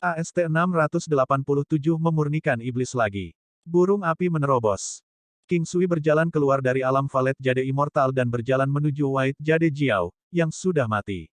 AST-687 memurnikan iblis lagi. Burung api menerobos. King Sui berjalan keluar dari alam valet jade immortal dan berjalan menuju White Jade Jiao, yang sudah mati.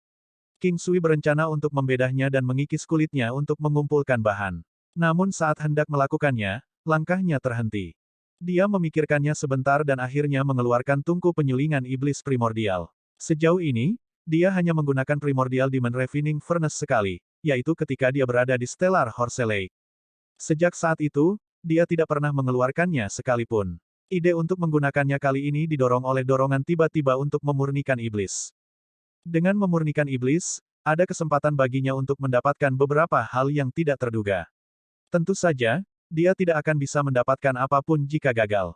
King Sui berencana untuk membedahnya dan mengikis kulitnya untuk mengumpulkan bahan. Namun saat hendak melakukannya, langkahnya terhenti. Dia memikirkannya sebentar dan akhirnya mengeluarkan tungku penyulingan iblis primordial. Sejauh ini, dia hanya menggunakan primordial Demon Refining Furnace sekali, yaitu ketika dia berada di Stellar Horse Lake. Sejak saat itu, dia tidak pernah mengeluarkannya sekalipun. Ide untuk menggunakannya kali ini didorong oleh dorongan tiba-tiba untuk memurnikan iblis. Dengan memurnikan iblis, ada kesempatan baginya untuk mendapatkan beberapa hal yang tidak terduga. Tentu saja, dia tidak akan bisa mendapatkan apapun jika gagal.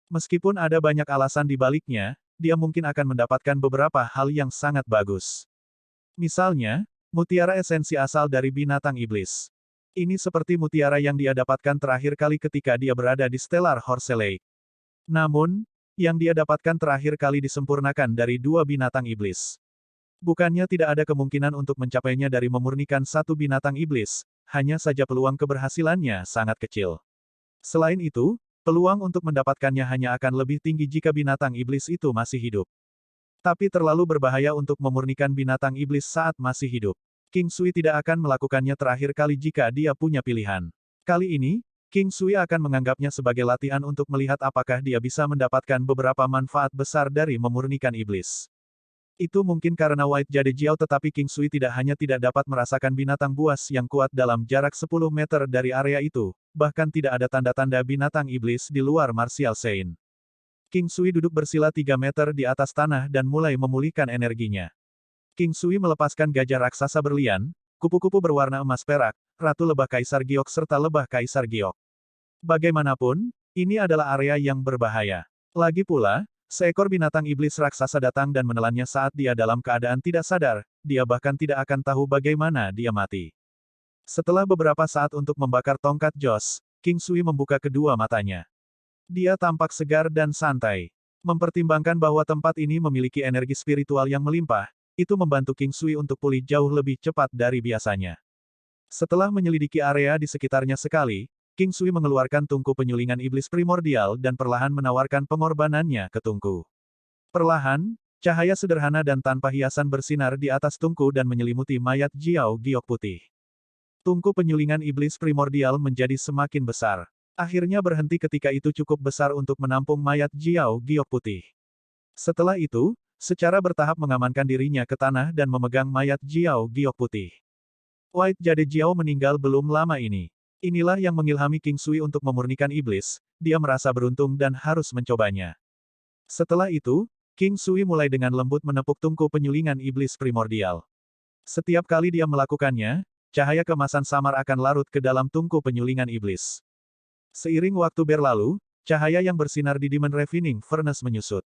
Meskipun ada banyak alasan di baliknya, dia mungkin akan mendapatkan beberapa hal yang sangat bagus. Misalnya, mutiara esensi asal dari binatang iblis. Ini seperti mutiara yang dia dapatkan terakhir kali ketika dia berada di Stellar Horse Lake. Namun, yang dia dapatkan terakhir kali disempurnakan dari dua binatang iblis. Bukannya tidak ada kemungkinan untuk mencapainya dari memurnikan satu binatang iblis, hanya saja peluang keberhasilannya sangat kecil. Selain itu, peluang untuk mendapatkannya hanya akan lebih tinggi jika binatang iblis itu masih hidup. Tapi terlalu berbahaya untuk memurnikan binatang iblis saat masih hidup. King Sui tidak akan melakukannya terakhir kali jika dia punya pilihan. Kali ini, King Sui akan menganggapnya sebagai latihan untuk melihat apakah dia bisa mendapatkan beberapa manfaat besar dari memurnikan iblis. Itu mungkin karena White Jade Jiao tetapi King Sui tidak hanya tidak dapat merasakan binatang buas yang kuat dalam jarak 10 meter dari area itu, bahkan tidak ada tanda-tanda binatang iblis di luar Martial Saint. King Sui duduk bersila 3 meter di atas tanah dan mulai memulihkan energinya. King Sui melepaskan gajah raksasa berlian, kupu-kupu berwarna emas perak, Ratu Lebah Kaisar Giok serta Lebah Kaisar Giok. Bagaimanapun, ini adalah area yang berbahaya. Lagi pula, seekor binatang iblis raksasa datang dan menelannya saat dia dalam keadaan tidak sadar, dia bahkan tidak akan tahu bagaimana dia mati. Setelah beberapa saat untuk membakar tongkat Jos, King Sui membuka kedua matanya. Dia tampak segar dan santai. Mempertimbangkan bahwa tempat ini memiliki energi spiritual yang melimpah, itu membantu King Sui untuk pulih jauh lebih cepat dari biasanya. Setelah menyelidiki area di sekitarnya sekali, King Sui mengeluarkan tungku penyulingan iblis primordial dan perlahan menawarkan pengorbanannya ke tungku. Perlahan, cahaya sederhana dan tanpa hiasan bersinar di atas tungku dan menyelimuti mayat Jiao Giok putih. Tungku penyulingan iblis primordial menjadi semakin besar. Akhirnya berhenti ketika itu cukup besar untuk menampung mayat Jiao Giok putih. Setelah itu, secara bertahap mengamankan dirinya ke tanah dan memegang mayat Jiao Giok putih. White Jade Jiao meninggal belum lama ini. Inilah yang mengilhami King Sui untuk memurnikan iblis, dia merasa beruntung dan harus mencobanya. Setelah itu, King Sui mulai dengan lembut menepuk tungku penyulingan iblis primordial. Setiap kali dia melakukannya, cahaya kemasan samar akan larut ke dalam tungku penyulingan iblis. Seiring waktu berlalu, cahaya yang bersinar di Demon Refining Furnace menyusut.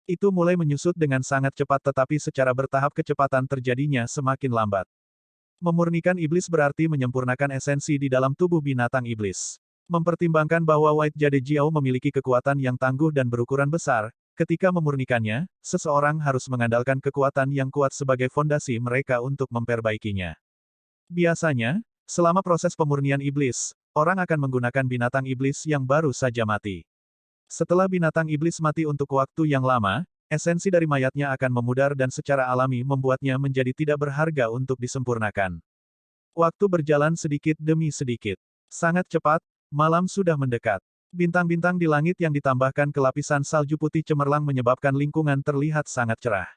Itu mulai menyusut dengan sangat cepat tetapi secara bertahap kecepatan terjadinya semakin lambat. Memurnikan iblis berarti menyempurnakan esensi di dalam tubuh binatang iblis. Mempertimbangkan bahwa White Jade Jiao memiliki kekuatan yang tangguh dan berukuran besar, ketika memurnikannya, seseorang harus mengandalkan kekuatan yang kuat sebagai fondasi mereka untuk memperbaikinya. Biasanya, selama proses pemurnian iblis, orang akan menggunakan binatang iblis yang baru saja mati. Setelah binatang iblis mati untuk waktu yang lama, esensi dari mayatnya akan memudar dan secara alami membuatnya menjadi tidak berharga untuk disempurnakan. Waktu berjalan sedikit demi sedikit. Sangat cepat, malam sudah mendekat. Bintang-bintang di langit yang ditambahkan ke lapisan salju putih cemerlang menyebabkan lingkungan terlihat sangat cerah.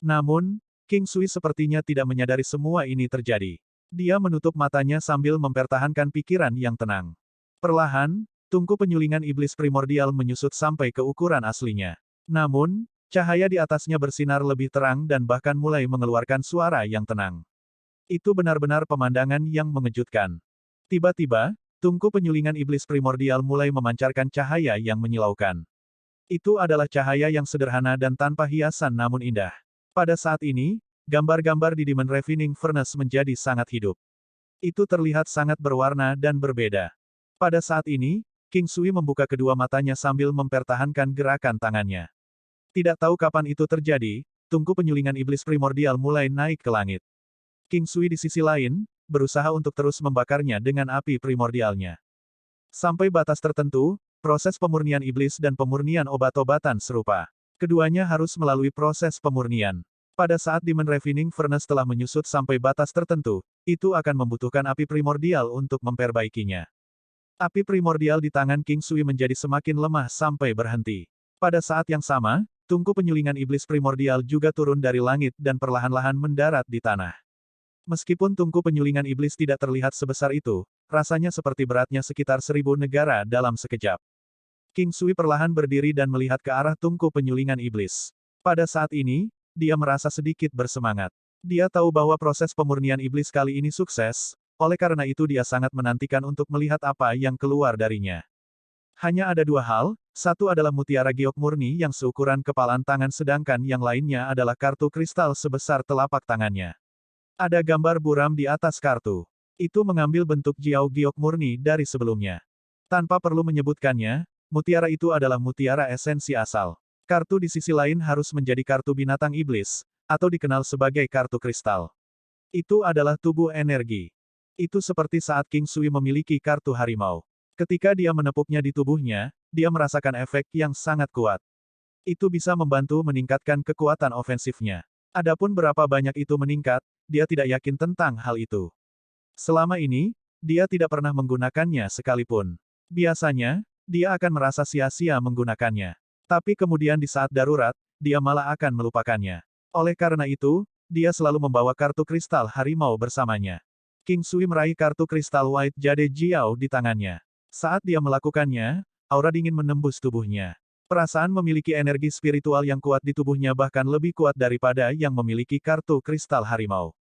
Namun, King Sui sepertinya tidak menyadari semua ini terjadi. Dia menutup matanya sambil mempertahankan pikiran yang tenang. Perlahan, tungku penyulingan iblis primordial menyusut sampai ke ukuran aslinya. Namun, cahaya di atasnya bersinar lebih terang dan bahkan mulai mengeluarkan suara yang tenang. Itu benar-benar pemandangan yang mengejutkan. Tiba-tiba, tungku penyulingan iblis primordial mulai memancarkan cahaya yang menyilaukan. Itu adalah cahaya yang sederhana dan tanpa hiasan namun indah. Pada saat ini, gambar-gambar di Demon Refining Furnace menjadi sangat hidup. Itu terlihat sangat berwarna dan berbeda. Pada saat ini, King Sui membuka kedua matanya sambil mempertahankan gerakan tangannya. Tidak tahu kapan itu terjadi, tungku penyulingan iblis primordial mulai naik ke langit. King Sui di sisi lain, berusaha untuk terus membakarnya dengan api primordialnya. Sampai batas tertentu, proses pemurnian iblis dan pemurnian obat-obatan serupa. Keduanya harus melalui proses pemurnian. Pada saat Demon Refining Furnace telah menyusut sampai batas tertentu, itu akan membutuhkan api primordial untuk memperbaikinya. Api primordial di tangan King Sui menjadi semakin lemah sampai berhenti. Pada saat yang sama, tungku penyulingan iblis primordial juga turun dari langit dan perlahan-lahan mendarat di tanah. Meskipun tungku penyulingan iblis tidak terlihat sebesar itu, rasanya seperti beratnya sekitar 1000 negara dalam sekejap. King Sui perlahan berdiri dan melihat ke arah tungku penyulingan iblis. Pada saat ini, dia merasa sedikit bersemangat. Dia tahu bahwa proses pemurnian iblis kali ini sukses, oleh karena itu dia sangat menantikan untuk melihat apa yang keluar darinya. Hanya ada dua hal, satu adalah mutiara giok murni yang seukuran kepalan tangan sedangkan yang lainnya adalah kartu kristal sebesar telapak tangannya. Ada gambar buram di atas kartu. Itu mengambil bentuk jiao giok murni dari sebelumnya. Tanpa perlu menyebutkannya, mutiara itu adalah mutiara esensi asal. Kartu di sisi lain harus menjadi kartu binatang iblis, atau dikenal sebagai kartu kristal. Itu adalah tubuh energi. Itu seperti saat King Sui memiliki kartu harimau. Ketika dia menepuknya di tubuhnya, dia merasakan efek yang sangat kuat. Itu bisa membantu meningkatkan kekuatan ofensifnya. Adapun berapa banyak itu meningkat, dia tidak yakin tentang hal itu. Selama ini, dia tidak pernah menggunakannya sekalipun. Biasanya, dia akan merasa sia-sia menggunakannya. Tapi kemudian di saat darurat, dia malah akan melupakannya. Oleh karena itu, dia selalu membawa kartu kristal harimau bersamanya. King Sui meraih kartu kristal White Jade Jiao di tangannya. Saat dia melakukannya, aura dingin menembus tubuhnya. Perasaan memiliki energi spiritual yang kuat di tubuhnya bahkan lebih kuat daripada yang memiliki kartu kristal harimau.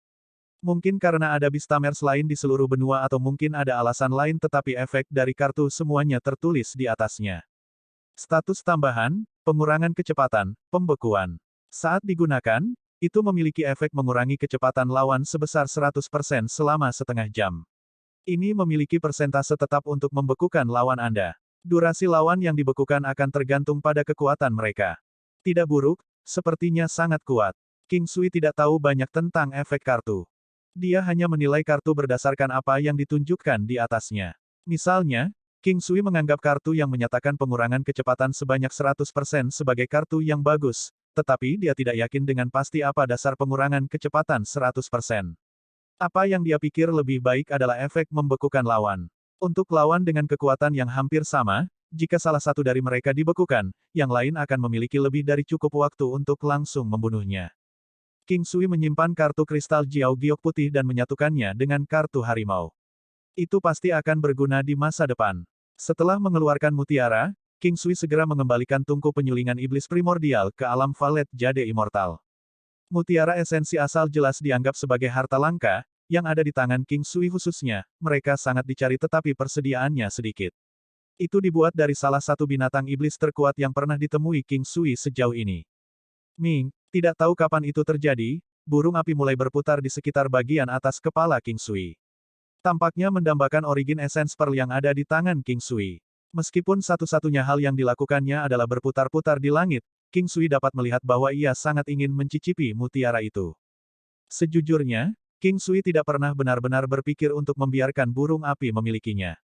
Mungkin karena ada Beastamers lain di seluruh benua atau mungkin ada alasan lain tetapi efek dari kartu semuanya tertulis di atasnya. Status tambahan, pengurangan kecepatan, pembekuan. Saat digunakan, itu memiliki efek mengurangi kecepatan lawan sebesar 100% selama setengah jam. Ini memiliki persentase tetap untuk membekukan lawan Anda. Durasi lawan yang dibekukan akan tergantung pada kekuatan mereka. Tidak buruk, sepertinya sangat kuat. King Sui tidak tahu banyak tentang efek kartu. Dia hanya menilai kartu berdasarkan apa yang ditunjukkan di atasnya. Misalnya, King Sui menganggap kartu yang menyatakan pengurangan kecepatan sebanyak 100% sebagai kartu yang bagus, tetapi dia tidak yakin dengan pasti apa dasar pengurangan kecepatan 100%. Apa yang dia pikir lebih baik adalah efek membekukan lawan. Untuk lawan dengan kekuatan yang hampir sama, jika salah satu dari mereka dibekukan, yang lain akan memiliki lebih dari cukup waktu untuk langsung membunuhnya. King Sui menyimpan kartu kristal Jiao Giok putih dan menyatukannya dengan kartu harimau. Itu pasti akan berguna di masa depan. Setelah mengeluarkan mutiara, King Sui segera mengembalikan tungku penyulingan iblis primordial ke alam Valet Jade Immortal. Mutiara esensi asal jelas dianggap sebagai harta langka, yang ada di tangan King Sui khususnya, mereka sangat dicari tetapi persediaannya sedikit. Itu dibuat dari salah satu binatang iblis terkuat yang pernah ditemui King Sui sejauh ini. Ming, tidak tahu kapan itu terjadi, burung api mulai berputar di sekitar bagian atas kepala King Sui. Tampaknya mendambakan origin essence pearl yang ada di tangan King Sui. Meskipun satu-satunya hal yang dilakukannya adalah berputar-putar di langit, King Sui dapat melihat bahwa ia sangat ingin mencicipi mutiara itu. Sejujurnya, King Sui tidak pernah benar-benar berpikir untuk membiarkan burung api memilikinya.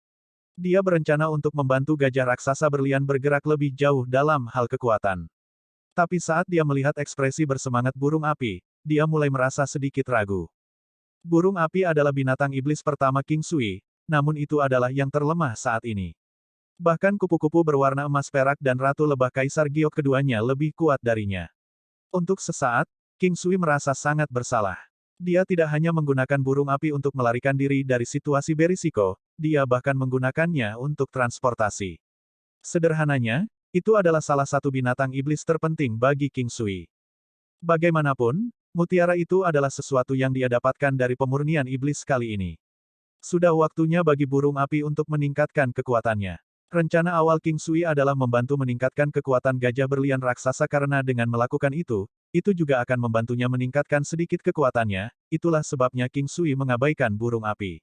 Dia berencana untuk membantu gajah raksasa berlian bergerak lebih jauh dalam hal kekuatan. Tapi saat dia melihat ekspresi bersemangat burung api, dia mulai merasa sedikit ragu. Burung api adalah binatang iblis pertama King Sui, namun itu adalah yang terlemah saat ini. Bahkan kupu-kupu berwarna emas perak dan Ratu Lebah Kaisar Giok keduanya lebih kuat darinya. Untuk sesaat, King Sui merasa sangat bersalah. Dia tidak hanya menggunakan burung api untuk melarikan diri dari situasi berisiko, dia bahkan menggunakannya untuk transportasi. Sederhananya, itu adalah salah satu binatang iblis terpenting bagi King Sui. Bagaimanapun, mutiara itu adalah sesuatu yang dia dapatkan dari pemurnian iblis kali ini. Sudah waktunya bagi burung api untuk meningkatkan kekuatannya. Rencana awal King Sui adalah membantu meningkatkan kekuatan gajah berlian raksasa karena dengan melakukan itu juga akan membantunya meningkatkan sedikit kekuatannya, itulah sebabnya King Sui mengabaikan burung api.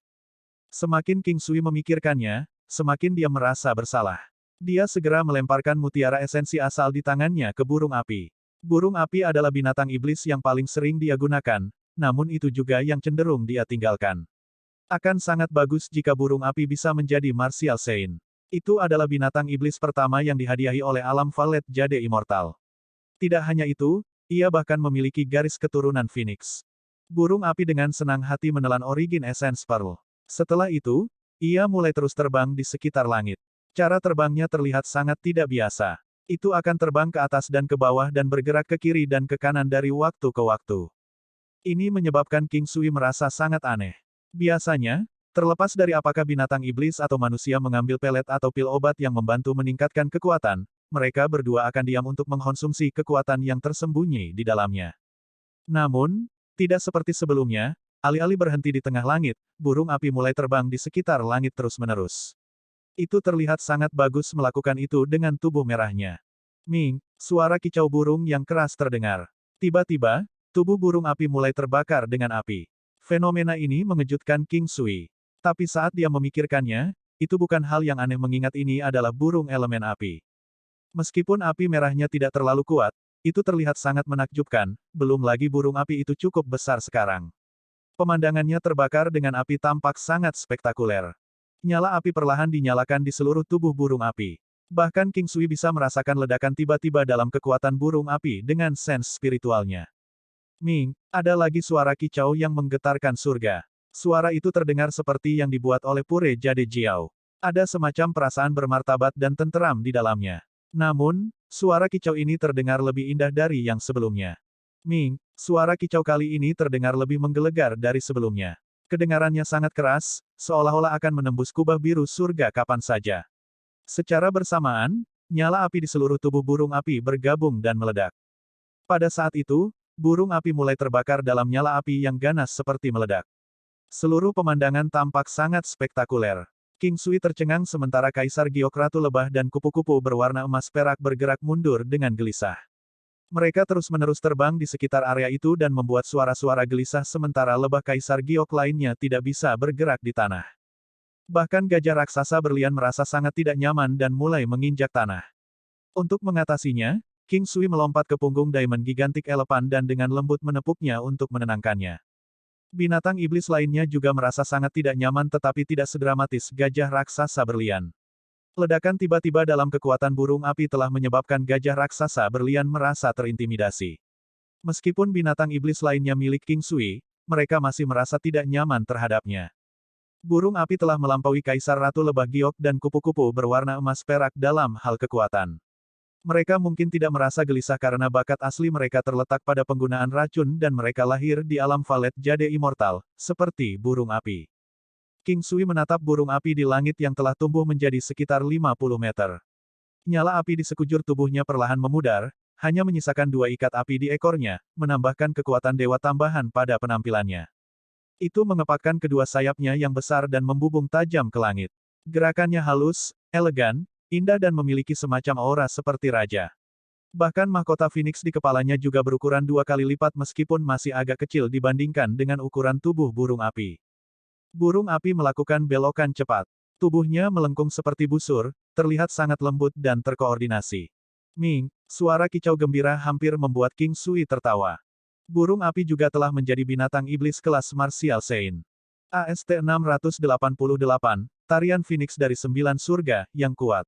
Semakin King Sui memikirkannya, semakin dia merasa bersalah. Dia segera melemparkan mutiara esensi asal di tangannya ke burung api. Burung api adalah binatang iblis yang paling sering dia gunakan, namun itu juga yang cenderung dia tinggalkan. Akan sangat bagus jika burung api bisa menjadi Martial Saint. Itu adalah binatang iblis pertama yang dihadiahi oleh alam Valet Jade Immortal. Tidak hanya itu, ia bahkan memiliki garis keturunan Phoenix. Burung api dengan senang hati menelan Origin Essence Pearl. Setelah itu, ia mulai terus terbang di sekitar langit. Cara terbangnya terlihat sangat tidak biasa. Itu akan terbang ke atas dan ke bawah dan bergerak ke kiri dan ke kanan dari waktu ke waktu. Ini menyebabkan King Sui merasa sangat aneh. Biasanya, terlepas dari apakah binatang iblis atau manusia mengambil pelet atau pil obat yang membantu meningkatkan kekuatan, mereka berdua akan diam untuk mengkonsumsi kekuatan yang tersembunyi di dalamnya. Namun, tidak seperti sebelumnya, alih-alih berhenti di tengah langit, burung api mulai terbang di sekitar langit terus-menerus. Itu terlihat sangat bagus melakukan itu dengan tubuh merahnya. Ming, suara kicau burung yang keras terdengar. Tiba-tiba, tubuh burung api mulai terbakar dengan api. Fenomena ini mengejutkan King Sui. Tapi saat dia memikirkannya, itu bukan hal yang aneh mengingat ini adalah burung elemen api. Meskipun api merahnya tidak terlalu kuat, itu terlihat sangat menakjubkan, belum lagi burung api itu cukup besar sekarang. Pemandangannya terbakar dengan api tampak sangat spektakuler. Nyala api perlahan dinyalakan di seluruh tubuh burung api. Bahkan King Sui bisa merasakan ledakan tiba-tiba dalam kekuatan burung api dengan sense spiritualnya. Ming, ada lagi suara kicau yang menggetarkan surga. Suara itu terdengar seperti yang dibuat oleh Pure Jade Jiao. Ada semacam perasaan bermartabat dan tenteram di dalamnya. Namun, suara kicau ini terdengar lebih indah dari yang sebelumnya. Ming, suara kicau kali ini terdengar lebih menggelegar dari sebelumnya. Kedengarannya sangat keras, seolah-olah akan menembus kubah biru surga kapan saja. Secara bersamaan, nyala api di seluruh tubuh burung api bergabung dan meledak. Pada saat itu, burung api mulai terbakar dalam nyala api yang ganas seperti meledak. Seluruh pemandangan tampak sangat spektakuler. King Sui tercengang sementara Kaisar Giok Ratu Lebah dan kupu-kupu berwarna emas perak bergerak mundur dengan gelisah. Mereka terus-menerus terbang di sekitar area itu dan membuat suara-suara gelisah sementara lebah Kaisar Giok lainnya tidak bisa bergerak di tanah. Bahkan gajah raksasa berlian merasa sangat tidak nyaman dan mulai menginjak tanah. Untuk mengatasinya, King Sui melompat ke punggung Diamond Gigantic Elephant dan dengan lembut menepuknya untuk menenangkannya. Binatang iblis lainnya juga merasa sangat tidak nyaman tetapi tidak sedramatis gajah raksasa berlian. Ledakan tiba-tiba dalam kekuatan burung api telah menyebabkan gajah raksasa berlian merasa terintimidasi. Meskipun binatang iblis lainnya milik King Sui, mereka masih merasa tidak nyaman terhadapnya. Burung api telah melampaui Kaisar Ratu Lebah Giok dan kupu-kupu berwarna emas perak dalam hal kekuatan. Mereka mungkin tidak merasa gelisah karena bakat asli mereka terletak pada penggunaan racun dan mereka lahir di alam Valet Jade Immortal, seperti burung api. King Sui menatap burung api di langit yang telah tumbuh menjadi sekitar 50 meter. Nyala api di sekujur tubuhnya perlahan memudar, hanya menyisakan 2 ikat api di ekornya, menambahkan kekuatan dewa tambahan pada penampilannya. Itu mengepakkan kedua sayapnya yang besar dan membubung tajam ke langit. Gerakannya halus, elegan, indah dan memiliki semacam aura seperti raja. Bahkan mahkota Phoenix di kepalanya juga berukuran 2 kali lipat meskipun masih agak kecil dibandingkan dengan ukuran tubuh burung api. Burung api melakukan belokan cepat. Tubuhnya melengkung seperti busur, terlihat sangat lembut dan terkoordinasi. Ming, suara kicau gembira hampir membuat King Sui tertawa. Burung api juga telah menjadi binatang iblis kelas Martial Saint. AST 688, tarian Phoenix dari 9 surga, yang kuat.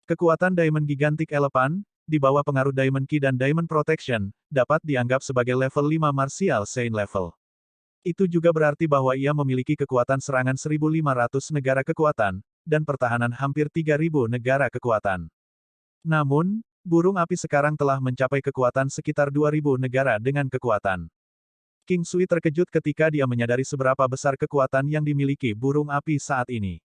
Kekuatan Diamond Gigantic Elephant, di bawah pengaruh Diamond Ki dan Diamond Protection, dapat dianggap sebagai level 5 Martial Saint level. Itu juga berarti bahwa ia memiliki kekuatan serangan 1.500 negara kekuatan, dan pertahanan hampir 3.000 negara kekuatan. Namun, burung api sekarang telah mencapai kekuatan sekitar 2.000 negara dengan kekuatan. King Sui terkejut ketika dia menyadari seberapa besar kekuatan yang dimiliki burung api saat ini.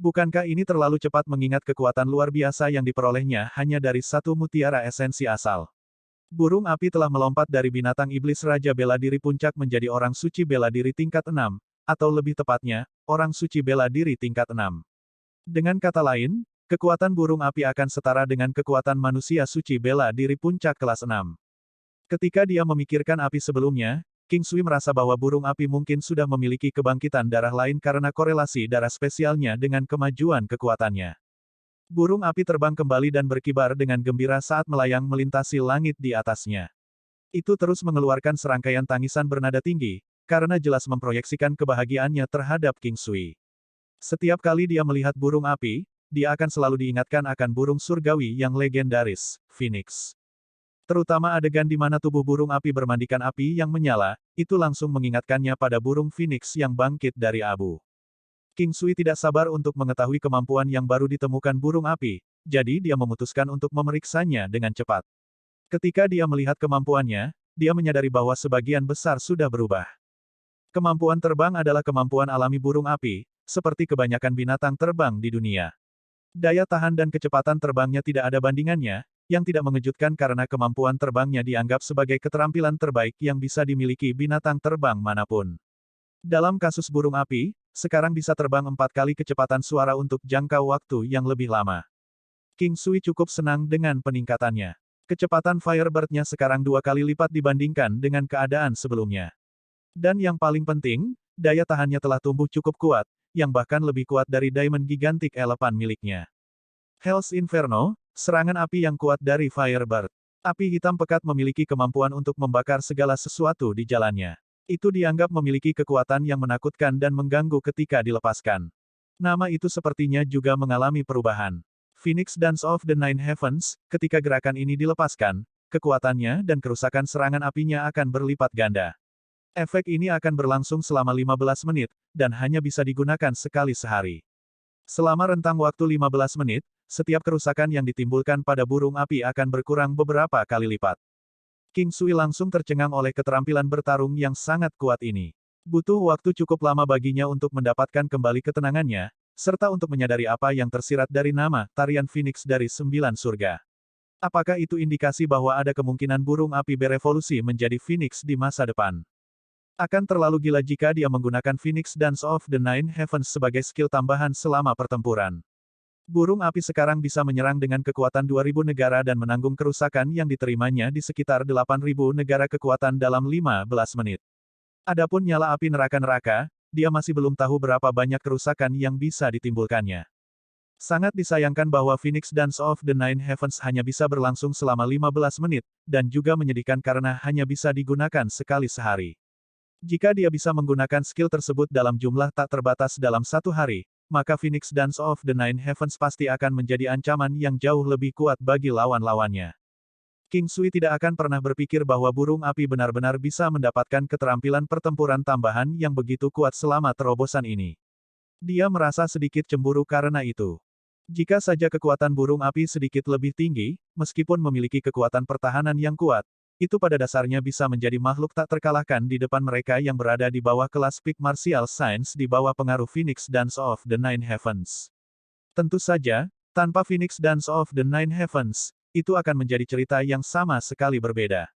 Bukankah ini terlalu cepat mengingat kekuatan luar biasa yang diperolehnya hanya dari satu mutiara esensi asal? Burung api telah melompat dari binatang iblis Raja Bela Diri Puncak menjadi orang suci bela diri tingkat 6, atau lebih tepatnya, orang suci bela diri tingkat 6. Dengan kata lain, kekuatan burung api akan setara dengan kekuatan manusia suci bela diri puncak kelas 6. Ketika dia memikirkan api sebelumnya, King Sui merasa bahwa burung api mungkin sudah memiliki kebangkitan darah lain karena korelasi darah spesialnya dengan kemajuan kekuatannya. Burung api terbang kembali dan berkibar dengan gembira saat melayang melintasi langit di atasnya. Itu terus mengeluarkan serangkaian tangisan bernada tinggi, karena jelas memproyeksikan kebahagiaannya terhadap King Sui. Setiap kali dia melihat burung api, dia akan selalu diingatkan akan burung surgawi yang legendaris, Phoenix. Terutama adegan di mana tubuh burung api bermandikan api yang menyala, itu langsung mengingatkannya pada burung Phoenix yang bangkit dari abu. King Sui tidak sabar untuk mengetahui kemampuan yang baru ditemukan burung api, jadi dia memutuskan untuk memeriksanya dengan cepat. Ketika dia melihat kemampuannya, dia menyadari bahwa sebagian besar sudah berubah. Kemampuan terbang adalah kemampuan alami burung api, seperti kebanyakan binatang terbang di dunia. Daya tahan dan kecepatan terbangnya tidak ada bandingannya, yang tidak mengejutkan karena kemampuan terbangnya dianggap sebagai keterampilan terbaik yang bisa dimiliki binatang terbang manapun. Dalam kasus burung api, sekarang bisa terbang 4 kali kecepatan suara untuk jangka waktu yang lebih lama. King Sui cukup senang dengan peningkatannya. Kecepatan Firebird-nya sekarang 2 kali lipat dibandingkan dengan keadaan sebelumnya. Dan yang paling penting, daya tahannya telah tumbuh cukup kuat, yang bahkan lebih kuat dari Diamond Gigantic Elephant miliknya. Hell's Inferno, serangan api yang kuat dari Firebird. Api hitam pekat memiliki kemampuan untuk membakar segala sesuatu di jalannya. Itu dianggap memiliki kekuatan yang menakutkan dan mengganggu ketika dilepaskan. Nama itu sepertinya juga mengalami perubahan. Phoenix Dance of the Nine Heavens, ketika gerakan ini dilepaskan, kekuatannya dan kerusakan serangan apinya akan berlipat ganda. Efek ini akan berlangsung selama 15 menit, dan hanya bisa digunakan sekali sehari. Selama rentang waktu 15 menit, setiap kerusakan yang ditimbulkan pada burung api akan berkurang beberapa kali lipat. King Sui langsung tercengang oleh keterampilan bertarung yang sangat kuat ini. Butuh waktu cukup lama baginya untuk mendapatkan kembali ketenangannya, serta untuk menyadari apa yang tersirat dari nama tarian Phoenix dari 9 surga. Apakah itu indikasi bahwa ada kemungkinan burung api berevolusi menjadi Phoenix di masa depan? Akan terlalu gila jika dia menggunakan Phoenix Dance of the Nine Heavens sebagai skill tambahan selama pertempuran. Burung api sekarang bisa menyerang dengan kekuatan 2000 negara dan menanggung kerusakan yang diterimanya di sekitar 8000 negara kekuatan dalam 15 menit. Adapun nyala api neraka-neraka, dia masih belum tahu berapa banyak kerusakan yang bisa ditimbulkannya. Sangat disayangkan bahwa Phoenix Dance of the Nine Heavens hanya bisa berlangsung selama 15 menit, dan juga menyedihkan karena hanya bisa digunakan sekali sehari. Jika dia bisa menggunakan skill tersebut dalam jumlah tak terbatas dalam satu hari, maka Phoenix Dance of the Nine Heavens pasti akan menjadi ancaman yang jauh lebih kuat bagi lawan-lawannya. King Sui tidak akan pernah berpikir bahwa burung api benar-benar bisa mendapatkan keterampilan pertempuran tambahan yang begitu kuat selama terobosan ini. Dia merasa sedikit cemburu karena itu. Jika saja kekuatan burung api sedikit lebih tinggi, meskipun memiliki kekuatan pertahanan yang kuat, itu pada dasarnya bisa menjadi makhluk tak terkalahkan di depan mereka yang berada di bawah kelas peak martial science di bawah pengaruh Phoenix Dance of the Nine Heavens. Tentu saja, tanpa Phoenix Dance of the Nine Heavens, itu akan menjadi cerita yang sama sekali berbeda.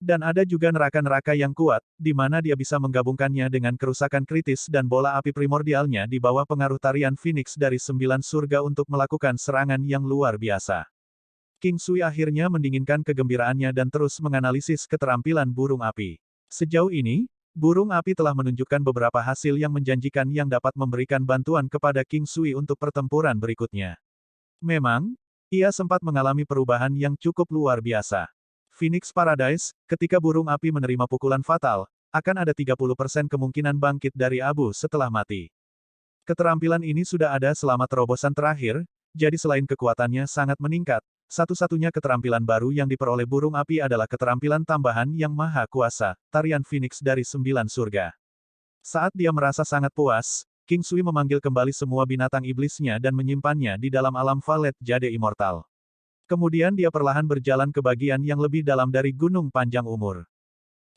Dan ada juga neraka-neraka yang kuat, di mana dia bisa menggabungkannya dengan kerusakan kritis dan bola api primordialnya di bawah pengaruh tarian Phoenix dari 9 surga untuk melakukan serangan yang luar biasa. King Sui akhirnya mendinginkan kegembiraannya dan terus menganalisis keterampilan burung api. Sejauh ini, burung api telah menunjukkan beberapa hasil yang menjanjikan yang dapat memberikan bantuan kepada King Sui untuk pertempuran berikutnya. Memang, ia sempat mengalami perubahan yang cukup luar biasa. Phoenix Paradise, ketika burung api menerima pukulan fatal, akan ada 30% kemungkinan bangkit dari abu setelah mati. Keterampilan ini sudah ada selama terobosan terakhir, jadi selain kekuatannya sangat meningkat, satu-satunya keterampilan baru yang diperoleh burung api adalah keterampilan tambahan yang maha kuasa, tarian Phoenix dari 9 surga. Saat dia merasa sangat puas, King Sui memanggil kembali semua binatang iblisnya dan menyimpannya di dalam alam Valet Jade Immortal. Kemudian dia perlahan berjalan ke bagian yang lebih dalam dari gunung panjang umur.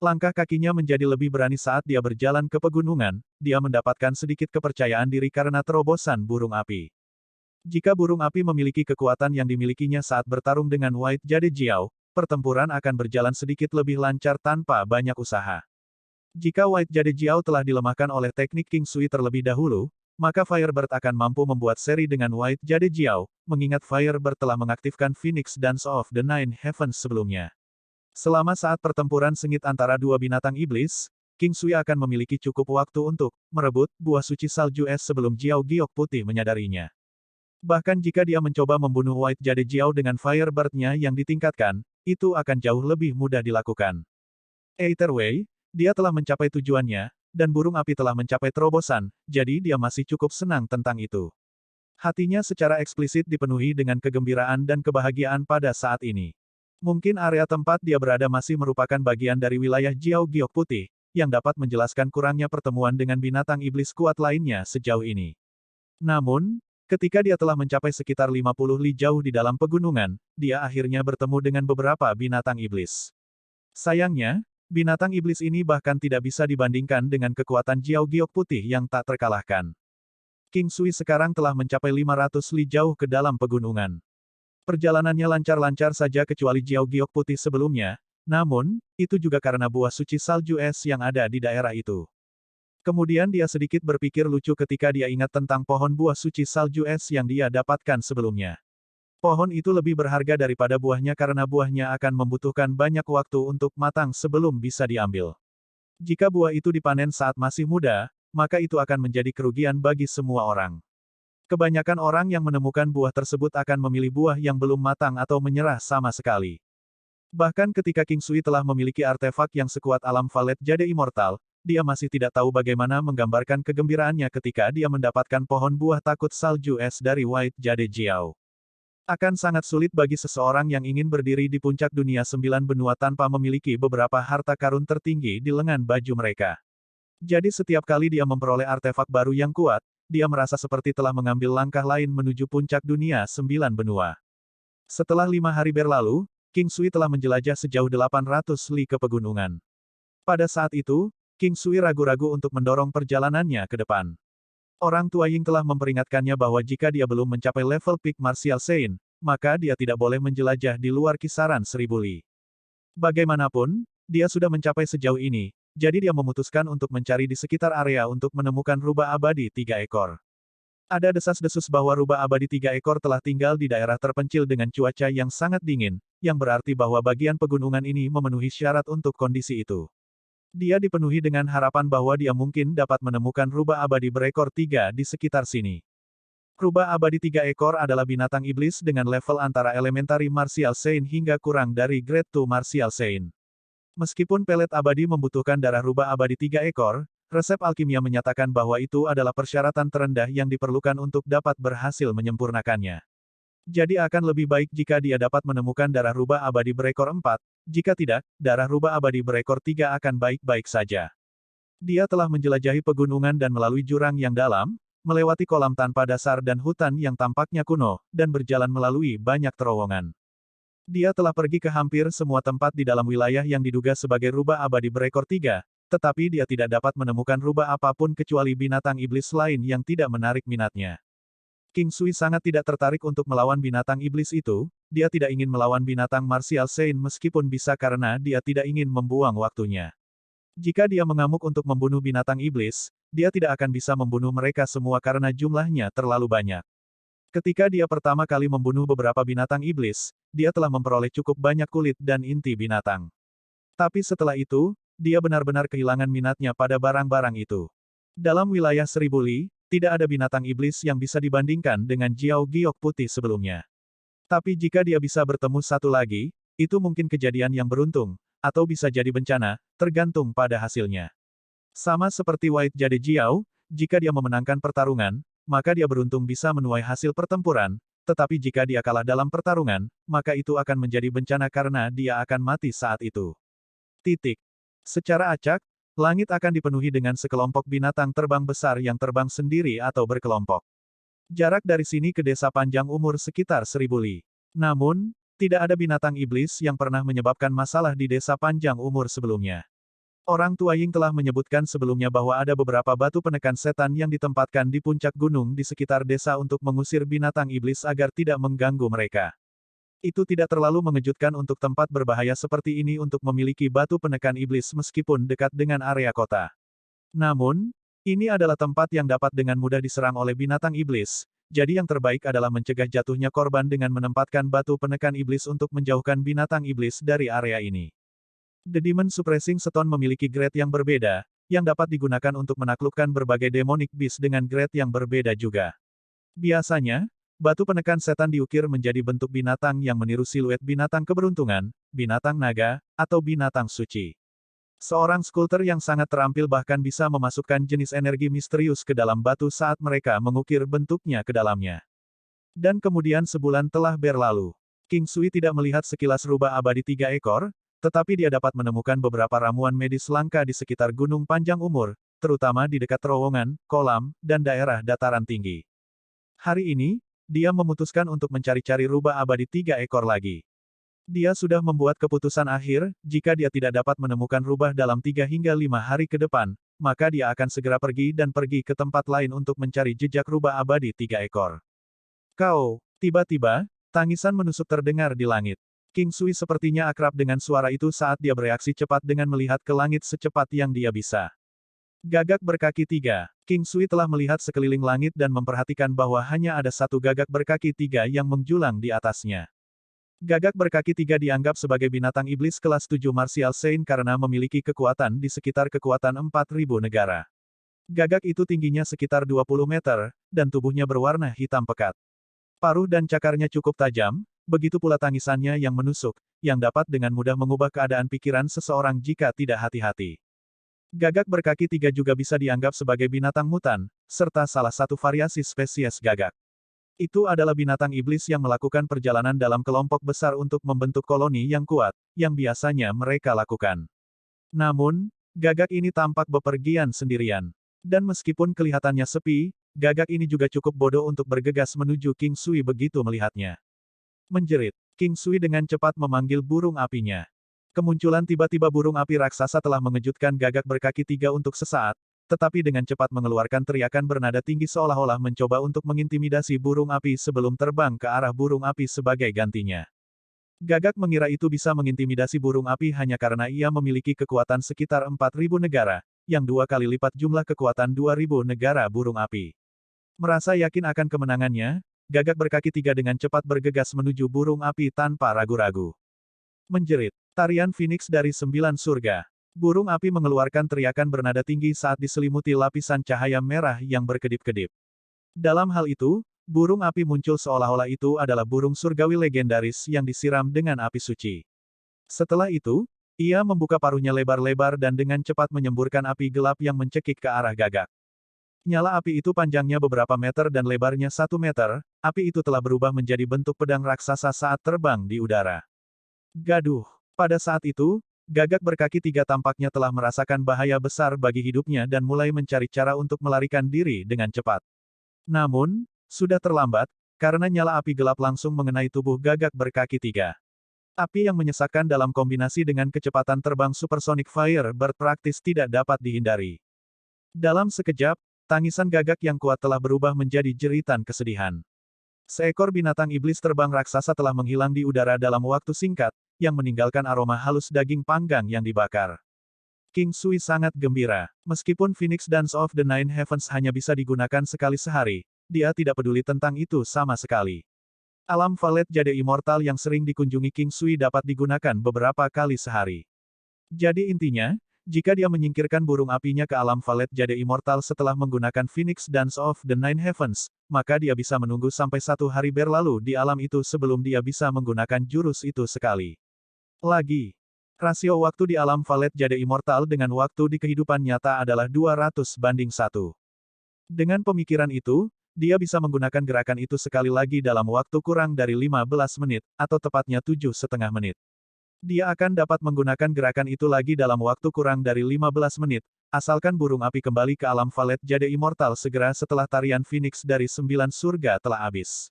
Langkah kakinya menjadi lebih berani saat dia berjalan ke pegunungan, dia mendapatkan sedikit kepercayaan diri karena terobosan burung api. Jika burung api memiliki kekuatan yang dimilikinya saat bertarung dengan White Jade Jiao, pertempuran akan berjalan sedikit lebih lancar tanpa banyak usaha. Jika White Jade Jiao telah dilemahkan oleh teknik King Sui terlebih dahulu, maka Firebird akan mampu membuat seri dengan White Jade Jiao, mengingat Firebird telah mengaktifkan Phoenix Dance of the Nine Heavens sebelumnya. Selama saat pertempuran sengit antara dua binatang iblis, King Sui akan memiliki cukup waktu untuk merebut buah suci salju es sebelum Jiao Giok Putih menyadarinya. Bahkan jika dia mencoba membunuh White Jade Jiao dengan Firebird-nya yang ditingkatkan, itu akan jauh lebih mudah dilakukan. Either way, Dia telah mencapai tujuannya, dan burung api telah mencapai terobosan, jadi dia masih cukup senang tentang itu. Hatinya secara eksplisit dipenuhi dengan kegembiraan dan kebahagiaan pada saat ini. Mungkin area tempat dia berada masih merupakan bagian dari wilayah Jiao Giok Putih, yang dapat menjelaskan kurangnya pertemuan dengan binatang iblis kuat lainnya sejauh ini. Namun, ketika dia telah mencapai sekitar 50 li jauh di dalam pegunungan, dia akhirnya bertemu dengan beberapa binatang iblis. Sayangnya, binatang iblis ini bahkan tidak bisa dibandingkan dengan kekuatan Jiao Giok Putih yang tak terkalahkan. King Sui sekarang telah mencapai 500 li jauh ke dalam pegunungan. Perjalanannya lancar-lancar saja kecuali Jiao Giok Putih sebelumnya, namun, itu juga karena buah suci salju es yang ada di daerah itu. Kemudian dia sedikit berpikir lucu ketika dia ingat tentang pohon buah suci salju es yang dia dapatkan sebelumnya. Pohon itu lebih berharga daripada buahnya karena buahnya akan membutuhkan banyak waktu untuk matang sebelum bisa diambil. Jika buah itu dipanen saat masih muda, maka itu akan menjadi kerugian bagi semua orang. Kebanyakan orang yang menemukan buah tersebut akan memilih buah yang belum matang atau menyerah sama sekali. Bahkan ketika King Sui telah memiliki artefak yang sekuat alam Valet Jade Immortal, dia masih tidak tahu bagaimana menggambarkan kegembiraannya ketika dia mendapatkan pohon buah takut salju es dari White Jade Jiao. Akan sangat sulit bagi seseorang yang ingin berdiri di puncak dunia 9 benua tanpa memiliki beberapa harta karun tertinggi di lengan baju mereka. Jadi setiap kali dia memperoleh artefak baru yang kuat, dia merasa seperti telah mengambil langkah lain menuju puncak dunia 9 benua. Setelah 5 hari berlalu, King Sui telah menjelajah sejauh 800 li ke pegunungan. Pada saat itu, King Sui ragu-ragu untuk mendorong perjalanannya ke depan. Orang tua Ying telah memperingatkannya bahwa jika dia belum mencapai level peak Martial Saint, maka dia tidak boleh menjelajah di luar kisaran 1000 li. Bagaimanapun, dia sudah mencapai sejauh ini, jadi dia memutuskan untuk mencari di sekitar area untuk menemukan rubah abadi 3 ekor. Ada desas-desus bahwa rubah abadi 3 ekor telah tinggal di daerah terpencil dengan cuaca yang sangat dingin, yang berarti bahwa bagian pegunungan ini memenuhi syarat untuk kondisi itu. Dia dipenuhi dengan harapan bahwa dia mungkin dapat menemukan rubah abadi berekor 3 di sekitar sini. Rubah abadi 3 ekor adalah binatang iblis dengan level antara Elementary Martial Saint hingga kurang dari Grade 2 Martial Saint. Meskipun pelet abadi membutuhkan darah rubah abadi 3 ekor, resep alkimia menyatakan bahwa itu adalah persyaratan terendah yang diperlukan untuk dapat berhasil menyempurnakannya. Jadi akan lebih baik jika dia dapat menemukan darah rubah abadi berekor 4, jika tidak, darah rubah abadi berekor 3 akan baik-baik saja. Dia telah menjelajahi pegunungan dan melalui jurang yang dalam, melewati kolam tanpa dasar dan hutan yang tampaknya kuno, dan berjalan melalui banyak terowongan. Dia telah pergi ke hampir semua tempat di dalam wilayah yang diduga sebagai rubah abadi berekor 3, tetapi dia tidak dapat menemukan rubah apapun kecuali binatang iblis lain yang tidak menarik minatnya. King Sui sangat tidak tertarik untuk melawan binatang iblis itu, dia tidak ingin melawan binatang Martial Saint meskipun bisa karena dia tidak ingin membuang waktunya. Jika dia mengamuk untuk membunuh binatang iblis, dia tidak akan bisa membunuh mereka semua karena jumlahnya terlalu banyak. Ketika dia pertama kali membunuh beberapa binatang iblis, dia telah memperoleh cukup banyak kulit dan inti binatang. Tapi setelah itu, dia benar-benar kehilangan minatnya pada barang-barang itu. Dalam wilayah 1000 li, tidak ada binatang iblis yang bisa dibandingkan dengan Jiao Giok Putih sebelumnya. Tapi jika dia bisa bertemu satu lagi, itu mungkin kejadian yang beruntung, atau bisa jadi bencana, tergantung pada hasilnya. Sama seperti White Jade Jiao, jika dia memenangkan pertarungan, maka dia beruntung bisa menuai hasil pertempuran, tetapi jika dia kalah dalam pertarungan, maka itu akan menjadi bencana karena dia akan mati saat itu. Titik. Secara acak, langit akan dipenuhi dengan sekelompok binatang terbang besar yang terbang sendiri atau berkelompok. Jarak dari sini ke desa panjang umur sekitar 1000 li. Namun, tidak ada binatang iblis yang pernah menyebabkan masalah di desa panjang umur sebelumnya. Orang tua Ying telah menyebutkan sebelumnya bahwa ada beberapa batu penekan setan yang ditempatkan di puncak gunung di sekitar desa untuk mengusir binatang iblis agar tidak mengganggu mereka. Itu tidak terlalu mengejutkan untuk tempat berbahaya seperti ini untuk memiliki batu penekan iblis meskipun dekat dengan area kota. Namun, ini adalah tempat yang dapat dengan mudah diserang oleh binatang iblis, jadi yang terbaik adalah mencegah jatuhnya korban dengan menempatkan batu penekan iblis untuk menjauhkan binatang iblis dari area ini. The Demon Suppressing Stone memiliki grade yang berbeda, yang dapat digunakan untuk menaklukkan berbagai demonic beast dengan grade yang berbeda juga. Biasanya, batu penekan setan diukir menjadi bentuk binatang yang meniru siluet binatang keberuntungan, binatang naga, atau binatang suci. Seorang skulptor yang sangat terampil bahkan bisa memasukkan jenis energi misterius ke dalam batu saat mereka mengukir bentuknya ke dalamnya. Dan kemudian sebulan telah berlalu. King Sui tidak melihat sekilas rubah abadi 3 ekor, tetapi dia dapat menemukan beberapa ramuan medis langka di sekitar gunung panjang umur, terutama di dekat terowongan, kolam, dan daerah dataran tinggi. Hari ini, dia memutuskan untuk mencari-cari rubah abadi 3 ekor lagi. Dia sudah membuat keputusan akhir, jika dia tidak dapat menemukan rubah dalam 3 hingga 5 hari ke depan, maka dia akan segera pergi dan pergi ke tempat lain untuk mencari jejak rubah abadi 3 ekor. Kau, tiba-tiba, tangisan menusuk terdengar di langit. King Sui sepertinya akrab dengan suara itu saat dia bereaksi cepat dengan melihat ke langit secepat yang dia bisa. Gagak berkaki 3. King Sui telah melihat sekeliling langit dan memperhatikan bahwa hanya ada satu gagak berkaki 3 yang menjulang di atasnya. Gagak berkaki 3 dianggap sebagai binatang iblis kelas 7 Martial Saint karena memiliki kekuatan di sekitar kekuatan 4.000 negara. Gagak itu tingginya sekitar 20 meter, dan tubuhnya berwarna hitam pekat. Paruh dan cakarnya cukup tajam, begitu pula tangisannya yang menusuk, yang dapat dengan mudah mengubah keadaan pikiran seseorang jika tidak hati-hati. Gagak berkaki 3 juga bisa dianggap sebagai binatang mutan, serta salah satu variasi spesies gagak. Itu adalah binatang iblis yang melakukan perjalanan dalam kelompok besar untuk membentuk koloni yang kuat, yang biasanya mereka lakukan. Namun, gagak ini tampak bepergian sendirian. Dan meskipun kelihatannya sepi, gagak ini juga cukup bodoh untuk bergegas menuju King Sui begitu melihatnya. Menjerit, King Sui dengan cepat memanggil burung apinya. Kemunculan tiba-tiba burung api raksasa telah mengejutkan gagak berkaki 3 untuk sesaat, tetapi dengan cepat mengeluarkan teriakan bernada tinggi seolah-olah mencoba untuk mengintimidasi burung api sebelum terbang ke arah burung api sebagai gantinya. Gagak mengira itu bisa mengintimidasi burung api hanya karena ia memiliki kekuatan sekitar 4.000 negara, yang 2 kali lipat jumlah kekuatan 2.000 negara burung api. Merasa yakin akan kemenangannya, gagak berkaki 3 dengan cepat bergegas menuju burung api tanpa ragu-ragu. Menjerit, tarian Phoenix dari 9 surga. Burung api mengeluarkan teriakan bernada tinggi saat diselimuti lapisan cahaya merah yang berkedip-kedip. Dalam hal itu, burung api muncul seolah-olah itu adalah burung surgawi legendaris yang disiram dengan api suci. Setelah itu, ia membuka paruhnya lebar-lebar dan dengan cepat menyemburkan api gelap yang mencekik ke arah gagak. Nyala api itu panjangnya beberapa meter dan lebarnya 1 meter, api itu telah berubah menjadi bentuk pedang raksasa saat terbang di udara. Gaduh! Pada saat itu, gagak berkaki 3 tampaknya telah merasakan bahaya besar bagi hidupnya dan mulai mencari cara untuk melarikan diri dengan cepat. Namun, sudah terlambat, karena nyala api gelap langsung mengenai tubuh gagak berkaki 3. Api yang menyesakkan dalam kombinasi dengan kecepatan terbang Supersonic Firebird praktis tidak dapat dihindari. Dalam sekejap, tangisan gagak yang kuat telah berubah menjadi jeritan kesedihan. Seekor binatang iblis terbang raksasa telah menghilang di udara dalam waktu singkat, yang meninggalkan aroma halus daging panggang yang dibakar. King Sui sangat gembira. Meskipun Phoenix Dance of the Nine Heavens hanya bisa digunakan sekali sehari, dia tidak peduli tentang itu sama sekali. Alam Valet Jade Immortal yang sering dikunjungi King Sui dapat digunakan beberapa kali sehari. Jadi intinya, jika dia menyingkirkan burung apinya ke alam Valet Jade Immortal setelah menggunakan Phoenix Dance of the Nine Heavens, maka dia bisa menunggu sampai 1 hari berlalu di alam itu sebelum dia bisa menggunakan jurus itu sekali. Lagi. Rasio waktu di alam Valet Jade Immortal dengan waktu di kehidupan nyata adalah 200:1. Dengan pemikiran itu, dia bisa menggunakan gerakan itu sekali lagi dalam waktu kurang dari 15 menit, atau tepatnya 7,5 menit. Dia akan dapat menggunakan gerakan itu lagi dalam waktu kurang dari 15 menit, asalkan burung api kembali ke alam Valet Jade Immortal segera setelah tarian Phoenix dari 9 surga telah habis.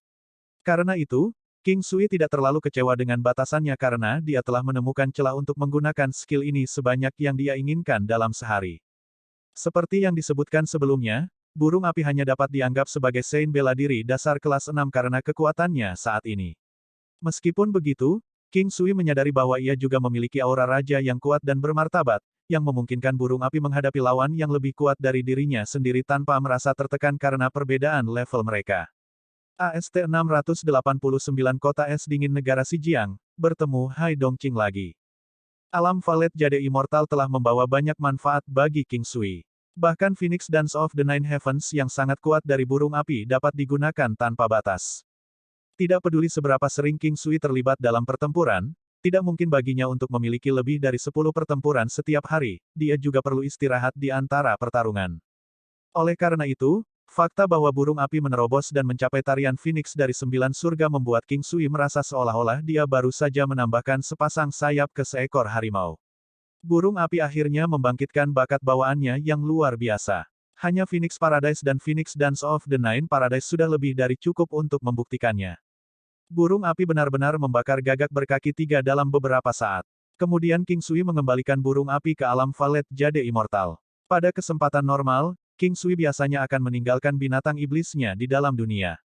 Karena itu, King Sui tidak terlalu kecewa dengan batasannya karena dia telah menemukan celah untuk menggunakan skill ini sebanyak yang dia inginkan dalam sehari. Seperti yang disebutkan sebelumnya, burung api hanya dapat dianggap sebagai Saint bela diri dasar kelas 6 karena kekuatannya saat ini. Meskipun begitu, King Sui menyadari bahwa ia juga memiliki aura raja yang kuat dan bermartabat, yang memungkinkan burung api menghadapi lawan yang lebih kuat dari dirinya sendiri tanpa merasa tertekan karena perbedaan level mereka. AST 689 Kota Es Dingin Negara Xinjiang, bertemu Hai Dongqing lagi. Alam Valet Jade Immortal telah membawa banyak manfaat bagi King Sui. Bahkan Phoenix Dance of the Nine Heavens yang sangat kuat dari burung api dapat digunakan tanpa batas. Tidak peduli seberapa sering King Sui terlibat dalam pertempuran, Tidak mungkin baginya untuk memiliki lebih dari 10 pertempuran setiap hari, dia juga perlu istirahat di antara pertarungan. Oleh karena itu, fakta bahwa burung api menerobos dan mencapai tarian Phoenix dari 9 surga membuat King Sui merasa seolah-olah dia baru saja menambahkan sepasang sayap ke seekor harimau. Burung api akhirnya membangkitkan bakat bawaannya yang luar biasa. Hanya Phoenix Paradise dan Phoenix Dance of the Nine Paradise sudah lebih dari cukup untuk membuktikannya. Burung api benar-benar membakar gagak berkaki 3 dalam beberapa saat. Kemudian King Sui mengembalikan burung api ke alam Valet Jade Immortal. Pada kesempatan normal, King Sui biasanya akan meninggalkan binatang iblisnya di dalam dunia.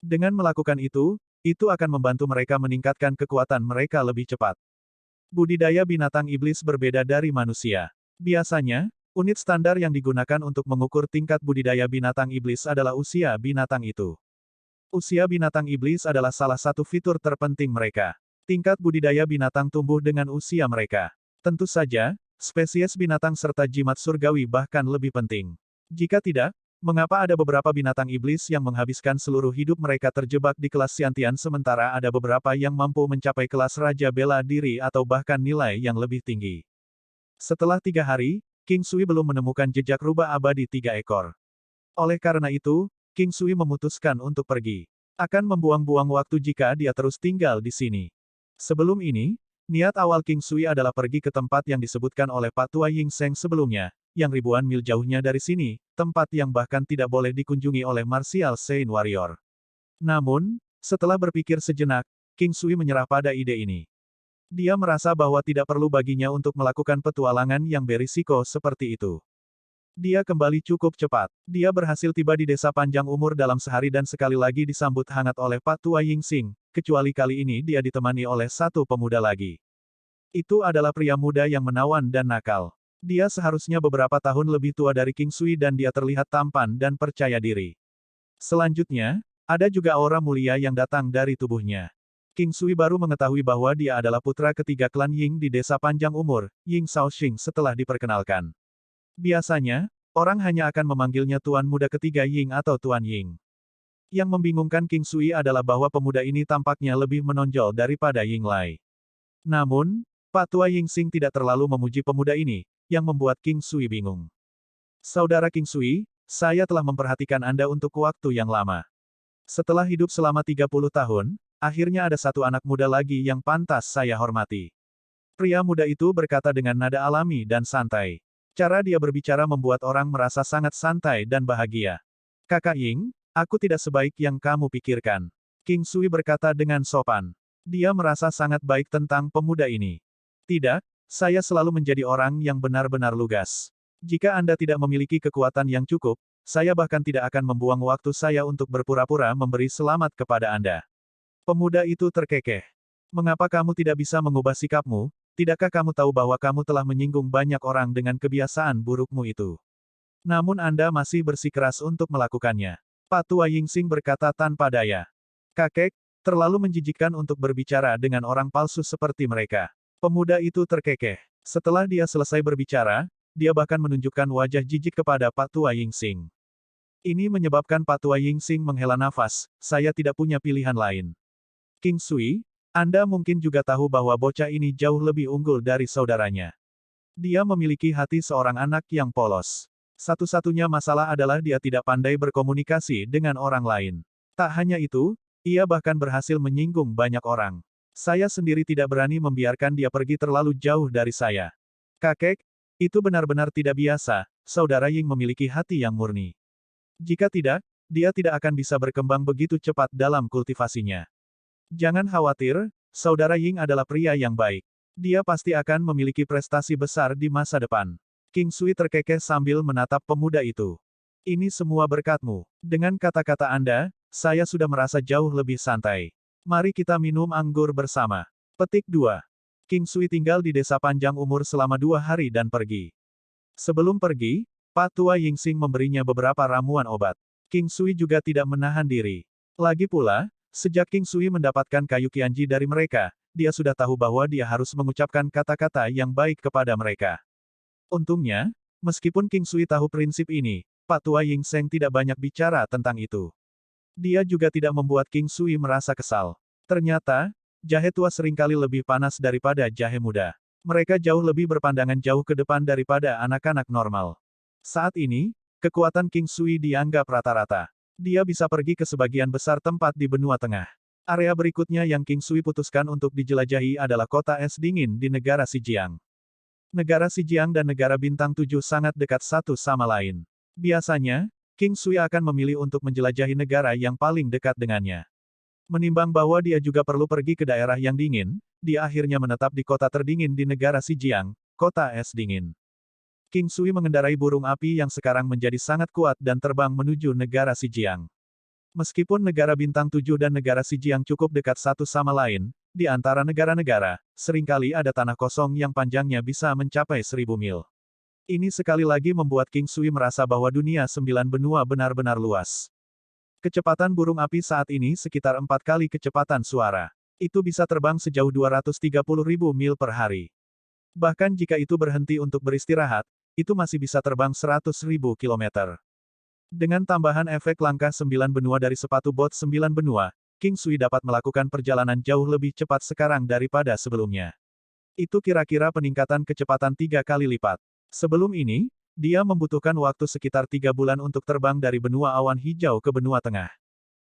Dengan melakukan itu akan membantu mereka meningkatkan kekuatan mereka lebih cepat. Budidaya binatang iblis berbeda dari manusia. Biasanya, unit standar yang digunakan untuk mengukur tingkat budidaya binatang iblis adalah usia binatang itu. Usia binatang iblis adalah salah satu fitur terpenting mereka. Tingkat budidaya binatang tumbuh dengan usia mereka. Tentu saja, spesies binatang serta jimat surgawi bahkan lebih penting. Jika tidak, mengapa ada beberapa binatang iblis yang menghabiskan seluruh hidup mereka terjebak di kelas Xiantian sementara ada beberapa yang mampu mencapai kelas Raja Bela Diri atau bahkan nilai yang lebih tinggi? Setelah 3 hari, King Sui belum menemukan jejak rubah abadi 3 ekor. Oleh karena itu, King Sui memutuskan untuk pergi. Akan membuang-buang waktu jika dia terus tinggal di sini. Sebelum ini, niat awal King Sui adalah pergi ke tempat yang disebutkan oleh Patua Ying Seng sebelumnya, yang ribuan mil jauhnya dari sini, tempat yang bahkan tidak boleh dikunjungi oleh Martial Saint Warrior. Namun, setelah berpikir sejenak, King Sui menyerah pada ide ini. Dia merasa bahwa tidak perlu baginya untuk melakukan petualangan yang berisiko seperti itu. Dia kembali cukup cepat. Dia berhasil tiba di desa panjang umur dalam sehari dan sekali lagi disambut hangat oleh Patua Ying Sing, kecuali kali ini dia ditemani oleh satu pemuda lagi. Itu adalah pria muda yang menawan dan nakal. Dia seharusnya beberapa tahun lebih tua dari King Sui dan dia terlihat tampan dan percaya diri. Selanjutnya, ada juga aura mulia yang datang dari tubuhnya. King Sui baru mengetahui bahwa dia adalah putra ketiga klan Ying di desa panjang umur, Ying Shaoxing setelah diperkenalkan. Biasanya, orang hanya akan memanggilnya Tuan Muda Ketiga Ying atau Tuan Ying. Yang membingungkan King Sui adalah bahwa pemuda ini tampaknya lebih menonjol daripada Ying Lai. Namun, Pak Tua Ying Sing tidak terlalu memuji pemuda ini, yang membuat King Sui bingung. Saudara King Sui, saya telah memperhatikan Anda untuk waktu yang lama. Setelah hidup selama 30 tahun, akhirnya ada satu anak muda lagi yang pantas saya hormati. Pria muda itu berkata dengan nada alami dan santai. Cara dia berbicara membuat orang merasa sangat santai dan bahagia. Kakak Ying, aku tidak sebaik yang kamu pikirkan. King Sui berkata dengan sopan. Dia merasa sangat baik tentang pemuda ini. Tidak, saya selalu menjadi orang yang benar-benar lugas. Jika Anda tidak memiliki kekuatan yang cukup, saya bahkan tidak akan membuang waktu saya untuk berpura-pura memberi selamat kepada Anda. Pemuda itu terkekeh. Mengapa kamu tidak bisa mengubah sikapmu? Tidakkah kamu tahu bahwa kamu telah menyinggung banyak orang dengan kebiasaan burukmu itu? Namun Anda masih bersikeras untuk melakukannya. Pak Tua Ying Sing berkata tanpa daya. Kakek, terlalu menjijikkan untuk berbicara dengan orang palsu seperti mereka. Pemuda itu terkekeh. Setelah dia selesai berbicara, dia bahkan menunjukkan wajah jijik kepada Pak Tua Ying Sing. Ini menyebabkan Pak Tua Ying Sing menghela nafas, saya tidak punya pilihan lain. King Sui, Anda mungkin juga tahu bahwa bocah ini jauh lebih unggul dari saudaranya. Dia memiliki hati seorang anak yang polos. Satu-satunya masalah adalah dia tidak pandai berkomunikasi dengan orang lain. Tak hanya itu, ia bahkan berhasil menyinggung banyak orang. Saya sendiri tidak berani membiarkan dia pergi terlalu jauh dari saya. Kakek, itu benar-benar tidak biasa, saudara Ying memiliki hati yang murni. Jika tidak, dia tidak akan bisa berkembang begitu cepat dalam kultivasinya. Jangan khawatir, saudara Ying adalah pria yang baik. Dia pasti akan memiliki prestasi besar di masa depan. King Sui terkekeh sambil menatap pemuda itu. Ini semua berkatmu. Dengan kata-kata Anda, saya sudah merasa jauh lebih santai. Mari kita minum anggur bersama. Petik 2. King Sui tinggal di desa panjang umur selama 2 hari dan pergi. Sebelum pergi, Pak Tua Ying Sing memberinya beberapa ramuan obat. King Sui juga tidak menahan diri. Lagi pula, sejak King Sui mendapatkan kayu Qianji dari mereka, dia sudah tahu bahwa dia harus mengucapkan kata-kata yang baik kepada mereka. Untungnya, meskipun King Sui tahu prinsip ini, Pak Tua Ying Seng tidak banyak bicara tentang itu. Dia juga tidak membuat King Sui merasa kesal. Ternyata, jahe tua seringkali lebih panas daripada jahe muda. Mereka jauh lebih berpandangan jauh ke depan daripada anak-anak normal. Saat ini, kekuatan King Sui dianggap rata-rata. Dia bisa pergi ke sebagian besar tempat di benua tengah. Area berikutnya yang King Sui putuskan untuk dijelajahi adalah kota es dingin di negara Xinjiang. Negara Xinjiang dan negara Bintang 7 sangat dekat satu sama lain. Biasanya, King Sui akan memilih untuk menjelajahi negara yang paling dekat dengannya. Menimbang bahwa dia juga perlu pergi ke daerah yang dingin, dia akhirnya menetap di kota terdingin di negara Xinjiang, kota es dingin. King Sui mengendarai burung api yang sekarang menjadi sangat kuat dan terbang menuju negara Xinjiang. Meskipun negara Bintang 7 dan negara Xinjiang cukup dekat satu sama lain, di antara negara-negara, seringkali ada tanah kosong yang panjangnya bisa mencapai 1000 mil. Ini sekali lagi membuat King Sui merasa bahwa dunia 9 benua benar-benar luas. Kecepatan burung api saat ini sekitar 4 kali kecepatan suara. Itu bisa terbang sejauh 230.000 mil per hari. Bahkan jika itu berhenti untuk beristirahat, itu masih bisa terbang 100.000 kilometer. Dengan tambahan efek langkah 9 benua dari sepatu bot 9 benua, King Sui dapat melakukan perjalanan jauh lebih cepat sekarang daripada sebelumnya. Itu kira-kira peningkatan kecepatan 3 kali lipat. Sebelum ini, dia membutuhkan waktu sekitar 3 bulan untuk terbang dari benua awan hijau ke benua tengah.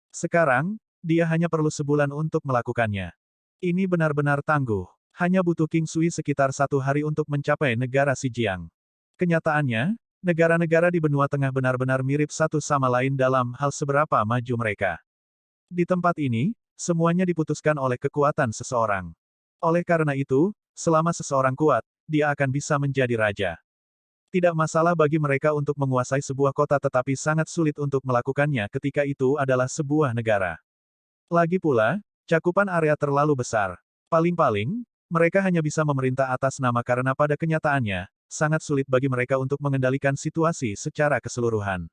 Sekarang, dia hanya perlu sebulan untuk melakukannya. Ini benar-benar tangguh. Hanya butuh King Sui sekitar 1 hari untuk mencapai negara Xinjiang. Kenyataannya, negara-negara di benua tengah benar-benar mirip satu sama lain dalam hal seberapa maju mereka. Di tempat ini, semuanya diputuskan oleh kekuatan seseorang. Oleh karena itu, selama seseorang kuat, dia akan bisa menjadi raja. Tidak masalah bagi mereka untuk menguasai sebuah kota tetapi sangat sulit untuk melakukannya ketika itu adalah sebuah negara. Lagi pula, cakupan area terlalu besar. Paling-paling, mereka hanya bisa memerintah atas nama karena pada kenyataannya, sangat sulit bagi mereka untuk mengendalikan situasi secara keseluruhan.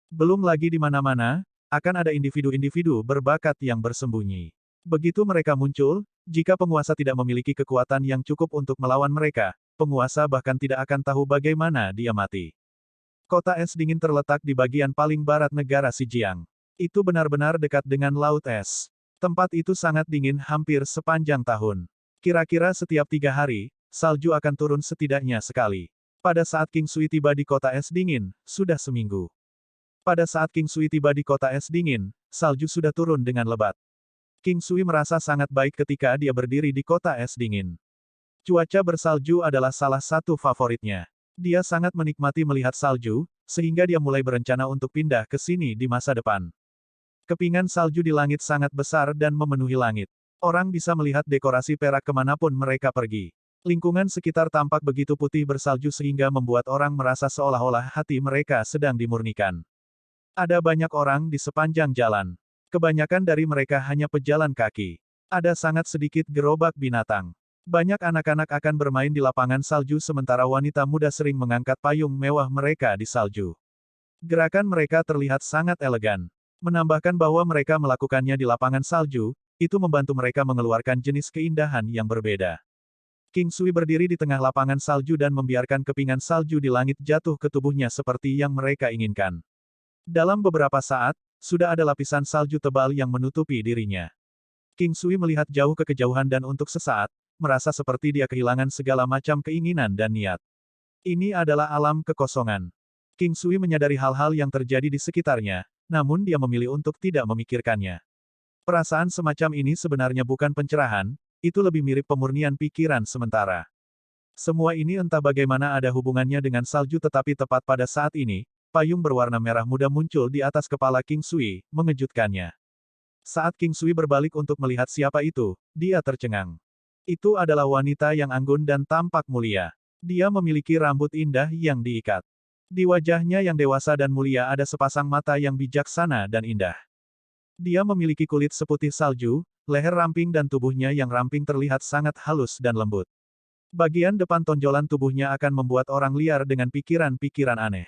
Belum lagi di mana-mana, akan ada individu-individu berbakat yang bersembunyi. Begitu mereka muncul, jika penguasa tidak memiliki kekuatan yang cukup untuk melawan mereka, penguasa bahkan tidak akan tahu bagaimana dia mati. Kota es dingin terletak di bagian paling barat negara Xinjiang. Itu benar-benar dekat dengan Laut Es. Tempat itu sangat dingin hampir sepanjang tahun. Kira-kira setiap 3 hari, salju akan turun setidaknya sekali. Pada saat King Sui tiba di kota es dingin, sudah seminggu. Pada saat King Sui tiba di kota es dingin, salju sudah turun dengan lebat. King Sui merasa sangat baik ketika dia berdiri di kota es dingin. Cuaca bersalju adalah salah satu favoritnya. Dia sangat menikmati melihat salju, sehingga dia mulai berencana untuk pindah ke sini di masa depan. Kepingan salju di langit sangat besar dan memenuhi langit. Orang bisa melihat dekorasi perak kemanapun mereka pergi. Lingkungan sekitar tampak begitu putih bersalju sehingga membuat orang merasa seolah-olah hati mereka sedang dimurnikan. Ada banyak orang di sepanjang jalan. Kebanyakan dari mereka hanya pejalan kaki. Ada sangat sedikit gerobak binatang. Banyak anak-anak akan bermain di lapangan salju sementara wanita muda sering mengangkat payung mewah mereka di salju. Gerakan mereka terlihat sangat elegan. Menambahkan bahwa mereka melakukannya di lapangan salju, itu membantu mereka mengeluarkan jenis keindahan yang berbeda. King Sui berdiri di tengah lapangan salju dan membiarkan kepingan salju di langit jatuh ke tubuhnya seperti yang mereka inginkan. Dalam beberapa saat, sudah ada lapisan salju tebal yang menutupi dirinya. King Sui melihat jauh ke kejauhan dan untuk sesaat, merasa seperti dia kehilangan segala macam keinginan dan niat. Ini adalah alam kekosongan. King Sui menyadari hal-hal yang terjadi di sekitarnya, namun dia memilih untuk tidak memikirkannya. Perasaan semacam ini sebenarnya bukan pencerahan, itu lebih mirip pemurnian pikiran sementara. Semua ini entah bagaimana ada hubungannya dengan salju tetapi tepat pada saat ini, payung berwarna merah muda muncul di atas kepala King Sui, mengejutkannya. Saat King Sui berbalik untuk melihat siapa itu, dia tercengang. Itu adalah wanita yang anggun dan tampak mulia. Dia memiliki rambut indah yang diikat. Di wajahnya yang dewasa dan mulia ada sepasang mata yang bijaksana dan indah. Dia memiliki kulit seputih salju, leher ramping dan tubuhnya yang ramping terlihat sangat halus dan lembut. Bagian depan tonjolan tubuhnya akan membuat orang liar dengan pikiran-pikiran aneh.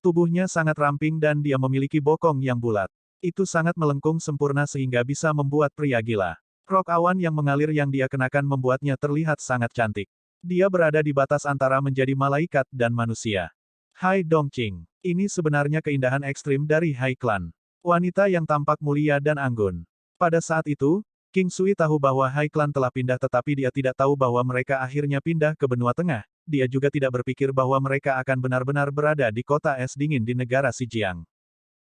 Tubuhnya sangat ramping dan dia memiliki bokong yang bulat. Itu sangat melengkung sempurna sehingga bisa membuat pria gila. Rok awan yang mengalir yang dia kenakan membuatnya terlihat sangat cantik. Dia berada di batas antara menjadi malaikat dan manusia. Hai Dongqing. Ini sebenarnya keindahan ekstrim dari Hai Clan. Wanita yang tampak mulia dan anggun. Pada saat itu, King Sui tahu bahwa Hai Clan telah pindah tetapi dia tidak tahu bahwa mereka akhirnya pindah ke benua tengah. Dia juga tidak berpikir bahwa mereka akan benar-benar berada di kota es dingin di negara Xinjiang.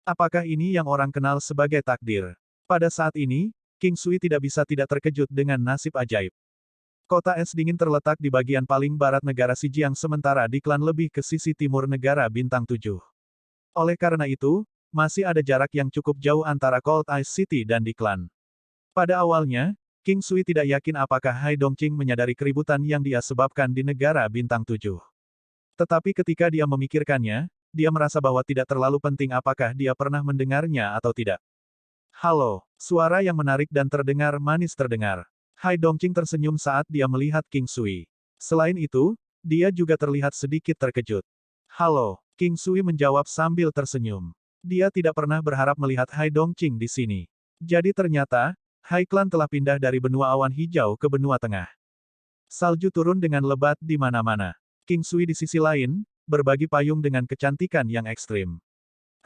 Apakah ini yang orang kenal sebagai takdir? Pada saat ini, King Sui tidak bisa tidak terkejut dengan nasib ajaib. Kota es dingin terletak di bagian paling barat negara Xinjiang sementara di klan lebih ke sisi timur negara Bintang 7. Oleh karena itu, masih ada jarak yang cukup jauh antara Cold Ice City dan di klan. Pada awalnya, King Sui tidak yakin apakah Hai Dongqing menyadari keributan yang dia sebabkan di negara Bintang 7. Tetapi ketika dia memikirkannya, dia merasa bahwa tidak terlalu penting apakah dia pernah mendengarnya atau tidak. Halo, suara yang menarik dan terdengar manis terdengar. Hai Dongqing tersenyum saat dia melihat King Sui. Selain itu, dia juga terlihat sedikit terkejut. Halo, King Sui menjawab sambil tersenyum. Dia tidak pernah berharap melihat Hai Dongqing di sini. Jadi ternyata, Hai Clan telah pindah dari benua awan hijau ke benua tengah. Salju turun dengan lebat di mana-mana. King Sui di sisi lain, berbagi payung dengan kecantikan yang ekstrim.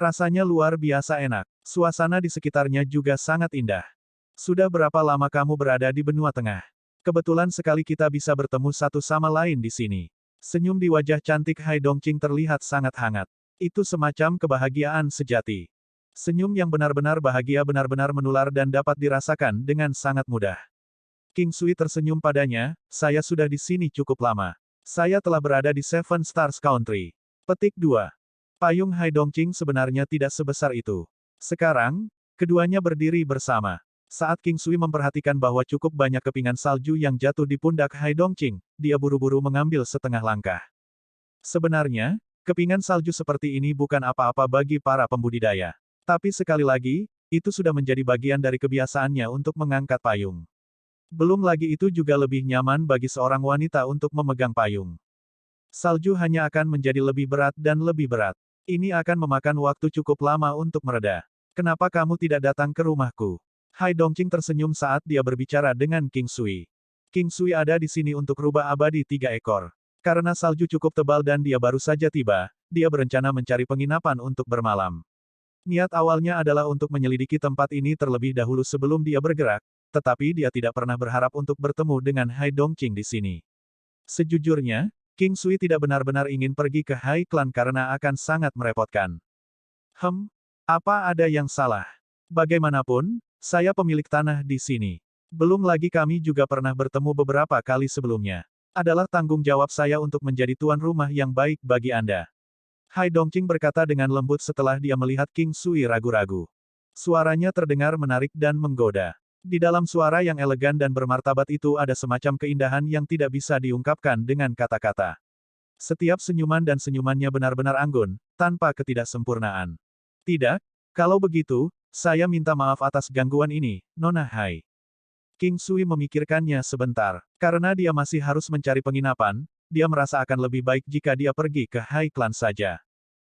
Rasanya luar biasa enak. Suasana di sekitarnya juga sangat indah. Sudah berapa lama kamu berada di benua tengah? Kebetulan sekali kita bisa bertemu satu sama lain di sini. Senyum di wajah cantik Hai Dongqing terlihat sangat hangat. Itu semacam kebahagiaan sejati. Senyum yang benar-benar bahagia benar-benar menular dan dapat dirasakan dengan sangat mudah. King Sui tersenyum padanya, saya sudah di sini cukup lama. Saya telah berada di Seven Stars Country. Petik 2. Payung Hai Dongqing sebenarnya tidak sebesar itu. Sekarang, keduanya berdiri bersama. Saat King Sui memperhatikan bahwa cukup banyak kepingan salju yang jatuh di pundak Hai Dongqing, dia buru-buru mengambil setengah langkah. Sebenarnya, kepingan salju seperti ini bukan apa-apa bagi para pembudidaya. Tapi sekali lagi, itu sudah menjadi bagian dari kebiasaannya untuk mengangkat payung. Belum lagi itu juga lebih nyaman bagi seorang wanita untuk memegang payung. Salju hanya akan menjadi lebih berat dan lebih berat. Ini akan memakan waktu cukup lama untuk mereda. Kenapa kamu tidak datang ke rumahku? Hai Dongqing tersenyum saat dia berbicara dengan King Sui. King Sui ada di sini untuk rubah abadi 3 ekor. Karena salju cukup tebal dan dia baru saja tiba, dia berencana mencari penginapan untuk bermalam. Niat awalnya adalah untuk menyelidiki tempat ini terlebih dahulu sebelum dia bergerak, tetapi dia tidak pernah berharap untuk bertemu dengan Hai Dongqing di sini. Sejujurnya, King Sui tidak benar-benar ingin pergi ke Hai Clan karena akan sangat merepotkan. Apa ada yang salah? Bagaimanapun, saya pemilik tanah di sini. Belum lagi kami juga pernah bertemu beberapa kali sebelumnya. Adalah tanggung jawab saya untuk menjadi tuan rumah yang baik bagi Anda. Hai Dongqing berkata dengan lembut setelah dia melihat King Sui ragu-ragu. Suaranya terdengar menarik dan menggoda. Di dalam suara yang elegan dan bermartabat itu ada semacam keindahan yang tidak bisa diungkapkan dengan kata-kata. Setiap senyuman dan senyumannya benar-benar anggun, tanpa ketidaksempurnaan. Tidak, kalau begitu, saya minta maaf atas gangguan ini, Nona Hai. King Sui memikirkannya sebentar. Karena dia masih harus mencari penginapan, dia merasa akan lebih baik jika dia pergi ke Hai Clan saja.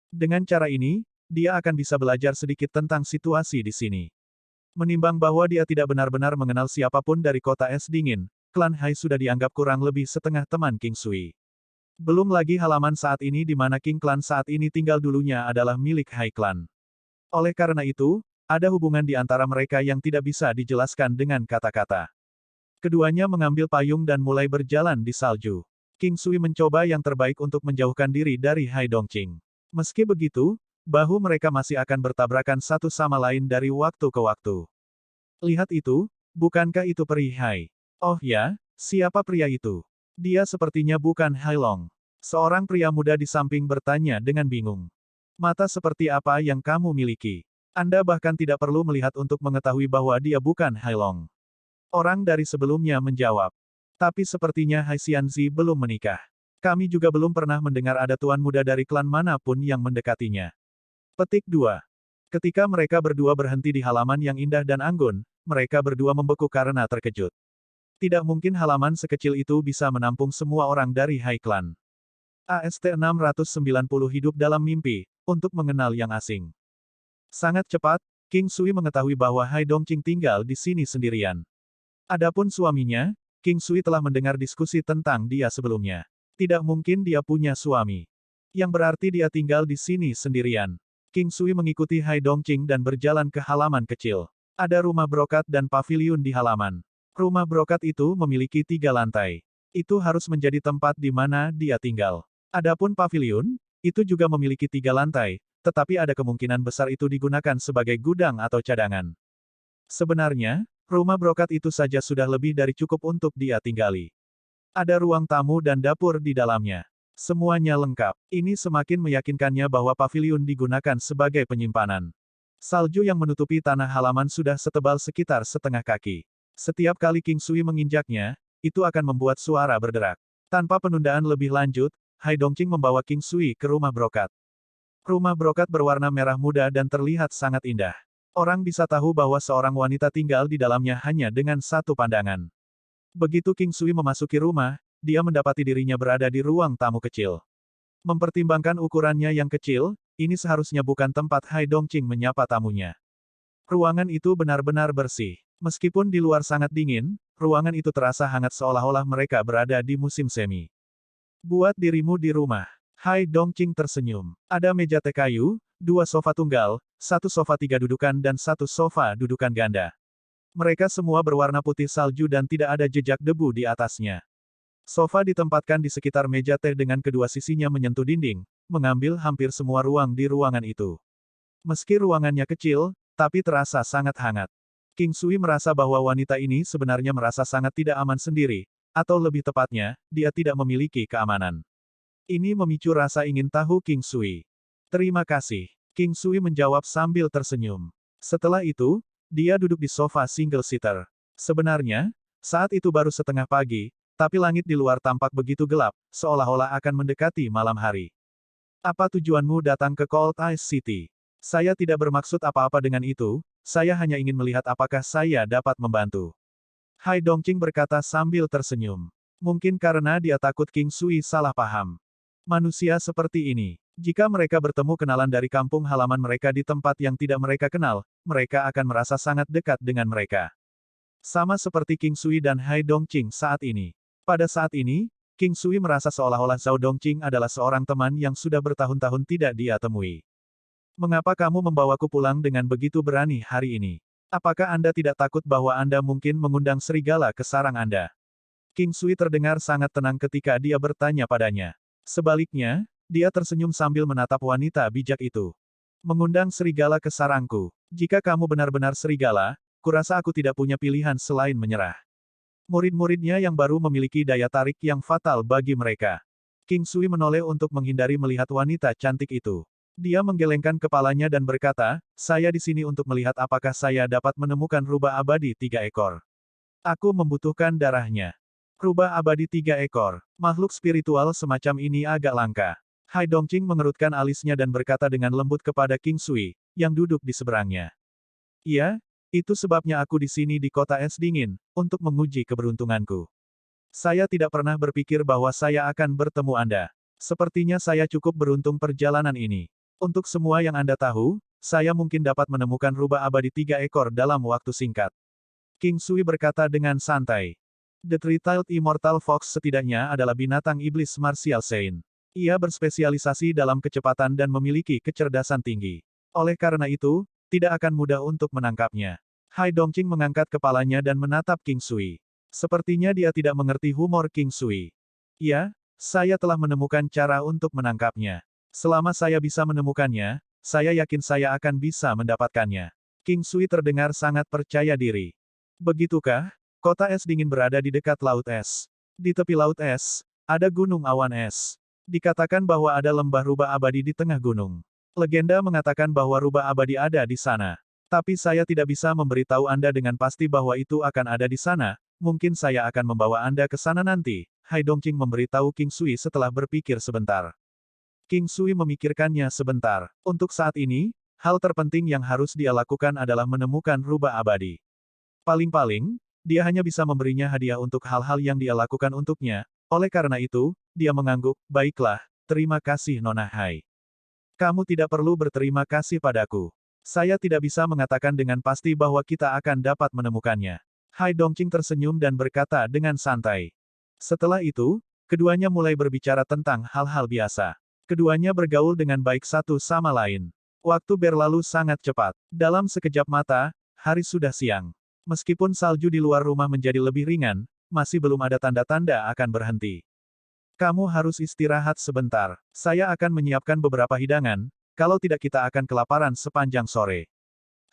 Dengan cara ini, dia akan bisa belajar sedikit tentang situasi di sini. Menimbang bahwa dia tidak benar-benar mengenal siapapun dari kota es dingin, klan Hai sudah dianggap kurang lebih setengah teman King Sui. Belum lagi halaman saat ini di mana King Clan saat ini tinggal dulunya adalah milik Hai Clan. Oleh karena itu, ada hubungan di antara mereka yang tidak bisa dijelaskan dengan kata-kata. Keduanya mengambil payung dan mulai berjalan di salju. King Sui mencoba yang terbaik untuk menjauhkan diri dari Hai Dongqing. Meski begitu, bahu mereka masih akan bertabrakan satu sama lain dari waktu ke waktu. Lihat itu, bukankah itu peri Hai? Oh ya, siapa pria itu? Dia sepertinya bukan Hai Long. Seorang pria muda di samping bertanya dengan bingung. Mata seperti apa yang kamu miliki? Anda bahkan tidak perlu melihat untuk mengetahui bahwa dia bukan Hai Long. Orang dari sebelumnya menjawab. Tapi sepertinya Hai Xianzi belum menikah. Kami juga belum pernah mendengar ada tuan muda dari klan manapun yang mendekatinya. Petik 2. Ketika mereka berdua berhenti di halaman yang indah dan anggun, mereka berdua membeku karena terkejut. Tidak mungkin halaman sekecil itu bisa menampung semua orang dari Hai Clan. AST 690 hidup dalam mimpi, untuk mengenal yang asing. Sangat cepat, King Sui mengetahui bahwa Hai Dongqing tinggal di sini sendirian. Adapun suaminya, King Sui telah mendengar diskusi tentang dia sebelumnya. Tidak mungkin dia punya suami. Yang berarti dia tinggal di sini sendirian. King Sui mengikuti Hai Dongqing dan berjalan ke halaman kecil. Ada rumah brokat dan paviliun di halaman. Rumah brokat itu memiliki 3 lantai. Itu harus menjadi tempat di mana dia tinggal. Adapun paviliun, itu juga memiliki 3 lantai, tetapi ada kemungkinan besar itu digunakan sebagai gudang atau cadangan. Sebenarnya, rumah brokat itu saja sudah lebih dari cukup untuk dia tinggali. Ada ruang tamu dan dapur di dalamnya. Semuanya lengkap. Ini semakin meyakinkannya bahwa paviliun digunakan sebagai penyimpanan. Salju yang menutupi tanah halaman sudah setebal sekitar setengah kaki. Setiap kali King Sui menginjaknya, itu akan membuat suara berderak. Tanpa penundaan lebih lanjut, Hai Dongqing membawa King Sui ke rumah brokat. Rumah brokat berwarna merah muda dan terlihat sangat indah. Orang bisa tahu bahwa seorang wanita tinggal di dalamnya hanya dengan satu pandangan. Begitu King Sui memasuki rumah, dia mendapati dirinya berada di ruang tamu kecil. Mempertimbangkan ukurannya yang kecil, ini seharusnya bukan tempat Hai Dongqing menyapa tamunya. Ruangan itu benar-benar bersih. Meskipun di luar sangat dingin, ruangan itu terasa hangat seolah-olah mereka berada di musim semi. Buat dirimu di rumah. Hai Dongqing tersenyum. Ada meja teh kayu, 2 sofa tunggal, 1 sofa 3 dudukan dan 1 sofa dudukan ganda. Mereka semua berwarna putih salju dan tidak ada jejak debu di atasnya. Sofa ditempatkan di sekitar meja teh dengan kedua sisinya menyentuh dinding, mengambil hampir semua ruang di ruangan itu. Meski ruangannya kecil, tapi terasa sangat hangat. King Sui merasa bahwa wanita ini sebenarnya merasa sangat tidak aman sendiri, atau lebih tepatnya, dia tidak memiliki keamanan. Ini memicu rasa ingin tahu King Sui. Terima kasih. King Sui menjawab sambil tersenyum. Setelah itu, dia duduk di sofa single-seater. Sebenarnya, saat itu baru setengah pagi, tapi langit di luar tampak begitu gelap, seolah-olah akan mendekati malam hari. Apa tujuanmu datang ke Cold Ice City? Saya tidak bermaksud apa-apa dengan itu, saya hanya ingin melihat apakah saya dapat membantu. Hai Dongqing berkata sambil tersenyum. Mungkin karena dia takut King Sui salah paham. Manusia seperti ini, jika mereka bertemu kenalan dari kampung halaman mereka di tempat yang tidak mereka kenal, mereka akan merasa sangat dekat dengan mereka. Sama seperti King Sui dan Hai Dongqing saat ini. Pada saat ini, King Sui merasa seolah-olah Zhao Dongqing adalah seorang teman yang sudah bertahun-tahun tidak dia temui. Mengapa kamu membawaku pulang dengan begitu berani hari ini? Apakah Anda tidak takut bahwa Anda mungkin mengundang serigala ke sarang Anda? King Sui terdengar sangat tenang ketika dia bertanya padanya. Sebaliknya, dia tersenyum sambil menatap wanita bijak itu. Mengundang serigala ke sarangku. Jika kamu benar-benar serigala, kurasa aku tidak punya pilihan selain menyerah. Murid-muridnya yang baru memiliki daya tarik yang fatal bagi mereka. King Sui menoleh untuk menghindari melihat wanita cantik itu. Dia menggelengkan kepalanya dan berkata, saya di sini untuk melihat apakah saya dapat menemukan rubah abadi 3 ekor. Aku membutuhkan darahnya. Rubah abadi 3 ekor. Makhluk spiritual semacam ini agak langka. Hai Dongqing mengerutkan alisnya dan berkata dengan lembut kepada King Sui, yang duduk di seberangnya. Iya, itu sebabnya aku di sini di kota es dingin, untuk menguji keberuntunganku. Saya tidak pernah berpikir bahwa saya akan bertemu Anda. Sepertinya saya cukup beruntung perjalanan ini. Untuk semua yang Anda tahu, saya mungkin dapat menemukan rubah abadi 3 ekor dalam waktu singkat. King Sui berkata dengan santai. The Three-Tailed Immortal Fox setidaknya adalah binatang iblis martial saint. Ia berspesialisasi dalam kecepatan dan memiliki kecerdasan tinggi. Oleh karena itu, tidak akan mudah untuk menangkapnya. Hai Dongqing mengangkat kepalanya dan menatap King Sui. Sepertinya dia tidak mengerti humor King Sui. Ya, saya telah menemukan cara untuk menangkapnya. Selama saya bisa menemukannya, saya yakin saya akan bisa mendapatkannya. King Sui terdengar sangat percaya diri. Begitukah? Kota es dingin berada di dekat laut es. Di tepi laut es, ada gunung awan es. Dikatakan bahwa ada lembah rubah abadi di tengah gunung. Legenda mengatakan bahwa rubah abadi ada di sana. Tapi saya tidak bisa memberitahu Anda dengan pasti bahwa itu akan ada di sana, mungkin saya akan membawa Anda ke sana nanti. Hai Dongqing memberitahu King Sui setelah berpikir sebentar. King Sui memikirkannya sebentar. Untuk saat ini, hal terpenting yang harus dia lakukan adalah menemukan rubah abadi. Paling-paling, dia hanya bisa memberinya hadiah untuk hal-hal yang dia lakukan untuknya, oleh karena itu, dia mengangguk, baiklah, terima kasih Nona Hai. Kamu tidak perlu berterima kasih padaku. Saya tidak bisa mengatakan dengan pasti bahwa kita akan dapat menemukannya. Hai Dongqing tersenyum dan berkata dengan santai. Setelah itu, keduanya mulai berbicara tentang hal-hal biasa. Keduanya bergaul dengan baik satu sama lain. Waktu berlalu sangat cepat. Dalam sekejap mata, hari sudah siang. Meskipun salju di luar rumah menjadi lebih ringan, masih belum ada tanda-tanda akan berhenti. Kamu harus istirahat sebentar. Saya akan menyiapkan beberapa hidangan, kalau tidak kita akan kelaparan sepanjang sore.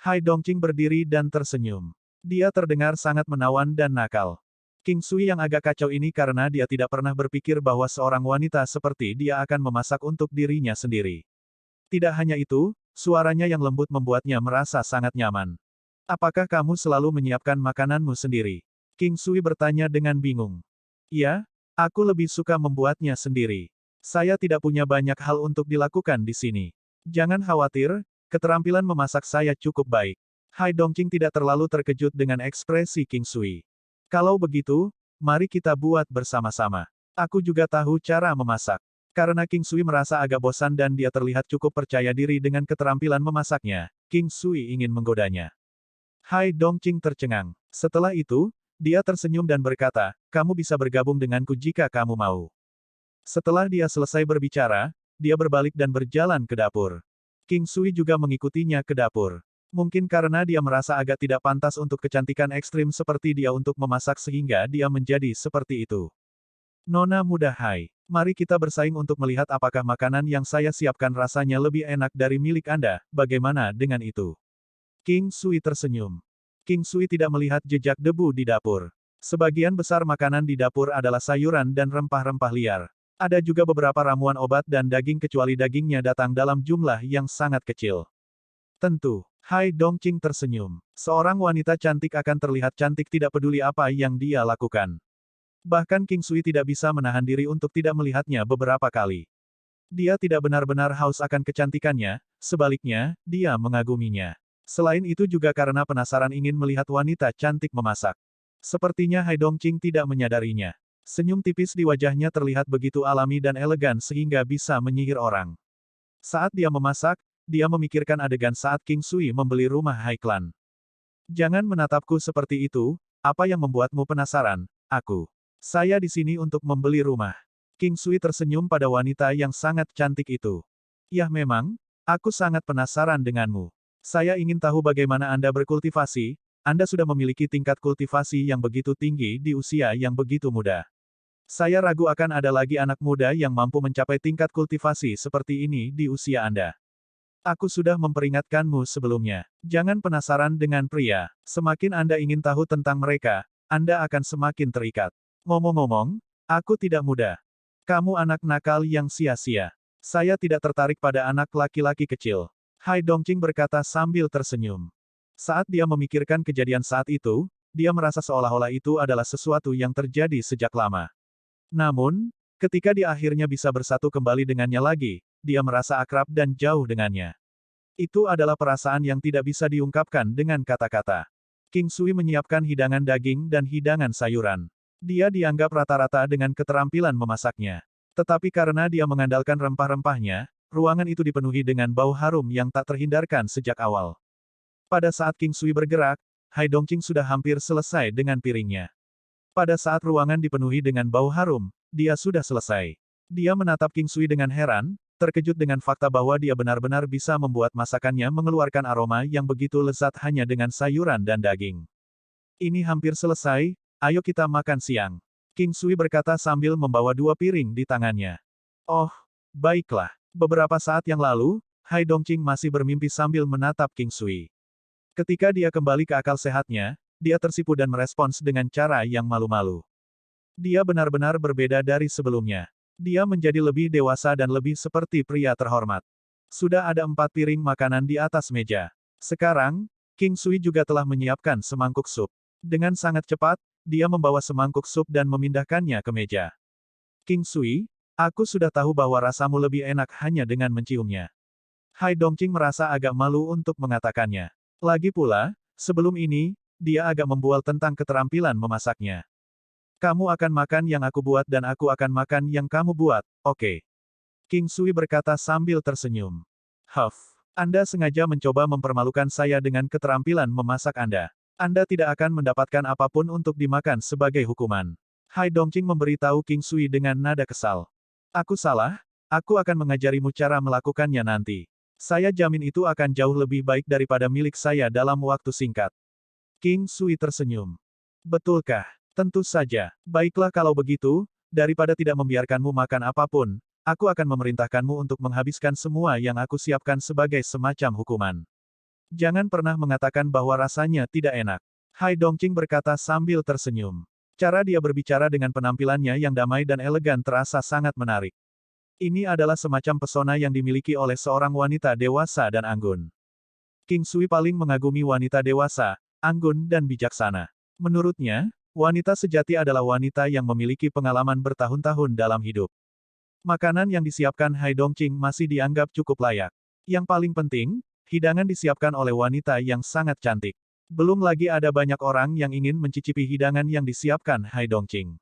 Hai Dongqing berdiri dan tersenyum. Dia terdengar sangat menawan dan nakal. King Sui yang agak kacau ini karena dia tidak pernah berpikir bahwa seorang wanita seperti dia akan memasak untuk dirinya sendiri. Tidak hanya itu, suaranya yang lembut membuatnya merasa sangat nyaman. Apakah kamu selalu menyiapkan makananmu sendiri? King Sui bertanya dengan bingung. Ya, aku lebih suka membuatnya sendiri. Saya tidak punya banyak hal untuk dilakukan di sini. Jangan khawatir, keterampilan memasak saya cukup baik. Hai Dongqing tidak terlalu terkejut dengan ekspresi King Sui. Kalau begitu, mari kita buat bersama-sama. Aku juga tahu cara memasak. Karena King Sui merasa agak bosan dan dia terlihat cukup percaya diri dengan keterampilan memasaknya, King Sui ingin menggodanya. Hai Dongqing tercengang. Setelah itu, dia tersenyum dan berkata, kamu bisa bergabung denganku jika kamu mau. Setelah dia selesai berbicara, dia berbalik dan berjalan ke dapur. King Sui juga mengikutinya ke dapur. Mungkin karena dia merasa agak tidak pantas untuk kecantikan ekstrim seperti dia untuk memasak sehingga dia menjadi seperti itu. Nona muda hai, mari kita bersaing untuk melihat apakah makanan yang saya siapkan rasanya lebih enak dari milik Anda, bagaimana dengan itu? King Sui tersenyum. King Sui tidak melihat jejak debu di dapur. Sebagian besar makanan di dapur adalah sayuran dan rempah-rempah liar. Ada juga beberapa ramuan obat dan daging kecuali dagingnya datang dalam jumlah yang sangat kecil. Tentu. Hai Dongqing tersenyum. Seorang wanita cantik akan terlihat cantik tidak peduli apa yang dia lakukan. Bahkan King Sui tidak bisa menahan diri untuk tidak melihatnya beberapa kali. Dia tidak benar-benar haus akan kecantikannya, sebaliknya, dia mengaguminya. Selain itu juga karena penasaran ingin melihat wanita cantik memasak. Sepertinya Hai Dongqing tidak menyadarinya. Senyum tipis di wajahnya terlihat begitu alami dan elegan sehingga bisa menyihir orang. Saat dia memasak, dia memikirkan adegan saat King Sui membeli rumah Hai Clan. Jangan menatapku seperti itu, apa yang membuatmu penasaran, aku. Saya di sini untuk membeli rumah. King Sui tersenyum pada wanita yang sangat cantik itu. Ya memang, aku sangat penasaran denganmu. Saya ingin tahu bagaimana Anda berkultivasi, Anda sudah memiliki tingkat kultivasi yang begitu tinggi di usia yang begitu muda. Saya ragu akan ada lagi anak muda yang mampu mencapai tingkat kultivasi seperti ini di usia Anda. Aku sudah memperingatkanmu sebelumnya. Jangan penasaran dengan pria. Semakin Anda ingin tahu tentang mereka, Anda akan semakin terikat. Ngomong-ngomong, aku tidak muda. Kamu anak nakal yang sia-sia. Saya tidak tertarik pada anak laki-laki kecil. Hai Dongqing berkata sambil tersenyum. Saat dia memikirkan kejadian saat itu, dia merasa seolah-olah itu adalah sesuatu yang terjadi sejak lama. Namun, ketika dia akhirnya bisa bersatu kembali dengannya lagi, dia merasa akrab dan jauh dengannya. Itu adalah perasaan yang tidak bisa diungkapkan dengan kata-kata. King Sui menyiapkan hidangan daging dan hidangan sayuran. Dia dianggap rata-rata dengan keterampilan memasaknya. Tetapi karena dia mengandalkan rempah-rempahnya, ruangan itu dipenuhi dengan bau harum yang tak terhindarkan sejak awal. Pada saat King Sui bergerak, Hai Dongqing sudah hampir selesai dengan piringnya. Pada saat ruangan dipenuhi dengan bau harum, dia sudah selesai. Dia menatap King Sui dengan heran, terkejut dengan fakta bahwa dia benar-benar bisa membuat masakannya mengeluarkan aroma yang begitu lezat hanya dengan sayuran dan daging. Ini hampir selesai, ayo kita makan siang. King Sui berkata sambil membawa 2 piring di tangannya. Oh, baiklah. Beberapa saat yang lalu, Hai Dongqing masih bermimpi sambil menatap King Sui. Ketika dia kembali ke akal sehatnya, dia tersipu dan merespons dengan cara yang malu-malu. Dia benar-benar berbeda dari sebelumnya. Dia menjadi lebih dewasa dan lebih seperti pria terhormat. Sudah ada 4 piring makanan di atas meja. Sekarang, King Sui juga telah menyiapkan semangkuk sup. Dengan sangat cepat, dia membawa semangkuk sup dan memindahkannya ke meja. King Sui, aku sudah tahu bahwa rasamu lebih enak hanya dengan menciumnya. Hai Dongqing merasa agak malu untuk mengatakannya. Lagi pula, sebelum ini, dia agak membual tentang keterampilan memasaknya. Kamu akan makan yang aku buat dan aku akan makan yang kamu buat, oke? King Sui berkata sambil tersenyum. Huff, Anda sengaja mencoba mempermalukan saya dengan keterampilan memasak Anda. Anda tidak akan mendapatkan apapun untuk dimakan sebagai hukuman. Hai Dongqing memberitahu King Sui dengan nada kesal. Aku salah, aku akan mengajarimu cara melakukannya nanti. Saya jamin itu akan jauh lebih baik daripada milik saya dalam waktu singkat. King Sui tersenyum. Betulkah? Tentu saja. Baiklah kalau begitu, daripada tidak membiarkanmu makan apapun, aku akan memerintahkanmu untuk menghabiskan semua yang aku siapkan sebagai semacam hukuman. Jangan pernah mengatakan bahwa rasanya tidak enak. Hai Dongqing berkata sambil tersenyum. Cara dia berbicara dengan penampilannya yang damai dan elegan terasa sangat menarik. Ini adalah semacam pesona yang dimiliki oleh seorang wanita dewasa dan anggun. King Sui paling mengagumi wanita dewasa, anggun dan bijaksana. Menurutnya, wanita sejati adalah wanita yang memiliki pengalaman bertahun-tahun dalam hidup. Makanan yang disiapkan Hai Dongqing masih dianggap cukup layak. Yang paling penting, hidangan disiapkan oleh wanita yang sangat cantik. Belum lagi ada banyak orang yang ingin mencicipi hidangan yang disiapkan Hai Dongqing.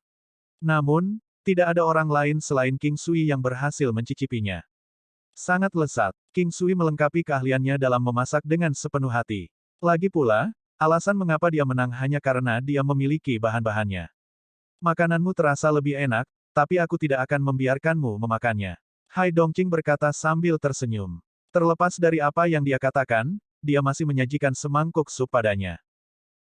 Namun, tidak ada orang lain selain King Sui yang berhasil mencicipinya. Sangat lezat, King Sui melengkapi keahliannya dalam memasak dengan sepenuh hati. Lagi pula, alasan mengapa dia menang hanya karena dia memiliki bahan-bahannya. Makananmu terasa lebih enak, tapi aku tidak akan membiarkanmu memakannya. Hai Dongqing berkata sambil tersenyum. Terlepas dari apa yang dia katakan, dia masih menyajikan semangkuk sup padanya.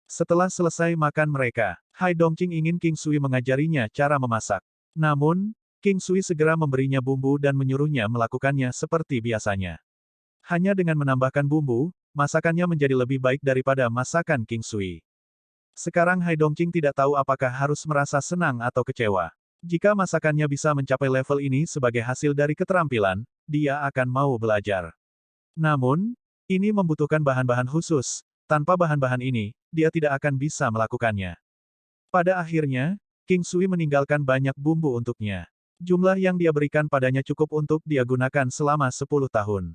Setelah selesai makan mereka, Hai Dongqing ingin King Sui mengajarinya cara memasak. Namun, King Sui segera memberinya bumbu dan menyuruhnya melakukannya seperti biasanya. Hanya dengan menambahkan bumbu, masakannya menjadi lebih baik daripada masakan King Sui. Sekarang Hai Dongqing tidak tahu apakah harus merasa senang atau kecewa. Jika masakannya bisa mencapai level ini sebagai hasil dari keterampilan, dia akan mau belajar. Namun, ini membutuhkan bahan-bahan khusus. Tanpa bahan-bahan ini, dia tidak akan bisa melakukannya. Pada akhirnya, King Sui meninggalkan banyak bumbu untuknya. Jumlah yang dia berikan padanya cukup untuk dia gunakan selama 10 tahun.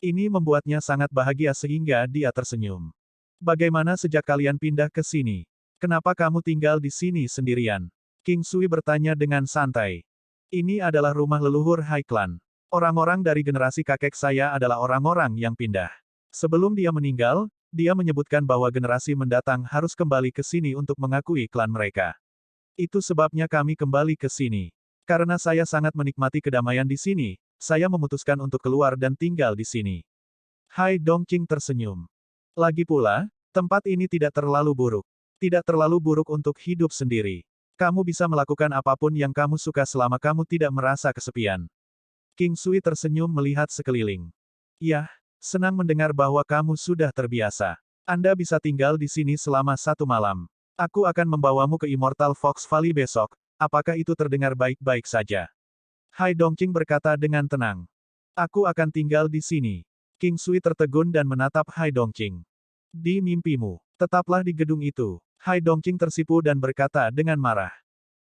Ini membuatnya sangat bahagia sehingga dia tersenyum. Bagaimana sejak kalian pindah ke sini? Kenapa kamu tinggal di sini sendirian? King Sui bertanya dengan santai. Ini adalah rumah leluhur Hai Clan. Orang-orang dari generasi kakek saya adalah orang-orang yang pindah. Sebelum dia meninggal, dia menyebutkan bahwa generasi mendatang harus kembali ke sini untuk mengakui klan mereka. Itu sebabnya kami kembali ke sini. Karena saya sangat menikmati kedamaian di sini, saya memutuskan untuk keluar dan tinggal di sini. Hai Dongqing tersenyum. Lagi pula, tempat ini tidak terlalu buruk. Tidak terlalu buruk untuk hidup sendiri. Kamu bisa melakukan apapun yang kamu suka selama kamu tidak merasa kesepian. King Sui tersenyum melihat sekeliling. Yah, senang mendengar bahwa kamu sudah terbiasa. Anda bisa tinggal di sini selama 1 malam. Aku akan membawamu ke Immortal Fox Valley besok, apakah itu terdengar baik-baik saja? Hai Dongqing berkata dengan tenang. Aku akan tinggal di sini. King Sui tertegun dan menatap Hai Dongqing. Di mimpimu, tetaplah di gedung itu. Hai Dongqing tersipu dan berkata dengan marah.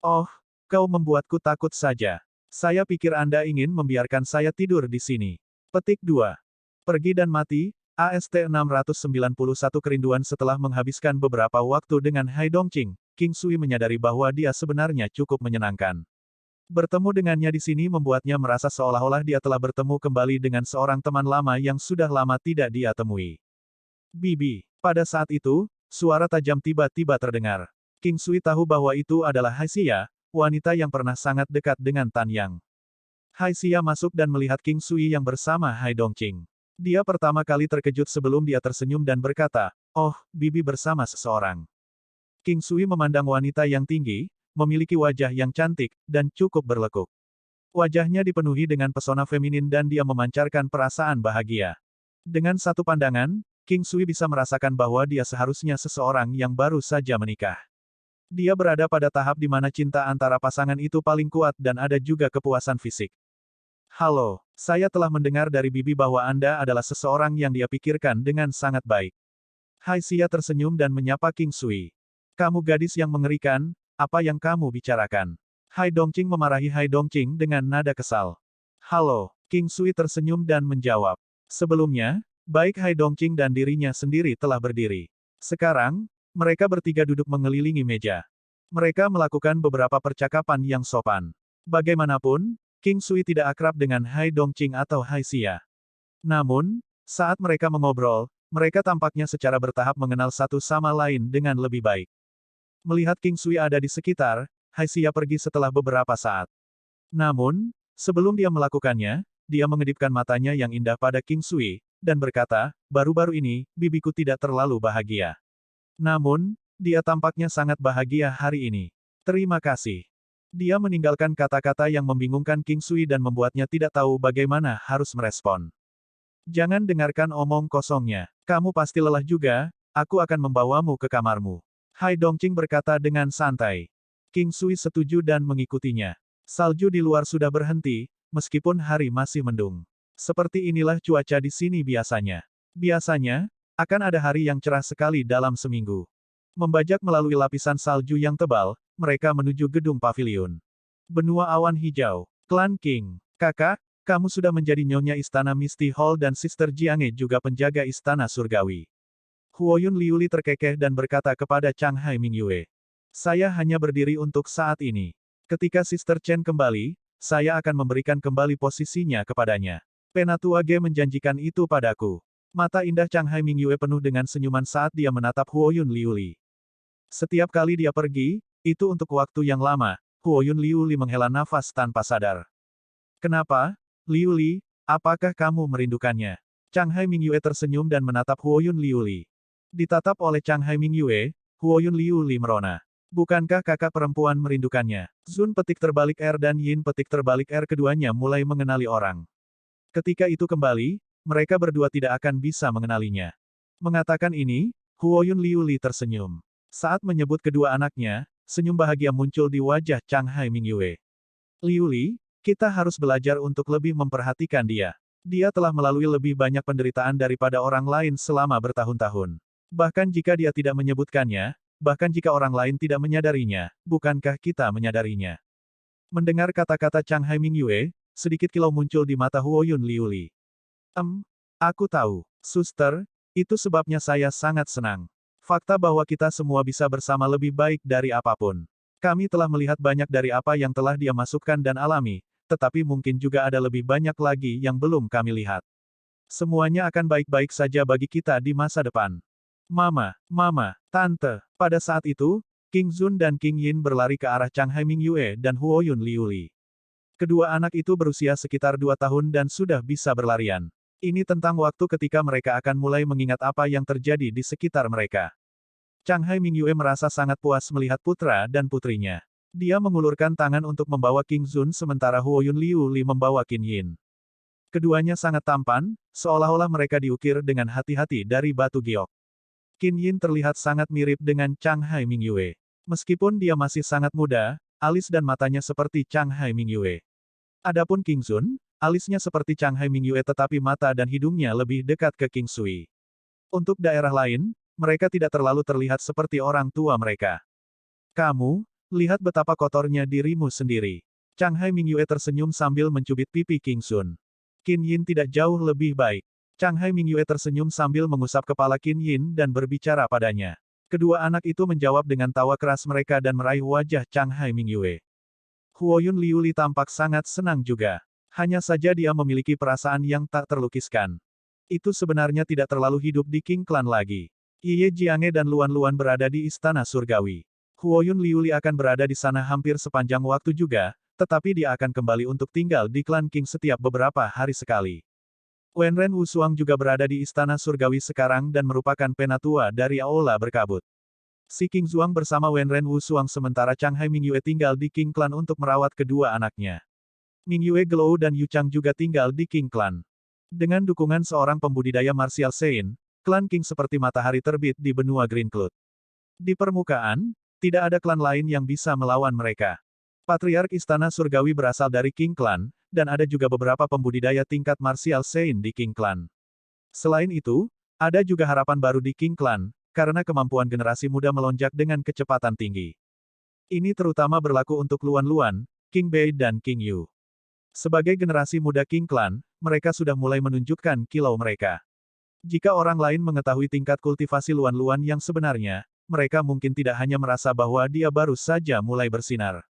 Oh, kau membuatku takut saja. Saya pikir Anda ingin membiarkan saya tidur di sini. Petik 2. Pergi dan mati, AST 691 kerinduan setelah menghabiskan beberapa waktu dengan Hai Dongqing, King Sui menyadari bahwa dia sebenarnya cukup menyenangkan. Bertemu dengannya di sini membuatnya merasa seolah-olah dia telah bertemu kembali dengan seorang teman lama yang sudah lama tidak dia temui. Bibi. Pada saat itu, suara tajam tiba-tiba terdengar. King Sui tahu bahwa itu adalah Hai Xia, wanita yang pernah sangat dekat dengan Tan Yang. Hai Xia masuk dan melihat King Sui yang bersama Hai Dongqing. Dia pertama kali terkejut sebelum dia tersenyum dan berkata, "Oh, Bibi bersama seseorang." King Sui memandang wanita yang tinggi, memiliki wajah yang cantik, dan cukup berlekuk. Wajahnya dipenuhi dengan pesona feminin dan dia memancarkan perasaan bahagia. Dengan satu pandangan, King Sui bisa merasakan bahwa dia seharusnya seseorang yang baru saja menikah. Dia berada pada tahap di mana cinta antara pasangan itu paling kuat dan ada juga kepuasan fisik. Halo, saya telah mendengar dari Bibi bahwa Anda adalah seseorang yang dia pikirkan dengan sangat baik. Hai Xia tersenyum dan menyapa King Sui. Kamu gadis yang mengerikan, apa yang kamu bicarakan? Hai Dongqing memarahi Hai Dongqing dengan nada kesal. Halo, King Sui tersenyum dan menjawab. Sebelumnya, baik Hai Dongqing dan dirinya sendiri telah berdiri. Sekarang, mereka bertiga duduk mengelilingi meja. Mereka melakukan beberapa percakapan yang sopan. Bagaimanapun, King Sui tidak akrab dengan Hai Dongqing atau Hai Xia. Namun, saat mereka mengobrol, mereka tampaknya secara bertahap mengenal satu sama lain dengan lebih baik. Melihat King Sui ada di sekitar, Hai Xia pergi setelah beberapa saat. Namun, sebelum dia melakukannya, dia mengedipkan matanya yang indah pada King Sui, dan berkata, baru-baru ini, bibiku tidak terlalu bahagia. Namun, dia tampaknya sangat bahagia hari ini. Terima kasih. Dia meninggalkan kata-kata yang membingungkan King Sui dan membuatnya tidak tahu bagaimana harus merespon. Jangan dengarkan omong kosongnya. Kamu pasti lelah juga, aku akan membawamu ke kamarmu. Hai Dongqing berkata dengan santai. King Sui setuju dan mengikutinya. Salju di luar sudah berhenti, meskipun hari masih mendung. Seperti inilah cuaca di sini biasanya. Biasanya, akan ada hari yang cerah sekali dalam seminggu. Membajak melalui lapisan salju yang tebal, mereka menuju gedung pavilion. Benua awan hijau. Klan King. Kakak, kamu sudah menjadi nyonya istana Misty Hall dan Sister Jiange juga penjaga istana surgawi. Huoyun Liuli terkekeh dan berkata kepada Chang Hai Mingyue. Saya hanya berdiri untuk saat ini. Ketika Sister Chen kembali, saya akan memberikan kembali posisinya kepadanya. Penatua Ge menjanjikan itu padaku. Mata indah Chang Hai Mingyue penuh dengan senyuman saat dia menatap Huoyun Liuli. Setiap kali dia pergi, itu untuk waktu yang lama, Huoyun Liuli menghela nafas tanpa sadar. Kenapa, Liuli, apakah kamu merindukannya? Chang Hai Mingyue tersenyum dan menatap Huoyun Liuli. Ditatap oleh Chang Hai Mingyue, Huoyun Liuli merona. Bukankah kakak perempuan merindukannya? Zun petik terbalik R dan Yin petik terbalik R keduanya mulai mengenali orang. Ketika itu kembali, mereka berdua tidak akan bisa mengenalinya. Mengatakan ini, Huoyun Liuli tersenyum. Saat menyebut kedua anaknya, senyum bahagia muncul di wajah Chang Hai Mingyue. Liuli, kita harus belajar untuk lebih memperhatikan dia. Dia telah melalui lebih banyak penderitaan daripada orang lain selama bertahun-tahun. Bahkan jika dia tidak menyebutkannya, bahkan jika orang lain tidak menyadarinya, bukankah kita menyadarinya? Mendengar kata-kata Chang Hai Mingyue, sedikit kilau muncul di mata Huoyun Liuli. Aku tahu, suster, itu sebabnya saya sangat senang. Fakta bahwa kita semua bisa bersama lebih baik dari apapun. Kami telah melihat banyak dari apa yang telah dia masukkan dan alami, tetapi mungkin juga ada lebih banyak lagi yang belum kami lihat. Semuanya akan baik-baik saja bagi kita di masa depan. Mama, Tante. Pada saat itu, King Zun dan King Yin berlari ke arah Chang Hai Mingyue dan Huoyun Liuli. Kedua anak itu berusia sekitar 2 tahun dan sudah bisa berlarian. Ini tentang waktu ketika mereka akan mulai mengingat apa yang terjadi di sekitar mereka. Chang Hai Mingyue merasa sangat puas melihat putra dan putrinya. Dia mengulurkan tangan untuk membawa King Zun sementara Huoyun Liuli membawa Qin Yin. Keduanya sangat tampan, seolah-olah mereka diukir dengan hati-hati dari batu giok. Qin Yin terlihat sangat mirip dengan Chang Hai Mingyue. Meskipun dia masih sangat muda, alis dan matanya seperti Chang Hai Mingyue. Adapun King Zun, alisnya seperti Chang Hai Mingyue tetapi mata dan hidungnya lebih dekat ke King Sui. Untuk daerah lain, mereka tidak terlalu terlihat seperti orang tua mereka. Kamu, lihat betapa kotornya dirimu sendiri. Chang Hai Mingyue tersenyum sambil mencubit pipi King Zun. Qin Yin tidak jauh lebih baik. Chang Hai Mingyue tersenyum sambil mengusap kepala Qin Yin dan berbicara padanya. Kedua anak itu menjawab dengan tawa keras mereka dan meraih wajah Chang Hai Mingyue. Huoyun Liuli tampak sangat senang juga. Hanya saja dia memiliki perasaan yang tak terlukiskan. Itu sebenarnya tidak terlalu hidup di King Clan lagi. Ye Jiange dan Luan Luan berada di istana surgawi. Huoyun Liuli akan berada di sana hampir sepanjang waktu juga, tetapi dia akan kembali untuk tinggal di klan King setiap beberapa hari sekali. Wenren Wusuang juga berada di istana surgawi sekarang dan merupakan penatua dari Aula Berkabut. Si King Zuang bersama Wenren Wusuang sementara Chang Hai Mingyue tinggal di King Clan untuk merawat kedua anaknya. Mingyue Gelou dan Yu Chang juga tinggal di King Clan. Dengan dukungan seorang pembudidaya martial Sein, klan King seperti matahari terbit di benua Green Cloud. Di permukaan, tidak ada klan lain yang bisa melawan mereka. Patriark Istana Surgawi berasal dari King Clan, dan ada juga beberapa pembudidaya tingkat martial Sein di King Clan. Selain itu, ada juga harapan baru di King Clan, karena kemampuan generasi muda melonjak dengan kecepatan tinggi. Ini terutama berlaku untuk Luan Luan, King Bei dan King Yu. Sebagai generasi muda King Clan, mereka sudah mulai menunjukkan kilau mereka. Jika orang lain mengetahui tingkat kultivasi Luan Luan yang sebenarnya, mereka mungkin tidak hanya merasa bahwa dia baru saja mulai bersinar.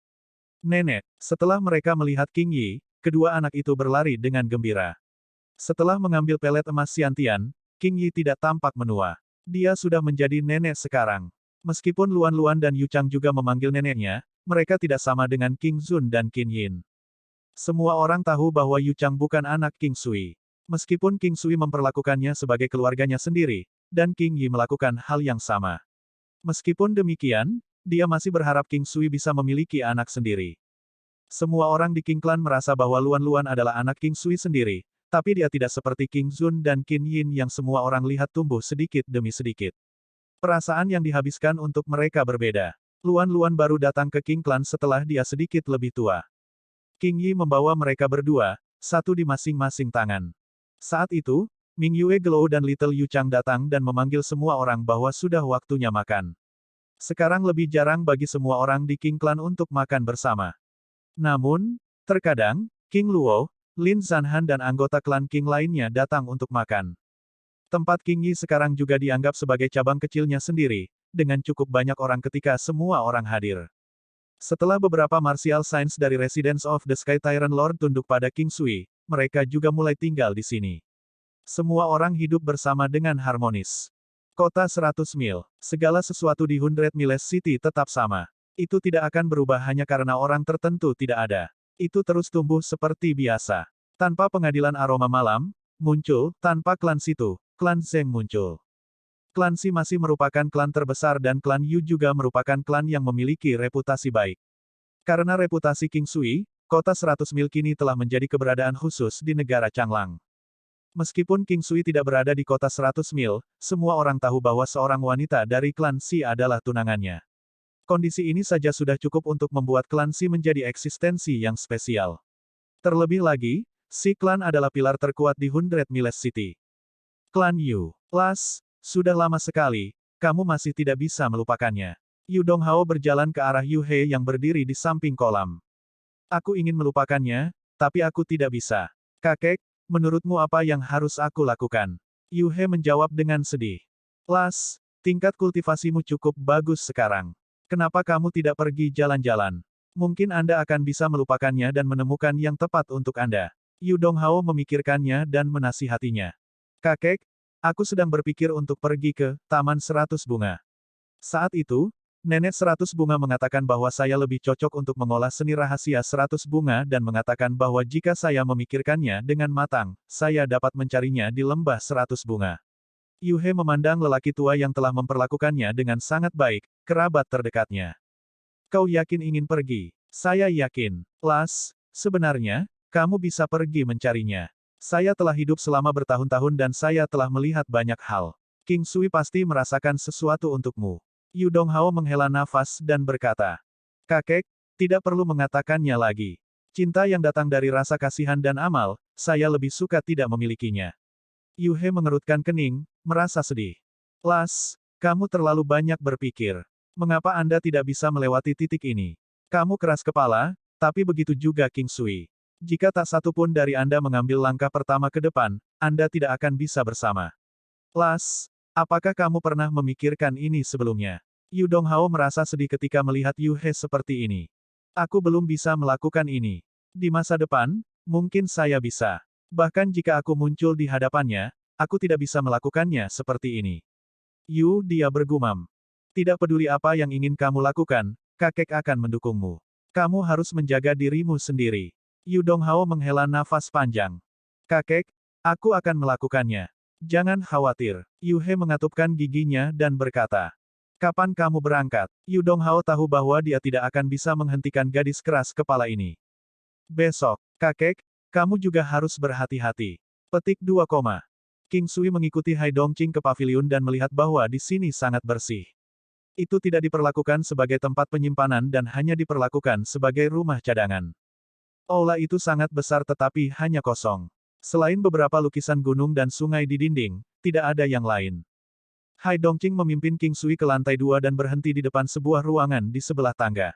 Nenek, setelah mereka melihat King Yi, kedua anak itu berlari dengan gembira. Setelah mengambil pelet emas Xiantian, King Yi tidak tampak menua. Dia sudah menjadi nenek sekarang. Meskipun Luan Luan dan Yu Chang juga memanggil neneknya, mereka tidak sama dengan King Zun dan Qin Yin. Semua orang tahu bahwa Yu Chang bukan anak King Sui. Meskipun King Sui memperlakukannya sebagai keluarganya sendiri, dan King Yi melakukan hal yang sama. Meskipun demikian, dia masih berharap King Sui bisa memiliki anak sendiri. Semua orang di King Clan merasa bahwa Luan Luan adalah anak King Sui sendiri, tapi dia tidak seperti King Zun dan Qin Yin yang semua orang lihat tumbuh sedikit demi sedikit. Perasaan yang dihabiskan untuk mereka berbeda. Luan Luan baru datang ke King Clan setelah dia sedikit lebih tua. King Yi membawa mereka berdua, satu di masing-masing tangan. Saat itu, Ming Yue Gelou dan Little Yu Chang datang dan memanggil semua orang bahwa sudah waktunya makan. Sekarang lebih jarang bagi semua orang di King Clan untuk makan bersama. Namun, terkadang, King Luo, Lin Zanhan dan anggota klan King lainnya datang untuk makan. Tempat King Yi sekarang juga dianggap sebagai cabang kecilnya sendiri, dengan cukup banyak orang ketika semua orang hadir. Setelah beberapa martial science dari Residence of the Sky Tyrant Lord tunduk pada King Sui, mereka juga mulai tinggal di sini. Semua orang hidup bersama dengan harmonis. Kota 100 mil. Segala sesuatu di 100 Miles City tetap sama. Itu tidak akan berubah hanya karena orang tertentu tidak ada. Itu terus tumbuh seperti biasa. Tanpa pengadilan aroma malam, muncul, tanpa klan situ, klan Zeng muncul. Klan Si masih merupakan klan terbesar dan klan Yu juga merupakan klan yang memiliki reputasi baik. Karena reputasi King Sui, kota 100 mil kini telah menjadi keberadaan khusus di negara Changlang. Meskipun King Sui tidak berada di kota 100 mil, semua orang tahu bahwa seorang wanita dari klan Si adalah tunangannya. Kondisi ini saja sudah cukup untuk membuat klan Si menjadi eksistensi yang spesial. Terlebih lagi, Si klan adalah pilar terkuat di 100 Miles City. Klan Yu. Las, sudah lama sekali, kamu masih tidak bisa melupakannya. Yu Donghao berjalan ke arah Yu He yang berdiri di samping kolam. Aku ingin melupakannya, tapi aku tidak bisa. Kakek, menurutmu apa yang harus aku lakukan? Yu He menjawab dengan sedih. Las, tingkat kultivasimu cukup bagus sekarang. Kenapa kamu tidak pergi jalan-jalan? Mungkin Anda akan bisa melupakannya dan menemukan yang tepat untuk Anda. Yu Donghao memikirkannya dan menasihatinya. Kakek, aku sedang berpikir untuk pergi ke Taman 100 Bunga. Saat itu, Nenek 100 Bunga mengatakan bahwa saya lebih cocok untuk mengolah seni rahasia 100 bunga dan mengatakan bahwa jika saya memikirkannya dengan matang, saya dapat mencarinya di lembah 100 bunga. Yu He memandang lelaki tua yang telah memperlakukannya dengan sangat baik, kerabat terdekatnya. Kau yakin ingin pergi? Saya yakin. Las, sebenarnya, kamu bisa pergi mencarinya. Saya telah hidup selama bertahun-tahun dan saya telah melihat banyak hal. King Sui pasti merasakan sesuatu untukmu. Yu Donghao menghela nafas dan berkata, kakek, tidak perlu mengatakannya lagi. Cinta yang datang dari rasa kasihan dan amal, saya lebih suka tidak memilikinya. Yu He mengerutkan kening, merasa sedih. Las, kamu terlalu banyak berpikir. Mengapa Anda tidak bisa melewati titik ini? Kamu keras kepala, tapi begitu juga King Sui. Jika tak satu pun dari Anda mengambil langkah pertama ke depan, Anda tidak akan bisa bersama. Las, apakah kamu pernah memikirkan ini sebelumnya? Yu Donghao merasa sedih ketika melihat Yu He seperti ini. Aku belum bisa melakukan ini. Di masa depan, mungkin saya bisa. Bahkan jika aku muncul di hadapannya, aku tidak bisa melakukannya seperti ini. Yu, dia bergumam. Tidak peduli apa yang ingin kamu lakukan, kakek akan mendukungmu. Kamu harus menjaga dirimu sendiri. Yu Donghao menghela nafas panjang. Kakek, aku akan melakukannya. Jangan khawatir. Yu He mengatupkan giginya dan berkata. Kapan kamu berangkat? Yu Donghao tahu bahwa dia tidak akan bisa menghentikan gadis keras kepala ini. Besok, kakek, kamu juga harus berhati-hati. Petik 2, King Sui mengikuti Hai Dongqing ke pavilion dan melihat bahwa di sini sangat bersih. Itu tidak diperlakukan sebagai tempat penyimpanan dan hanya diperlakukan sebagai rumah cadangan. Aula itu sangat besar tetapi hanya kosong. Selain beberapa lukisan gunung dan sungai di dinding, tidak ada yang lain. Hai Dongqing memimpin King Sui ke lantai 2 dan berhenti di depan sebuah ruangan di sebelah tangga.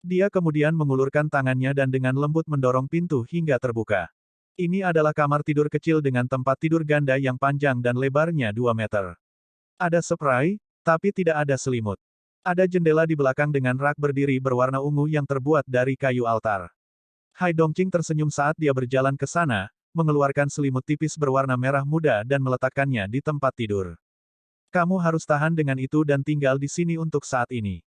Dia kemudian mengulurkan tangannya dan dengan lembut mendorong pintu hingga terbuka. Ini adalah kamar tidur kecil dengan tempat tidur ganda yang panjang dan lebarnya 2 meter. Ada spray, tapi tidak ada selimut. Ada jendela di belakang dengan rak berdiri berwarna ungu yang terbuat dari kayu altar. Hai Dongqing tersenyum saat dia berjalan ke sana, mengeluarkan selimut tipis berwarna merah muda dan meletakkannya di tempat tidur. Kamu harus tahan dengan itu dan tinggal di sini untuk saat ini.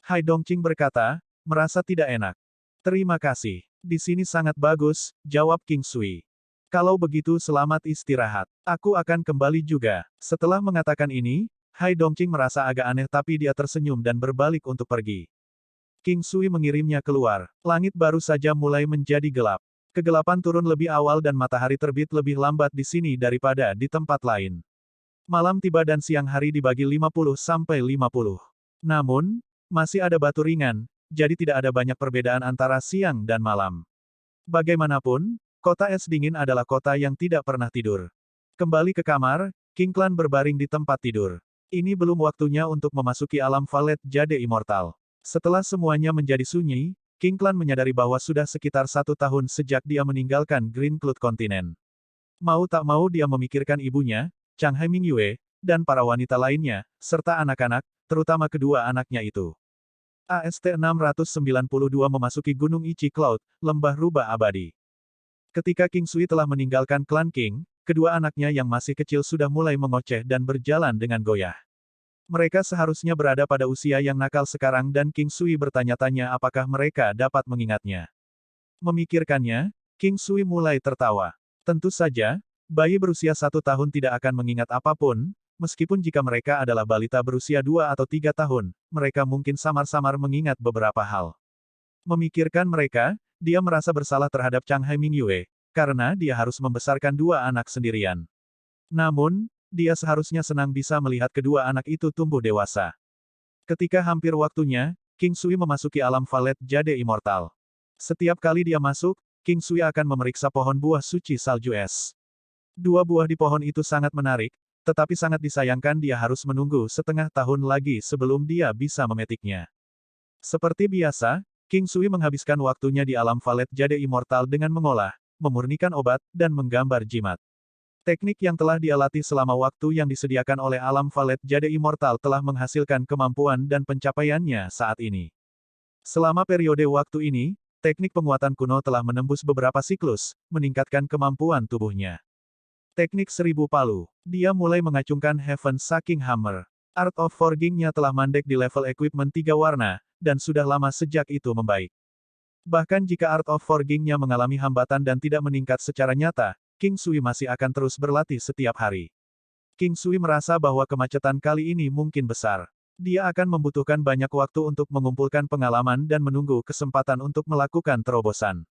Hai Dongqing berkata, merasa tidak enak. Terima kasih. Di sini sangat bagus, jawab King Sui. Kalau begitu selamat istirahat. Aku akan kembali juga. Setelah mengatakan ini, Hai Dongqing merasa agak aneh tapi dia tersenyum dan berbalik untuk pergi. King Sui mengirimnya keluar. Langit baru saja mulai menjadi gelap. Kegelapan turun lebih awal dan matahari terbit lebih lambat di sini daripada di tempat lain. Malam tiba dan siang hari dibagi 50 sampai 50. Namun, masih ada batu ringan, jadi tidak ada banyak perbedaan antara siang dan malam. Bagaimanapun, kota es dingin adalah kota yang tidak pernah tidur. Kembali ke kamar, King Clan berbaring di tempat tidur. Ini belum waktunya untuk memasuki alam Valet Jade Immortal. Setelah semuanya menjadi sunyi, King Clan menyadari bahwa sudah sekitar 1 tahun sejak dia meninggalkan Green Cloud Continent. Mau tak mau dia memikirkan ibunya, Chang Hai Mingyue, dan para wanita lainnya, serta anak-anak, terutama kedua anaknya itu. AST-692 memasuki Gunung Ichi Cloud, lembah rubah abadi. Ketika King Sui telah meninggalkan klan King, kedua anaknya yang masih kecil sudah mulai mengoceh dan berjalan dengan goyah. Mereka seharusnya berada pada usia yang nakal sekarang dan King Sui bertanya-tanya apakah mereka dapat mengingatnya. Memikirkannya, King Sui mulai tertawa. Tentu saja, bayi berusia 1 tahun tidak akan mengingat apapun, meskipun jika mereka adalah balita berusia 2 atau 3 tahun, mereka mungkin samar-samar mengingat beberapa hal. Memikirkan mereka, dia merasa bersalah terhadap Chang Hai Mingyue, karena dia harus membesarkan 2 anak sendirian. Namun, dia seharusnya senang bisa melihat kedua anak itu tumbuh dewasa. Ketika hampir waktunya, King Sui memasuki alam Valet Jade Immortal. Setiap kali dia masuk, King Sui akan memeriksa pohon buah suci salju es. 2 buah di pohon itu sangat menarik, tetapi sangat disayangkan dia harus menunggu setengah tahun lagi sebelum dia bisa memetiknya. Seperti biasa, King Sui menghabiskan waktunya di alam Valet Jade Immortal dengan mengolah, memurnikan obat, dan menggambar jimat. Teknik yang telah dia latih selama waktu yang disediakan oleh alam Valet Jade Immortal telah menghasilkan kemampuan dan pencapaiannya saat ini. Selama periode waktu ini, teknik penguatan kuno telah menembus beberapa siklus, meningkatkan kemampuan tubuhnya. Teknik 1000 palu. Dia mulai mengacungkan Heaven Sucking Hammer. Art of Forging-nya telah mandek di level equipment 3 warna, dan sudah lama sejak itu membaik. Bahkan jika Art of Forging-nya mengalami hambatan dan tidak meningkat secara nyata, King Sui masih akan terus berlatih setiap hari. King Sui merasa bahwa kemacetan kali ini mungkin besar. Dia akan membutuhkan banyak waktu untuk mengumpulkan pengalaman dan menunggu kesempatan untuk melakukan terobosan.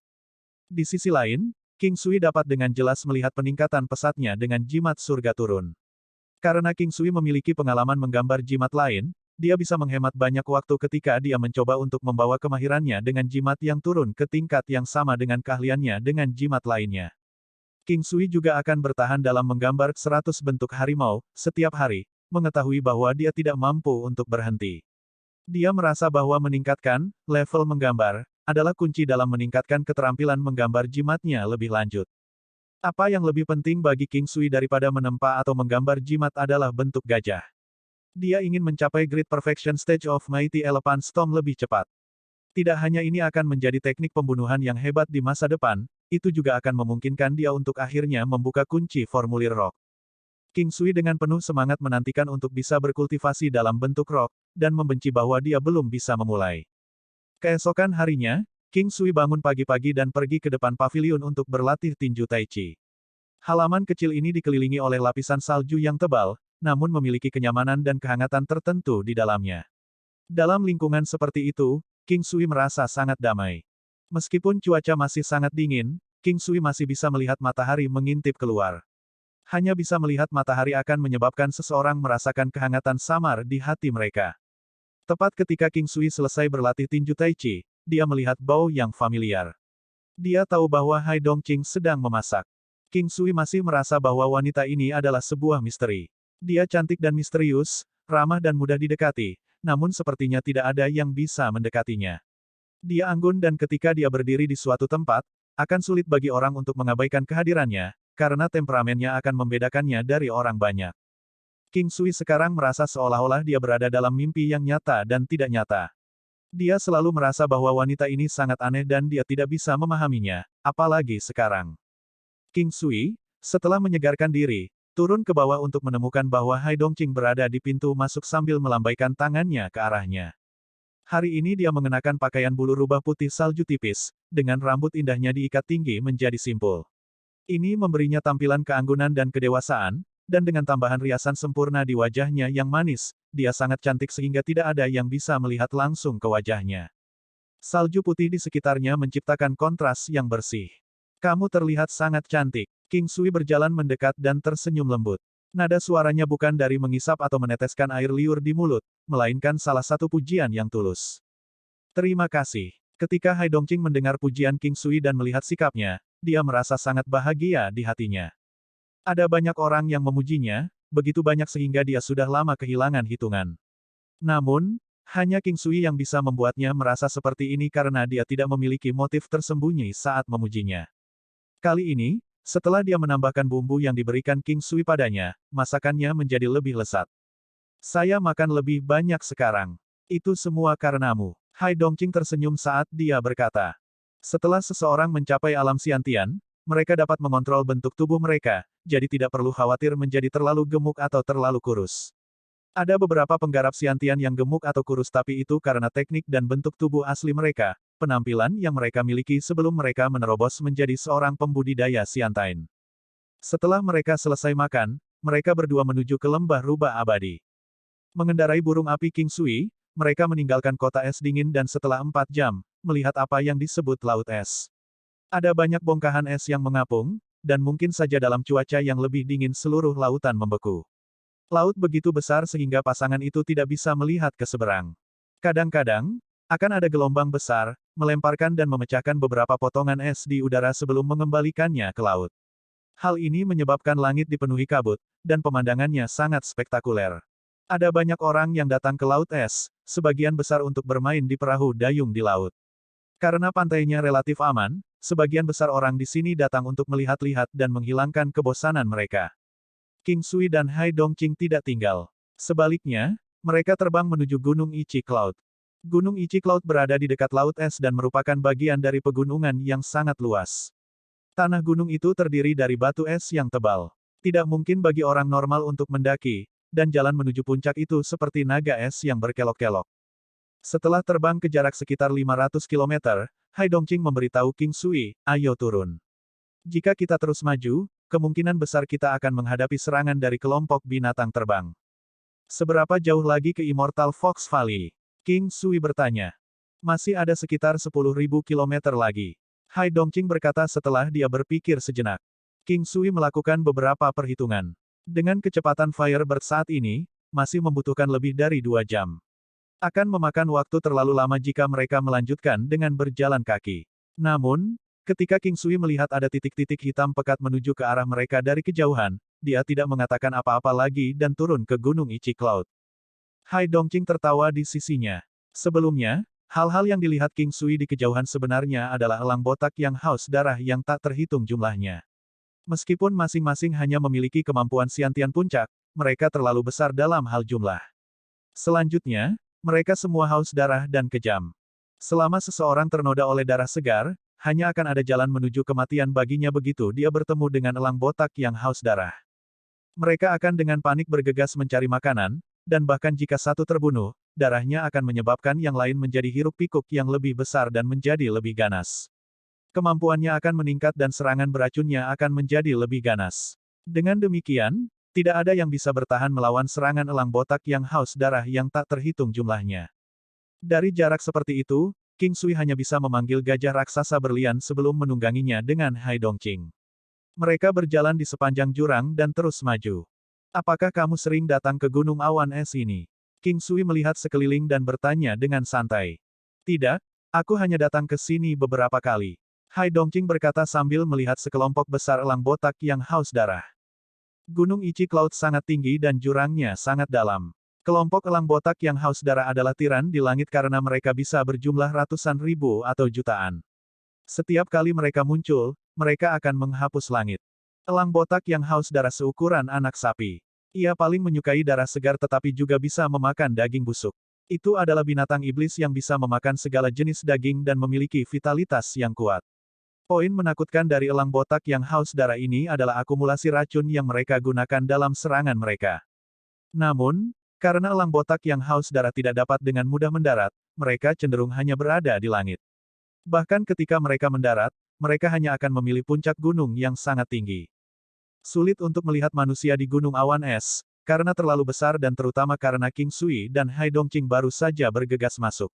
Di sisi lain, King Sui dapat dengan jelas melihat peningkatan pesatnya dengan jimat surga turun. Karena King Sui memiliki pengalaman menggambar jimat lain, dia bisa menghemat banyak waktu ketika dia mencoba untuk membawa kemahirannya dengan jimat yang turun ke tingkat yang sama dengan keahliannya dengan jimat lainnya. King Sui juga akan bertahan dalam menggambar 100 bentuk harimau, setiap hari, mengetahui bahwa dia tidak mampu untuk berhenti. Dia merasa bahwa meningkatkan level menggambar adalah kunci dalam meningkatkan keterampilan menggambar jimatnya lebih lanjut. Apa yang lebih penting bagi King Sui daripada menempa atau menggambar jimat adalah bentuk gajah. Dia ingin mencapai Great Perfection Stage of Mighty Elephant Storm lebih cepat. Tidak hanya ini akan menjadi teknik pembunuhan yang hebat di masa depan, itu juga akan memungkinkan dia untuk akhirnya membuka kunci formulir rock. King Sui dengan penuh semangat menantikan untuk bisa berkultivasi dalam bentuk rock, dan membenci bahwa dia belum bisa memulai. Keesokan harinya, King Sui bangun pagi-pagi dan pergi ke depan pavilion untuk berlatih tinju Tai Chi. Halaman kecil ini dikelilingi oleh lapisan salju yang tebal, namun memiliki kenyamanan dan kehangatan tertentu di dalamnya. Dalam lingkungan seperti itu, King Sui merasa sangat damai. Meskipun cuaca masih sangat dingin, King Sui masih bisa melihat matahari mengintip keluar. Hanya bisa melihat matahari akan menyebabkan seseorang merasakan kehangatan samar di hati mereka. Tepat ketika King Sui selesai berlatih tinju Tai Chi, dia melihat bau yang familiar. Dia tahu bahwa Hai Dongqing sedang memasak. King Sui masih merasa bahwa wanita ini adalah sebuah misteri. Dia cantik dan misterius, ramah dan mudah didekati, namun sepertinya tidak ada yang bisa mendekatinya. Dia anggun dan ketika dia berdiri di suatu tempat, akan sulit bagi orang untuk mengabaikan kehadirannya, karena temperamennya akan membedakannya dari orang banyak. King Sui sekarang merasa seolah-olah dia berada dalam mimpi yang nyata dan tidak nyata. Dia selalu merasa bahwa wanita ini sangat aneh dan dia tidak bisa memahaminya, apalagi sekarang. King Sui, setelah menyegarkan diri, turun ke bawah untuk menemukan bahwa Hai Dongqing berada di pintu masuk sambil melambaikan tangannya ke arahnya. Hari ini dia mengenakan pakaian bulu rubah putih salju tipis, dengan rambut indahnya diikat tinggi menjadi simpul. Ini memberinya tampilan keanggunan dan kedewasaan, dan dengan tambahan riasan sempurna di wajahnya yang manis, dia sangat cantik sehingga tidak ada yang bisa melihat langsung ke wajahnya. Salju putih di sekitarnya menciptakan kontras yang bersih. Kamu terlihat sangat cantik. King Sui berjalan mendekat dan tersenyum lembut. Nada suaranya bukan dari mengisap atau meneteskan air liur di mulut, melainkan salah satu pujian yang tulus. Terima kasih. Ketika Hai Dongqing mendengar pujian King Sui dan melihat sikapnya, dia merasa sangat bahagia di hatinya. Ada banyak orang yang memujinya, begitu banyak sehingga dia sudah lama kehilangan hitungan. Namun, hanya King Sui yang bisa membuatnya merasa seperti ini karena dia tidak memiliki motif tersembunyi saat memujinya. Kali ini, setelah dia menambahkan bumbu yang diberikan King Sui padanya, masakannya menjadi lebih lezat. Saya makan lebih banyak sekarang. Itu semua karenamu. Hai Dongqing tersenyum saat dia berkata. Setelah seseorang mencapai alam Xiantian, mereka dapat mengontrol bentuk tubuh mereka, jadi tidak perlu khawatir menjadi terlalu gemuk atau terlalu kurus. Ada beberapa penggarap Xiantian yang gemuk atau kurus tapi itu karena teknik dan bentuk tubuh asli mereka, penampilan yang mereka miliki sebelum mereka menerobos menjadi seorang pembudidaya Xiantain. Setelah mereka selesai makan, mereka berdua menuju ke lembah rubah abadi. Mengendarai burung api King Sui, mereka meninggalkan kota es dingin dan setelah 4 jam, melihat apa yang disebut laut es. Ada banyak bongkahan es yang mengapung, dan mungkin saja dalam cuaca yang lebih dingin seluruh lautan membeku. Laut begitu besar sehingga pasangan itu tidak bisa melihat ke seberang. Kadang-kadang, akan ada gelombang besar, melemparkan dan memecahkan beberapa potongan es di udara sebelum mengembalikannya ke laut. Hal ini menyebabkan langit dipenuhi kabut, dan pemandangannya sangat spektakuler. Ada banyak orang yang datang ke laut es, sebagian besar untuk bermain di perahu dayung di laut. Karena pantainya relatif aman, sebagian besar orang di sini datang untuk melihat-lihat dan menghilangkan kebosanan mereka. King Sui dan Hai Dongqing tidak tinggal. Sebaliknya, mereka terbang menuju Gunung Ichi Cloud. Gunung Ichi Cloud berada di dekat laut es dan merupakan bagian dari pegunungan yang sangat luas. Tanah gunung itu terdiri dari batu es yang tebal. Tidak mungkin bagi orang normal untuk mendaki, dan jalan menuju puncak itu seperti naga es yang berkelok-kelok. Setelah terbang ke jarak sekitar 500 km, Hai Dongqing memberitahu King Sui, ayo turun. Jika kita terus maju, kemungkinan besar kita akan menghadapi serangan dari kelompok binatang terbang. Seberapa jauh lagi ke Immortal Fox Valley? King Sui bertanya. Masih ada sekitar 10.000 kilometer lagi. Hai Dongqing berkata setelah dia berpikir sejenak. King Sui melakukan beberapa perhitungan. Dengan kecepatan Firebird saat ini, masih membutuhkan lebih dari 2 jam. Akan memakan waktu terlalu lama jika mereka melanjutkan dengan berjalan kaki. Namun, ketika King Sui melihat ada titik-titik hitam pekat menuju ke arah mereka dari kejauhan, dia tidak mengatakan apa-apa lagi dan turun ke Gunung Ichi Cloud. Hai Dongqing tertawa di sisinya. Sebelumnya, hal-hal yang dilihat King Sui di kejauhan sebenarnya adalah elang botak yang haus darah yang tak terhitung jumlahnya. Meskipun masing-masing hanya memiliki kemampuan Xiantian puncak, mereka terlalu besar dalam hal jumlah. Selanjutnya, mereka semua haus darah dan kejam. Selama seseorang ternoda oleh darah segar, hanya akan ada jalan menuju kematian baginya begitu dia bertemu dengan elang botak yang haus darah. Mereka akan dengan panik bergegas mencari makanan, dan bahkan jika satu terbunuh, darahnya akan menyebabkan yang lain menjadi hiruk-pikuk yang lebih besar dan menjadi lebih ganas. Kemampuannya akan meningkat dan serangan beracunnya akan menjadi lebih ganas. Dengan demikian, tidak ada yang bisa bertahan melawan serangan elang botak yang haus darah yang tak terhitung jumlahnya. Dari jarak seperti itu, King Sui hanya bisa memanggil gajah raksasa berlian sebelum menungganginya dengan Hai Dongqing. Mereka berjalan di sepanjang jurang dan terus maju. Apakah kamu sering datang ke Gunung Awan Es ini? King Sui melihat sekeliling dan bertanya dengan santai. Tidak, aku hanya datang ke sini beberapa kali. Hai Dongqing berkata sambil melihat sekelompok besar elang botak yang haus darah. Gunung Ichi Cloud sangat tinggi dan jurangnya sangat dalam. Kelompok elang botak yang haus darah adalah tiran di langit karena mereka bisa berjumlah ratusan ribu atau jutaan. Setiap kali mereka muncul, mereka akan menghapus langit. Elang botak yang haus darah seukuran anak sapi. Ia paling menyukai darah segar tetapi juga bisa memakan daging busuk. Itu adalah binatang iblis yang bisa memakan segala jenis daging dan memiliki vitalitas yang kuat. Poin menakutkan dari elang botak yang haus darah ini adalah akumulasi racun yang mereka gunakan dalam serangan mereka. Namun, karena elang botak yang haus darah tidak dapat dengan mudah mendarat, mereka cenderung hanya berada di langit. Bahkan ketika mereka mendarat, mereka hanya akan memilih puncak gunung yang sangat tinggi. Sulit untuk melihat manusia di gunung awan es, karena terlalu besar dan terutama karena King Sui dan Hai Dongqing baru saja bergegas masuk.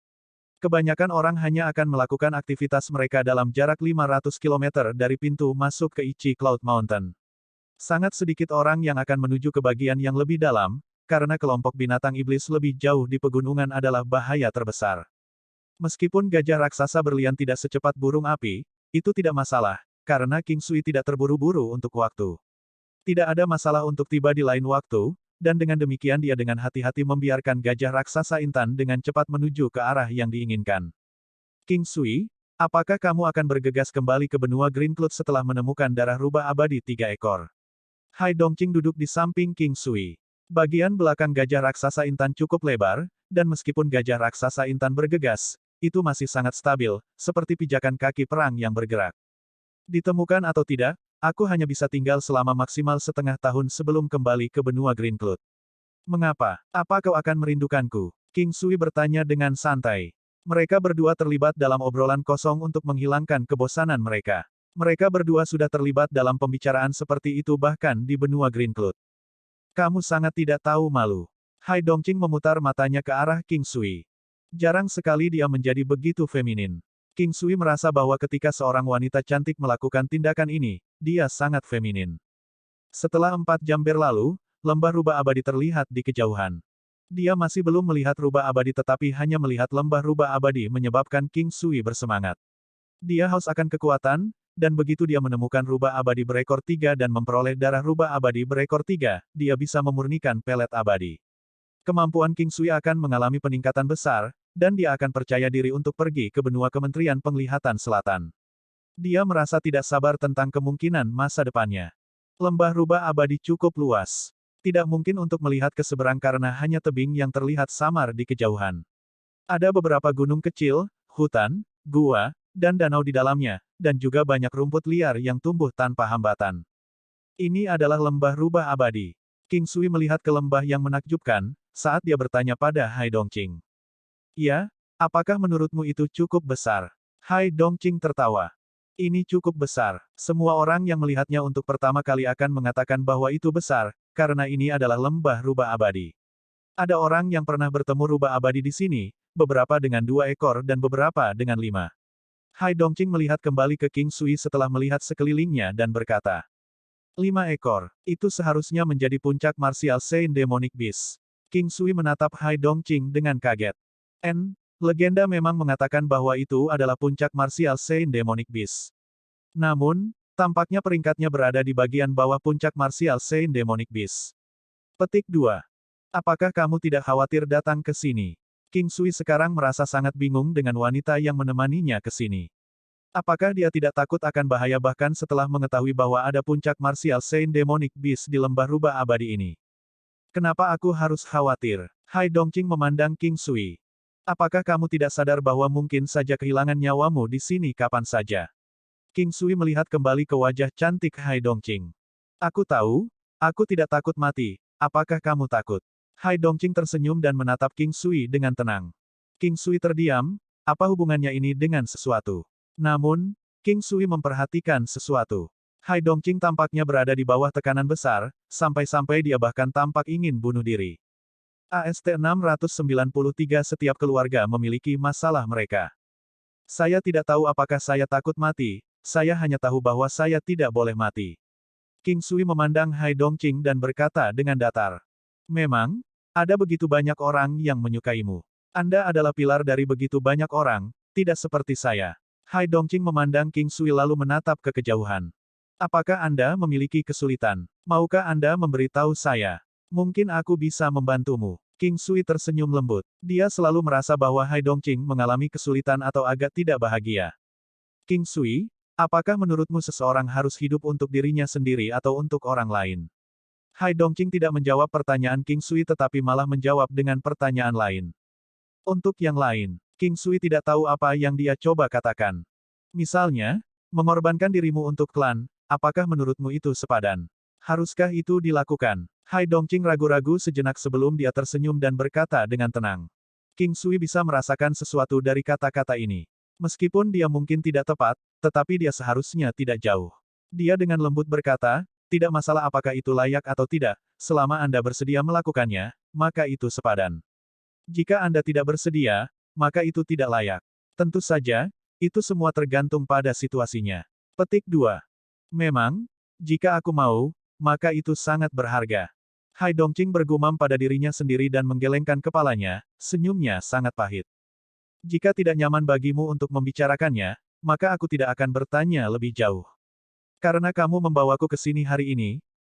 Kebanyakan orang hanya akan melakukan aktivitas mereka dalam jarak 500 km dari pintu masuk ke Ichi Cloud Mountain. Sangat sedikit orang yang akan menuju ke bagian yang lebih dalam, karena kelompok binatang iblis lebih jauh di pegunungan adalah bahaya terbesar. Meskipun gajah raksasa berlian tidak secepat burung api, itu tidak masalah, karena King Sui tidak terburu-buru untuk waktu. Tidak ada masalah untuk tiba di lain waktu, dan dengan demikian dia dengan hati-hati membiarkan gajah raksasa intan dengan cepat menuju ke arah yang diinginkan. King Sui, apakah kamu akan bergegas kembali ke benua Green Cloud setelah menemukan darah rubah abadi 3 ekor? Hai Dongqing duduk di samping King Sui. Bagian belakang gajah raksasa intan cukup lebar, dan meskipun gajah raksasa intan bergegas, itu masih sangat stabil, seperti pijakan kaki perang yang bergerak. Ditemukan atau tidak, aku hanya bisa tinggal selama maksimal setengah tahun sebelum kembali ke benua Green Cloud. Mengapa? Apa kau akan merindukanku? King Sui bertanya dengan santai. Mereka berdua terlibat dalam obrolan kosong untuk menghilangkan kebosanan mereka. Mereka berdua sudah terlibat dalam pembicaraan seperti itu bahkan di benua Green Cloud. Kamu sangat tidak tahu malu. Hai Dongqing memutar matanya ke arah King Sui. Jarang sekali dia menjadi begitu feminin. King Sui merasa bahwa ketika seorang wanita cantik melakukan tindakan ini, dia sangat feminin. Setelah 4 jam berlalu, lembah rubah abadi terlihat di kejauhan. Dia masih belum melihat rubah abadi tetapi hanya melihat lembah rubah abadi menyebabkan King Sui bersemangat. Dia haus akan kekuatan, dan begitu dia menemukan rubah abadi berekor 3 dan memperoleh darah rubah abadi berekor 3, dia bisa memurnikan pelet abadi. Kemampuan King Sui akan mengalami peningkatan besar, dan dia akan percaya diri untuk pergi ke benua Kementerian Penglihatan Selatan. Dia merasa tidak sabar tentang kemungkinan masa depannya. Lembah rubah abadi cukup luas. Tidak mungkin untuk melihat ke seberang karena hanya tebing yang terlihat samar di kejauhan. Ada beberapa gunung kecil, hutan, gua, dan danau di dalamnya, dan juga banyak rumput liar yang tumbuh tanpa hambatan. Ini adalah lembah rubah abadi. King Sui melihat ke lembah yang menakjubkan, saat dia bertanya pada Hai Dongqing. Ya, apakah menurutmu itu cukup besar? Hai Dongqing tertawa. Ini cukup besar. Semua orang yang melihatnya untuk pertama kali akan mengatakan bahwa itu besar, karena ini adalah lembah rubah abadi. Ada orang yang pernah bertemu rubah abadi di sini, beberapa dengan 2 ekor dan beberapa dengan 5. Hai Dongqing melihat kembali ke King Sui setelah melihat sekelilingnya dan berkata. 5 ekor. Itu seharusnya menjadi puncak martial Saint Demonic Beast. King Sui menatap Hai Dongqing dengan kaget. Legenda memang mengatakan bahwa itu adalah puncak martial Saint Demonic Beast. Namun, tampaknya peringkatnya berada di bagian bawah puncak martial Saint Demonic Beast. Petik 2. Apakah kamu tidak khawatir datang ke sini? King Sui sekarang merasa sangat bingung dengan wanita yang menemaninya ke sini. Apakah dia tidak takut akan bahaya bahkan setelah mengetahui bahwa ada puncak martial Saint Demonic Beast di lembah rubah abadi ini? Kenapa aku harus khawatir? Hai Dongqing memandang King Sui. Apakah kamu tidak sadar bahwa mungkin saja kehilangan nyawamu di sini kapan saja? King Sui melihat kembali ke wajah cantik Hai Dongqing. Aku tahu, aku tidak takut mati. Apakah kamu takut? Hai Dongqing tersenyum dan menatap King Sui dengan tenang. King Sui terdiam, apa hubungannya ini dengan sesuatu? Namun, King Sui memperhatikan sesuatu. Hai Dongqing tampaknya berada di bawah tekanan besar, sampai-sampai dia bahkan tampak ingin bunuh diri. AST 693 Setiap keluarga memiliki masalah mereka. Saya tidak tahu apakah saya takut mati, saya hanya tahu bahwa saya tidak boleh mati. King Sui memandang Hai Dongqing dan berkata dengan datar. Memang, ada begitu banyak orang yang menyukaimu. Anda adalah pilar dari begitu banyak orang, tidak seperti saya. Hai Dongqing memandang King Sui lalu menatap ke kejauhan. Apakah Anda memiliki kesulitan? Maukah Anda memberitahu saya? Mungkin aku bisa membantumu. King Sui tersenyum lembut. Dia selalu merasa bahwa Hai Dongqing mengalami kesulitan atau agak tidak bahagia. King Sui, apakah menurutmu seseorang harus hidup untuk dirinya sendiri atau untuk orang lain? Hai Dongqing tidak menjawab pertanyaan King Sui tetapi malah menjawab dengan pertanyaan lain. Untuk yang lain, King Sui tidak tahu apa yang dia coba katakan. Misalnya, mengorbankan dirimu untuk klan, apakah menurutmu itu sepadan? Haruskah itu dilakukan? Hai Dongqing ragu-ragu sejenak sebelum dia tersenyum dan berkata dengan tenang. King Sui bisa merasakan sesuatu dari kata-kata ini. Meskipun dia mungkin tidak tepat, tetapi dia seharusnya tidak jauh. Dia dengan lembut berkata, tidak masalah apakah itu layak atau tidak, selama Anda bersedia melakukannya, maka itu sepadan. Jika Anda tidak bersedia, maka itu tidak layak. Tentu saja, itu semua tergantung pada situasinya. Petik 2. Memang, jika aku mau, maka itu sangat berharga. Hai Dongqing bergumam pada dirinya sendiri dan menggelengkan kepalanya, senyumnya sangat pahit. Jika tidak nyaman bagimu untuk membicarakannya, maka aku tidak akan bertanya lebih jauh. Karena kamu membawaku ke sini hari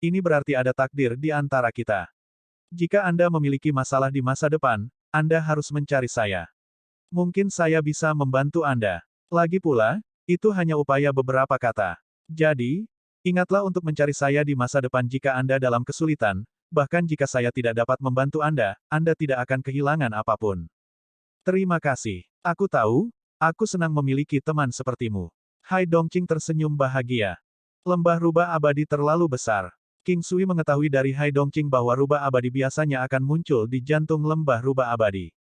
ini berarti ada takdir di antara kita. Jika Anda memiliki masalah di masa depan, Anda harus mencari saya. Mungkin saya bisa membantu Anda. Lagi pula, itu hanya upaya beberapa kata. Jadi, ingatlah untuk mencari saya di masa depan jika Anda dalam kesulitan, bahkan jika saya tidak dapat membantu Anda tidak akan kehilangan apapun. Terima kasih. Aku tahu, aku senang memiliki teman sepertimu. Hai Dongqing tersenyum bahagia. Lembah rubah abadi terlalu besar. King Sui mengetahui dari Hai Dongqing bahwa rubah abadi biasanya akan muncul di jantung lembah rubah abadi.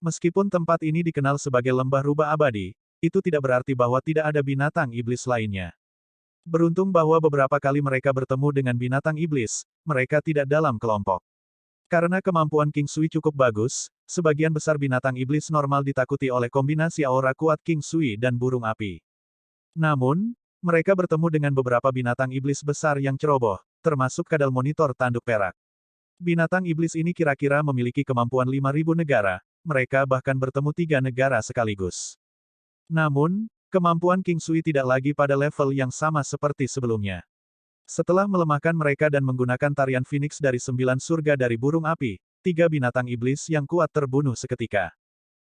Meskipun tempat ini dikenal sebagai lembah rubah abadi, itu tidak berarti bahwa tidak ada binatang iblis lainnya. Beruntung bahwa beberapa kali mereka bertemu dengan binatang iblis, mereka tidak dalam kelompok. Karena kemampuan King Sui cukup bagus, sebagian besar binatang iblis normal ditakuti oleh kombinasi aura kuat King Sui dan burung api. Namun, mereka bertemu dengan beberapa binatang iblis besar yang ceroboh, termasuk kadal monitor tanduk perak. Binatang iblis ini kira-kira memiliki kemampuan 5.000 negara, mereka bahkan bertemu 3 negara sekaligus. Namun, kemampuan King Sui tidak lagi pada level yang sama seperti sebelumnya. Setelah melemahkan mereka dan menggunakan tarian Phoenix dari 9 surga dari burung api, 3 binatang iblis yang kuat terbunuh seketika.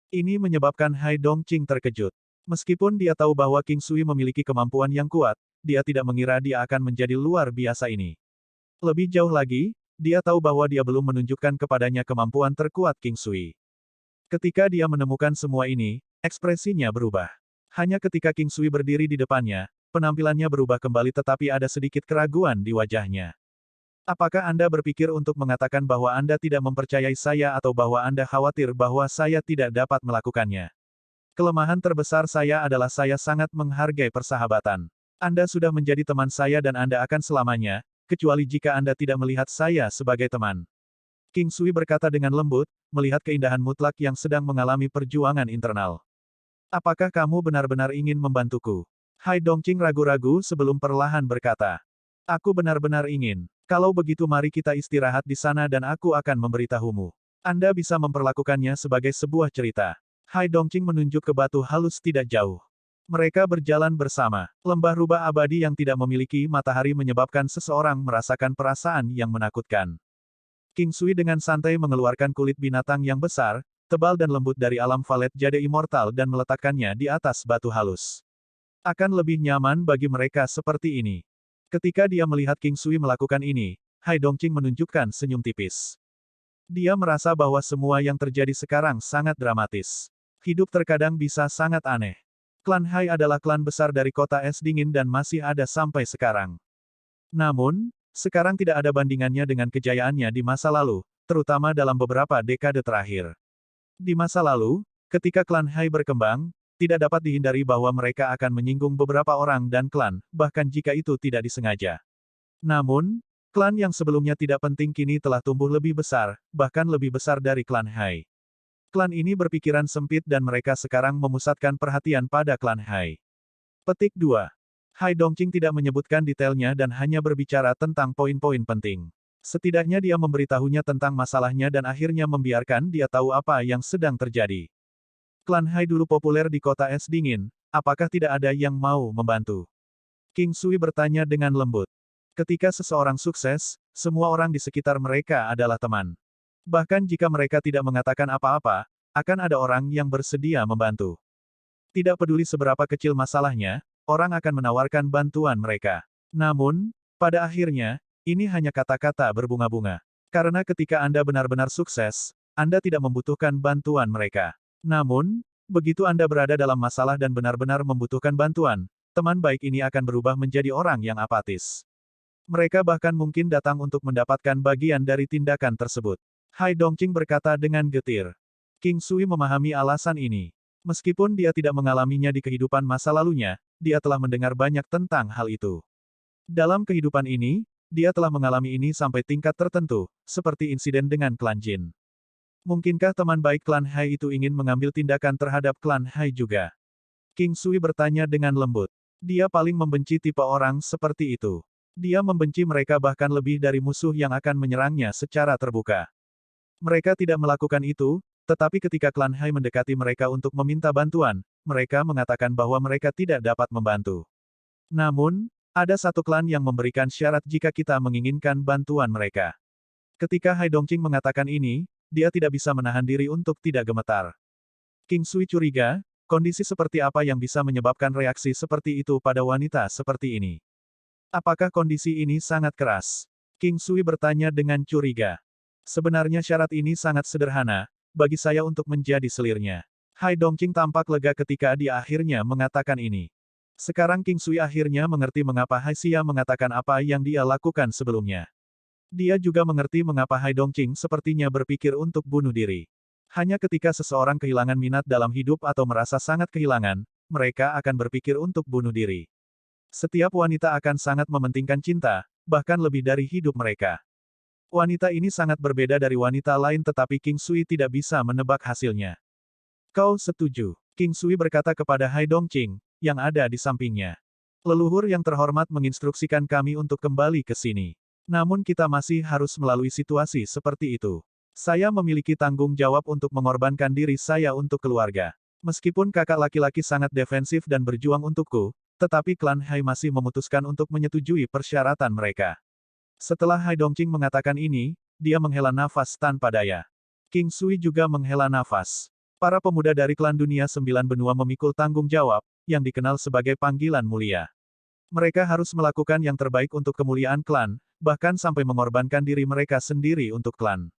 Ini menyebabkan Hai Dongqing terkejut. Meskipun dia tahu bahwa King Sui memiliki kemampuan yang kuat, dia tidak mengira dia akan menjadi luar biasa ini. Lebih jauh lagi, dia tahu bahwa dia belum menunjukkan kepadanya kemampuan terkuat King Sui. Ketika dia menemukan semua ini, ekspresinya berubah. Hanya ketika King Sui berdiri di depannya, penampilannya berubah kembali tetapi ada sedikit keraguan di wajahnya. Apakah Anda berpikir untuk mengatakan bahwa Anda tidak mempercayai saya atau bahwa Anda khawatir bahwa saya tidak dapat melakukannya? Kelemahan terbesar saya adalah saya sangat menghargai persahabatan. Anda sudah menjadi teman saya dan Anda akan selamanya, kecuali jika Anda tidak melihat saya sebagai teman. King Sui berkata dengan lembut, melihat keindahan mutlak yang sedang mengalami perjuangan internal. Apakah kamu benar-benar ingin membantuku? Hai Dongqing ragu-ragu sebelum perlahan berkata. Aku benar-benar ingin. Kalau begitu mari kita istirahat di sana dan aku akan memberitahumu. Anda bisa memperlakukannya sebagai sebuah cerita. Hai Dongqing menunjuk ke batu halus tidak jauh. Mereka berjalan bersama. Lembah rubah abadi yang tidak memiliki matahari menyebabkan seseorang merasakan perasaan yang menakutkan. King Sui dengan santai mengeluarkan kulit binatang yang besar, tebal dan lembut dari alam valet jade immortal dan meletakkannya di atas batu halus. Akan lebih nyaman bagi mereka seperti ini. Ketika dia melihat King Sui melakukan ini, Hai Dongqing menunjukkan senyum tipis. Dia merasa bahwa semua yang terjadi sekarang sangat dramatis. Hidup terkadang bisa sangat aneh. Klan Hai adalah klan besar dari kota es dingin dan masih ada sampai sekarang. Namun, sekarang tidak ada bandingannya dengan kejayaannya di masa lalu, terutama dalam beberapa dekade terakhir. Di masa lalu, ketika klan Hai berkembang, tidak dapat dihindari bahwa mereka akan menyinggung beberapa orang dan klan, bahkan jika itu tidak disengaja. Namun, klan yang sebelumnya tidak penting kini telah tumbuh lebih besar, bahkan lebih besar dari klan Hai. Klan ini berpikiran sempit dan mereka sekarang memusatkan perhatian pada klan Hai. Petik 2. Hai Dongqing tidak menyebutkan detailnya dan hanya berbicara tentang poin-poin penting. Setidaknya dia memberitahunya tentang masalahnya dan akhirnya membiarkan dia tahu apa yang sedang terjadi. Klan Hai dulu populer di kota es dingin, apakah tidak ada yang mau membantu? King Sui bertanya dengan lembut. Ketika seseorang sukses, semua orang di sekitar mereka adalah teman. Bahkan jika mereka tidak mengatakan apa-apa, akan ada orang yang bersedia membantu. Tidak peduli seberapa kecil masalahnya, orang akan menawarkan bantuan mereka. Namun, pada akhirnya, ini hanya kata-kata berbunga-bunga. Karena ketika Anda benar-benar sukses, Anda tidak membutuhkan bantuan mereka. Namun, begitu Anda berada dalam masalah dan benar-benar membutuhkan bantuan, teman baik ini akan berubah menjadi orang yang apatis. Mereka bahkan mungkin datang untuk mendapatkan bagian dari tindakan tersebut. Hai Dongqing berkata dengan getir. King Sui memahami alasan ini. Meskipun dia tidak mengalaminya di kehidupan masa lalunya, dia telah mendengar banyak tentang hal itu. Dalam kehidupan ini, dia telah mengalami ini sampai tingkat tertentu, seperti insiden dengan klan Jin. Mungkinkah teman baik klan Hai itu ingin mengambil tindakan terhadap klan Hai juga? King Sui bertanya dengan lembut. Dia paling membenci tipe orang seperti itu. Dia membenci mereka bahkan lebih dari musuh yang akan menyerangnya secara terbuka. Mereka tidak melakukan itu, tetapi ketika klan Hai mendekati mereka untuk meminta bantuan, mereka mengatakan bahwa mereka tidak dapat membantu. Namun, ada satu klan yang memberikan syarat jika kita menginginkan bantuan mereka. Ketika Hai Dongqing mengatakan ini, dia tidak bisa menahan diri untuk tidak gemetar. King Sui curiga, kondisi seperti apa yang bisa menyebabkan reaksi seperti itu pada wanita seperti ini. Apakah kondisi ini sangat keras? King Sui bertanya dengan curiga. Sebenarnya syarat ini sangat sederhana, bagi saya untuk menjadi selirnya. Hai Dongqing tampak lega ketika dia akhirnya mengatakan ini. Sekarang King Sui akhirnya mengerti mengapa Hai Xia mengatakan apa yang dia lakukan sebelumnya. Dia juga mengerti mengapa Hai Dongqing sepertinya berpikir untuk bunuh diri. Hanya ketika seseorang kehilangan minat dalam hidup atau merasa sangat kehilangan, mereka akan berpikir untuk bunuh diri. Setiap wanita akan sangat mementingkan cinta, bahkan lebih dari hidup mereka. Wanita ini sangat berbeda dari wanita lain tetapi King Sui tidak bisa menebak hasilnya. Kau setuju? King Sui berkata kepada Hai Dongqing, yang ada di sampingnya. Leluhur yang terhormat menginstruksikan kami untuk kembali ke sini. Namun kita masih harus melalui situasi seperti itu. Saya memiliki tanggung jawab untuk mengorbankan diri saya untuk keluarga. Meskipun kakak laki-laki sangat defensif dan berjuang untukku, tetapi klan Hai masih memutuskan untuk menyetujui persyaratan mereka. Setelah Hai Dongqing mengatakan ini, dia menghela nafas tanpa daya. King Sui juga menghela nafas. Para pemuda dari klan dunia sembilan benua memikul tanggung jawab, yang dikenal sebagai panggilan mulia. Mereka harus melakukan yang terbaik untuk kemuliaan klan, bahkan sampai mengorbankan diri mereka sendiri untuk klan.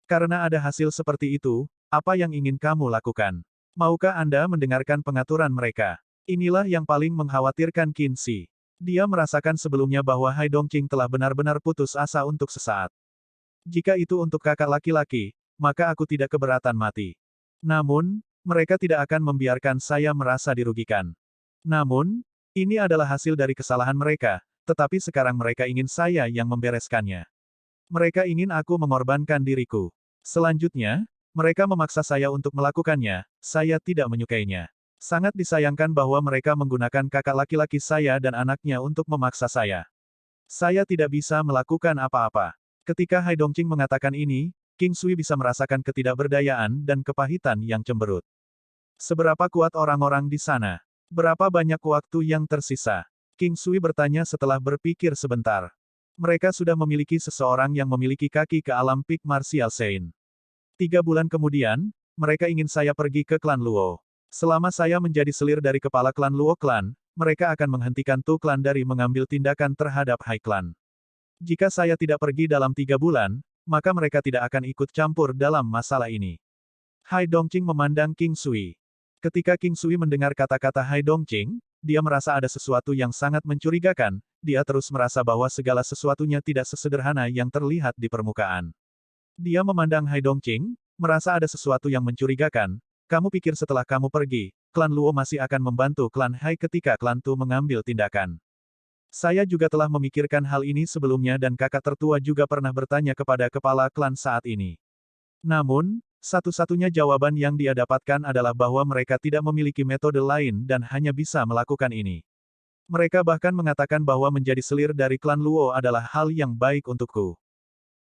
Karena ada hasil seperti itu, apa yang ingin kamu lakukan? Maukah Anda mendengarkan pengaturan mereka? Inilah yang paling mengkhawatirkan Qin Shi. Dia merasakan sebelumnya bahwa Hai Dongqing telah benar-benar putus asa untuk sesaat. Jika itu untuk kakak laki-laki, maka aku tidak keberatan mati. Namun, mereka tidak akan membiarkan saya merasa dirugikan. Namun, ini adalah hasil dari kesalahan mereka, tetapi sekarang mereka ingin saya yang membereskannya. Mereka ingin aku mengorbankan diriku. Selanjutnya, mereka memaksa saya untuk melakukannya, saya tidak menyukainya. Sangat disayangkan bahwa mereka menggunakan kakak laki-laki saya dan anaknya untuk memaksa saya. Saya tidak bisa melakukan apa-apa. Ketika Hai Dongqing mengatakan ini, King Sui bisa merasakan ketidakberdayaan dan kepahitan yang cemberut. Seberapa kuat orang-orang di sana? Berapa banyak waktu yang tersisa? King Sui bertanya setelah berpikir sebentar. Mereka sudah memiliki seseorang yang memiliki kaki ke alam Peak Martial Saint. 3 bulan kemudian, mereka ingin saya pergi ke klan Luo. Selama saya menjadi selir dari kepala klan Luo Klan, mereka akan menghentikan Tu Klan dari mengambil tindakan terhadap Hai Klan. Jika saya tidak pergi dalam 3 bulan, maka mereka tidak akan ikut campur dalam masalah ini. Hai Dongqing memandang King Sui. Ketika King Sui mendengar kata-kata Hai Dongqing, dia merasa ada sesuatu yang sangat mencurigakan, dia terus merasa bahwa segala sesuatunya tidak sesederhana yang terlihat di permukaan. Dia memandang Hai Dongqing, merasa ada sesuatu yang mencurigakan, kamu pikir setelah kamu pergi, klan Luo masih akan membantu klan Hai ketika klan Tu mengambil tindakan. Saya juga telah memikirkan hal ini sebelumnya dan kakak tertua juga pernah bertanya kepada kepala klan saat ini. Namun, satu-satunya jawaban yang dia dapatkan adalah bahwa mereka tidak memiliki metode lain dan hanya bisa melakukan ini. Mereka bahkan mengatakan bahwa menjadi selir dari klan Luo adalah hal yang baik untukku.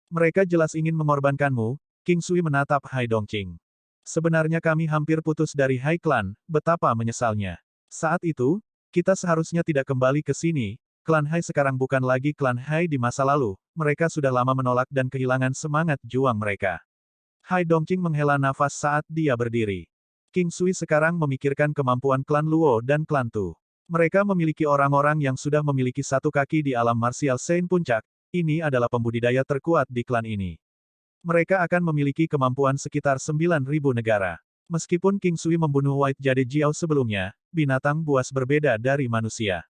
Mereka jelas ingin mengorbankanmu, King Sui menatap Hai Dongqing. Sebenarnya kami hampir putus dari Hai Klan, betapa menyesalnya. Saat itu, kita seharusnya tidak kembali ke sini. Klan Hai sekarang bukan lagi klan Hai di masa lalu, mereka sudah lama menolak dan kehilangan semangat juang mereka. Hai Dongqing menghela nafas saat dia berdiri. King Sui sekarang memikirkan kemampuan klan Luo dan klan Tu. Mereka memiliki orang-orang yang sudah memiliki satu kaki di alam martial Saint Puncak, ini adalah pembudidaya terkuat di klan ini. Mereka akan memiliki kemampuan sekitar 9.000 negara. Meskipun King Sui membunuh White Jade Jiao sebelumnya, binatang buas berbeda dari manusia.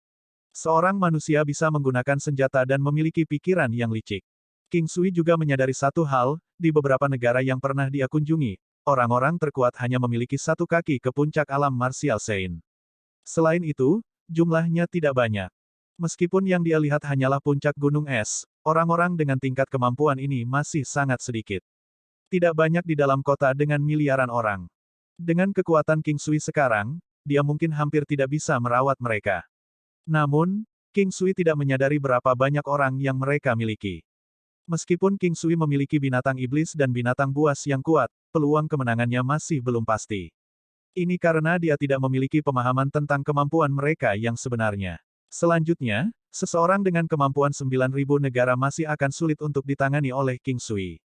Seorang manusia bisa menggunakan senjata dan memiliki pikiran yang licik. King Sui juga menyadari satu hal, di beberapa negara yang pernah dia kunjungi, orang-orang terkuat hanya memiliki satu kaki ke puncak alam martial Sein. Selain itu, jumlahnya tidak banyak. Meskipun yang dia lihat hanyalah puncak gunung es, orang-orang dengan tingkat kemampuan ini masih sangat sedikit. Tidak banyak di dalam kota dengan miliaran orang. Dengan kekuatan King Sui sekarang, dia mungkin hampir tidak bisa merawat mereka. Namun, King Sui tidak menyadari berapa banyak orang yang mereka miliki. Meskipun King Sui memiliki binatang iblis dan binatang buas yang kuat, peluang kemenangannya masih belum pasti. Ini karena dia tidak memiliki pemahaman tentang kemampuan mereka yang sebenarnya. Selanjutnya, seseorang dengan kemampuan 9.000 negara masih akan sulit untuk ditangani oleh King Sui.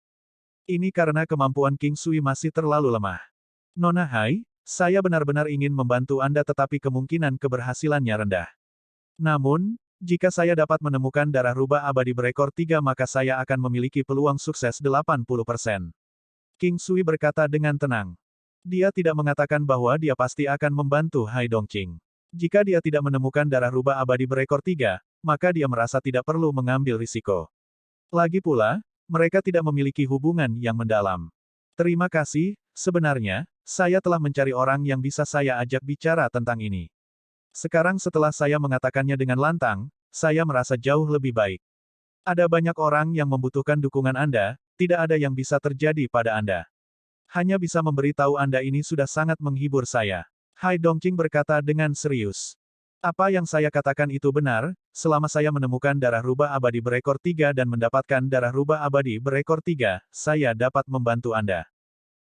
Ini karena kemampuan King Sui masih terlalu lemah. Nona Hai, saya benar-benar ingin membantu Anda tetapi kemungkinan keberhasilannya rendah. Namun, jika saya dapat menemukan darah rubah abadi berekor 3 maka saya akan memiliki peluang sukses 80%. King Sui berkata dengan tenang. Dia tidak mengatakan bahwa dia pasti akan membantu Hai Dongqing. Jika dia tidak menemukan darah rubah abadi berekor 3, maka dia merasa tidak perlu mengambil risiko. Lagi pula, mereka tidak memiliki hubungan yang mendalam. Terima kasih, sebenarnya, saya telah mencari orang yang bisa saya ajak bicara tentang ini. Sekarang setelah saya mengatakannya dengan lantang, saya merasa jauh lebih baik. Ada banyak orang yang membutuhkan dukungan Anda, tidak ada yang bisa terjadi pada Anda. Hanya bisa memberitahu Anda ini sudah sangat menghibur saya. Hai Dongqing berkata dengan serius. Apa yang saya katakan itu benar, selama saya menemukan darah rubah abadi berekor 3 dan mendapatkan darah rubah abadi berekor 3, saya dapat membantu Anda.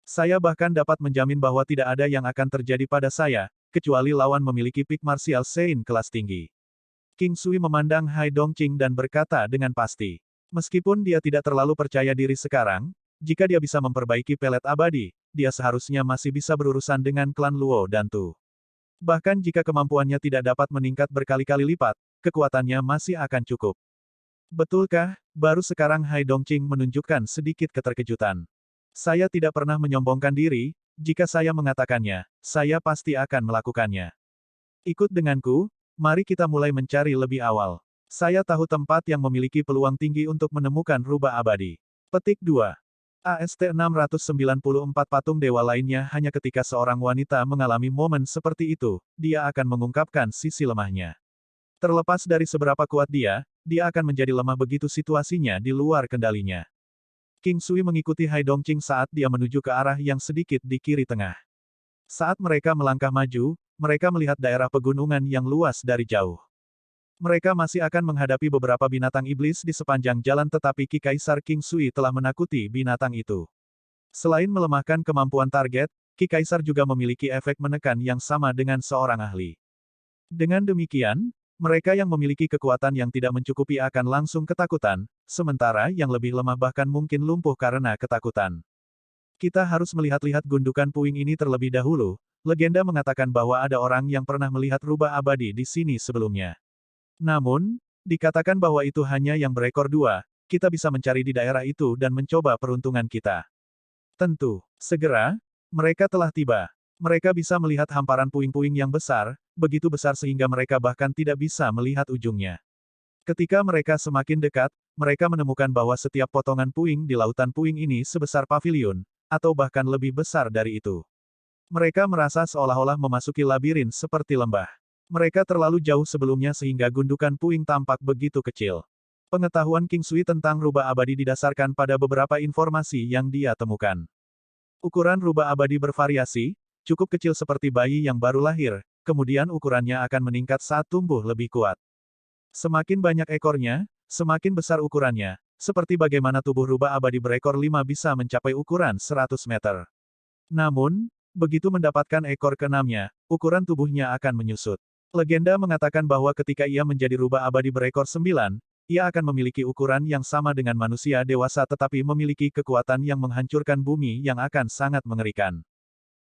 Saya bahkan dapat menjamin bahwa tidak ada yang akan terjadi pada saya, kecuali lawan memiliki pik martial Sein kelas tinggi. King Sui memandang Hai Dongqing dan berkata dengan pasti. Meskipun dia tidak terlalu percaya diri sekarang, jika dia bisa memperbaiki pelet abadi, dia seharusnya masih bisa berurusan dengan klan Luo dan Tu. Bahkan jika kemampuannya tidak dapat meningkat berkali-kali lipat, kekuatannya masih akan cukup. Betulkah, baru sekarang Hai Dongqing menunjukkan sedikit keterkejutan. Saya tidak pernah menyombongkan diri, jika saya mengatakannya, saya pasti akan melakukannya. Ikut denganku, mari kita mulai mencari lebih awal. Saya tahu tempat yang memiliki peluang tinggi untuk menemukan rubah abadi. Petik 2. AST 694 patung dewa lainnya hanya ketika seorang wanita mengalami momen seperti itu, dia akan mengungkapkan sisi lemahnya. Terlepas dari seberapa kuat dia akan menjadi lemah begitu situasinya di luar kendalinya. King Sui mengikuti Hai Dongqing saat dia menuju ke arah yang sedikit di kiri tengah. Saat mereka melangkah maju, mereka melihat daerah pegunungan yang luas dari jauh. Mereka masih akan menghadapi beberapa binatang iblis di sepanjang jalan tetapi Ki Kaisar King Sui telah menakuti binatang itu. Selain melemahkan kemampuan target, Ki Kaisar juga memiliki efek menekan yang sama dengan seorang ahli. Dengan demikian, mereka yang memiliki kekuatan yang tidak mencukupi akan langsung ketakutan, sementara yang lebih lemah bahkan mungkin lumpuh karena ketakutan. Kita harus melihat-lihat gundukan puing ini terlebih dahulu, legenda mengatakan bahwa ada orang yang pernah melihat rubah abadi di sini sebelumnya. Namun, dikatakan bahwa itu hanya yang berekor 2, kita bisa mencari di daerah itu dan mencoba peruntungan kita. Tentu, segera, mereka telah tiba. Mereka bisa melihat hamparan puing-puing yang besar, begitu besar sehingga mereka bahkan tidak bisa melihat ujungnya. Ketika mereka semakin dekat, mereka menemukan bahwa setiap potongan puing di lautan puing ini sebesar paviliun, atau bahkan lebih besar dari itu. Mereka merasa seolah-olah memasuki labirin seperti lembah. Mereka terlalu jauh sebelumnya sehingga gundukan puing tampak begitu kecil. Pengetahuan King Sui tentang rubah abadi didasarkan pada beberapa informasi yang dia temukan. Ukuran rubah abadi bervariasi, cukup kecil seperti bayi yang baru lahir, kemudian ukurannya akan meningkat saat tumbuh lebih kuat. Semakin banyak ekornya, semakin besar ukurannya, seperti bagaimana tubuh rubah abadi berekor 5 bisa mencapai ukuran 100 meter. Namun, begitu mendapatkan ekor ke-6-nya, ukuran tubuhnya akan menyusut. Legenda mengatakan bahwa ketika ia menjadi rubah abadi berekor 9, ia akan memiliki ukuran yang sama dengan manusia dewasa tetapi memiliki kekuatan yang menghancurkan bumi yang akan sangat mengerikan.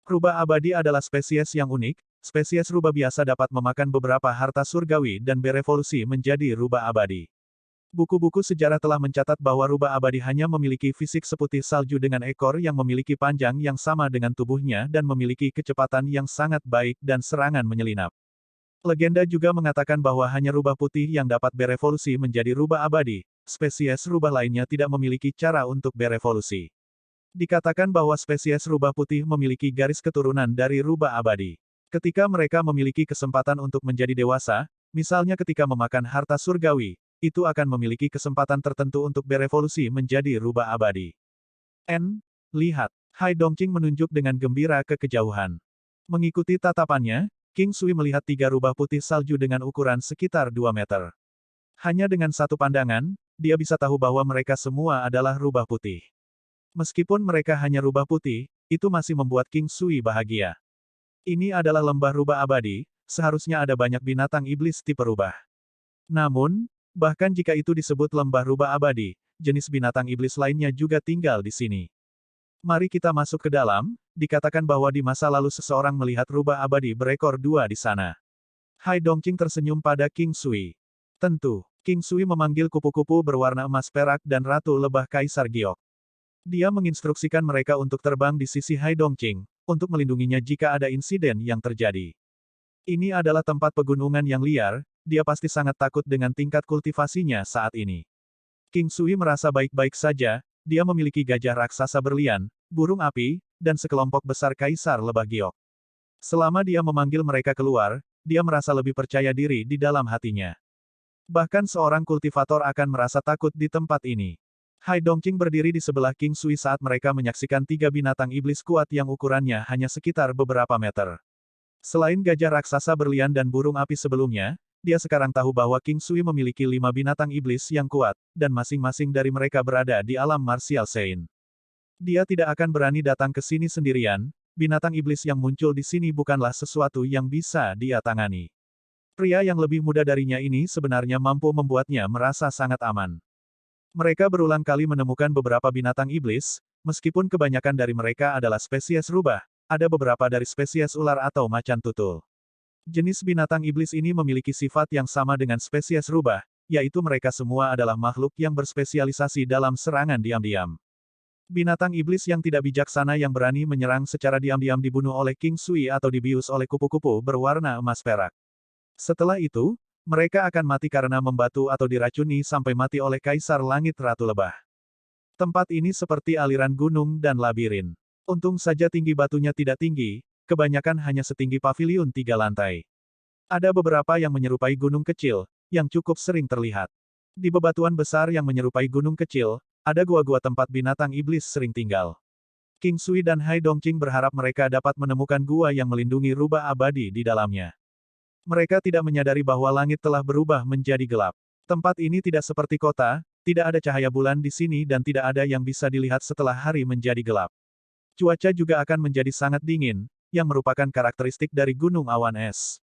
Rubah abadi adalah spesies yang unik, spesies rubah biasa dapat memakan beberapa harta surgawi dan berevolusi menjadi rubah abadi. Buku-buku sejarah telah mencatat bahwa rubah abadi hanya memiliki fisik seputih salju dengan ekor yang memiliki panjang yang sama dengan tubuhnya dan memiliki kecepatan yang sangat baik dan serangan menyelinap. Legenda juga mengatakan bahwa hanya rubah putih yang dapat berevolusi menjadi rubah abadi, spesies rubah lainnya tidak memiliki cara untuk berevolusi. Dikatakan bahwa spesies rubah putih memiliki garis keturunan dari rubah abadi. Ketika mereka memiliki kesempatan untuk menjadi dewasa, misalnya ketika memakan harta surgawi, itu akan memiliki kesempatan tertentu untuk berevolusi menjadi rubah abadi. Lihat. Hai Dongqing menunjuk dengan gembira ke kejauhan. Mengikuti tatapannya, King Sui melihat 3 rubah putih salju dengan ukuran sekitar 2 meter. Hanya dengan satu pandangan, dia bisa tahu bahwa mereka semua adalah rubah putih. Meskipun mereka hanya rubah putih, itu masih membuat King Sui bahagia. Ini adalah lembah rubah abadi, seharusnya ada banyak binatang iblis tipe rubah. Namun, bahkan jika itu disebut lembah rubah abadi, jenis binatang iblis lainnya juga tinggal di sini. Mari kita masuk ke dalam, dikatakan bahwa di masa lalu seseorang melihat rubah abadi berekor 2 di sana. Hai Dongqing tersenyum pada King Sui. Tentu, King Sui memanggil kupu-kupu berwarna emas perak dan Ratu Lebah Kaisar Giok. Dia menginstruksikan mereka untuk terbang di sisi Hai Dongqing, untuk melindunginya jika ada insiden yang terjadi. Ini adalah tempat pegunungan yang liar, dia pasti sangat takut dengan tingkat kultivasinya saat ini. King Sui merasa baik-baik saja, dia memiliki gajah raksasa berlian, burung api, dan sekelompok besar Kaisar Lebah Giok. Selama dia memanggil mereka keluar, dia merasa lebih percaya diri di dalam hatinya. Bahkan seorang kultivator akan merasa takut di tempat ini. Hai Dongqing berdiri di sebelah King Sui saat mereka menyaksikan 3 binatang iblis kuat yang ukurannya hanya sekitar beberapa meter. Selain gajah raksasa berlian dan burung api sebelumnya, dia sekarang tahu bahwa King Sui memiliki 5 binatang iblis yang kuat, dan masing-masing dari mereka berada di alam martial Sein. Dia tidak akan berani datang ke sini sendirian, binatang iblis yang muncul di sini bukanlah sesuatu yang bisa dia tangani. Pria yang lebih muda darinya ini sebenarnya mampu membuatnya merasa sangat aman. Mereka berulang kali menemukan beberapa binatang iblis, meskipun kebanyakan dari mereka adalah spesies rubah, ada beberapa dari spesies ular atau macan tutul. Jenis binatang iblis ini memiliki sifat yang sama dengan spesies rubah, yaitu mereka semua adalah makhluk yang berspesialisasi dalam serangan diam-diam. Binatang iblis yang tidak bijaksana yang berani menyerang secara diam-diam dibunuh oleh King Sui atau dibius oleh kupu-kupu berwarna emas perak. Setelah itu, mereka akan mati karena membatu atau diracuni sampai mati oleh Kaisar Langit Ratu Lebah. Tempat ini seperti aliran gunung dan labirin. Untung saja tinggi batunya tidak tinggi, kebanyakan hanya setinggi paviliun 3 lantai. Ada beberapa yang menyerupai gunung kecil, yang cukup sering terlihat. Di bebatuan besar yang menyerupai gunung kecil, ada gua-gua tempat binatang iblis sering tinggal. King Sui dan Hai Dongqing berharap mereka dapat menemukan gua yang melindungi rubah abadi di dalamnya. Mereka tidak menyadari bahwa langit telah berubah menjadi gelap. Tempat ini tidak seperti kota, tidak ada cahaya bulan di sini dan tidak ada yang bisa dilihat setelah hari menjadi gelap. Cuaca juga akan menjadi sangat dingin, yang merupakan karakteristik dari gunung awan es.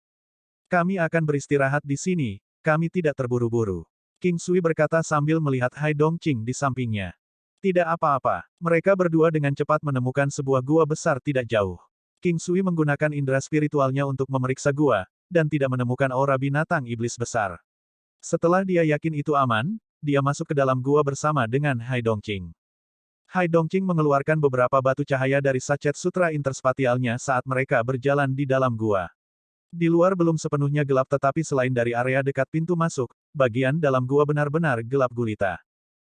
Kami akan beristirahat di sini, kami tidak terburu-buru. King Sui berkata sambil melihat Hai Dongqing di sampingnya. Tidak apa-apa, mereka berdua dengan cepat menemukan sebuah gua besar tidak jauh. King Sui menggunakan indera spiritualnya untuk memeriksa gua, dan tidak menemukan aura binatang iblis besar. Setelah dia yakin itu aman, dia masuk ke dalam gua bersama dengan Hai Dongqing. Hai Dongqing mengeluarkan beberapa batu cahaya dari sachet sutra interspatialnya saat mereka berjalan di dalam gua. Di luar belum sepenuhnya gelap tetapi selain dari area dekat pintu masuk, bagian dalam gua benar-benar gelap gulita.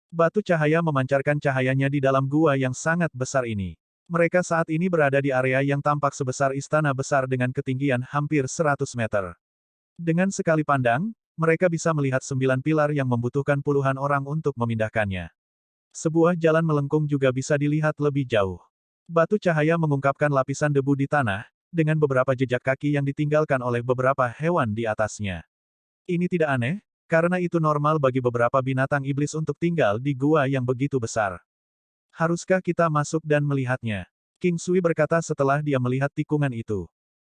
Batu cahaya memancarkan cahayanya di dalam gua yang sangat besar ini. Mereka saat ini berada di area yang tampak sebesar istana besar dengan ketinggian hampir 100 meter. Dengan sekali pandang, mereka bisa melihat 9 pilar yang membutuhkan puluhan orang untuk memindahkannya. Sebuah jalan melengkung juga bisa dilihat lebih jauh. Batu cahaya mengungkapkan lapisan debu di tanah, dengan beberapa jejak kaki yang ditinggalkan oleh beberapa hewan di atasnya. Ini tidak aneh, karena itu normal bagi beberapa binatang iblis untuk tinggal di gua yang begitu besar. Haruskah kita masuk dan melihatnya? King Sui berkata setelah dia melihat tikungan itu.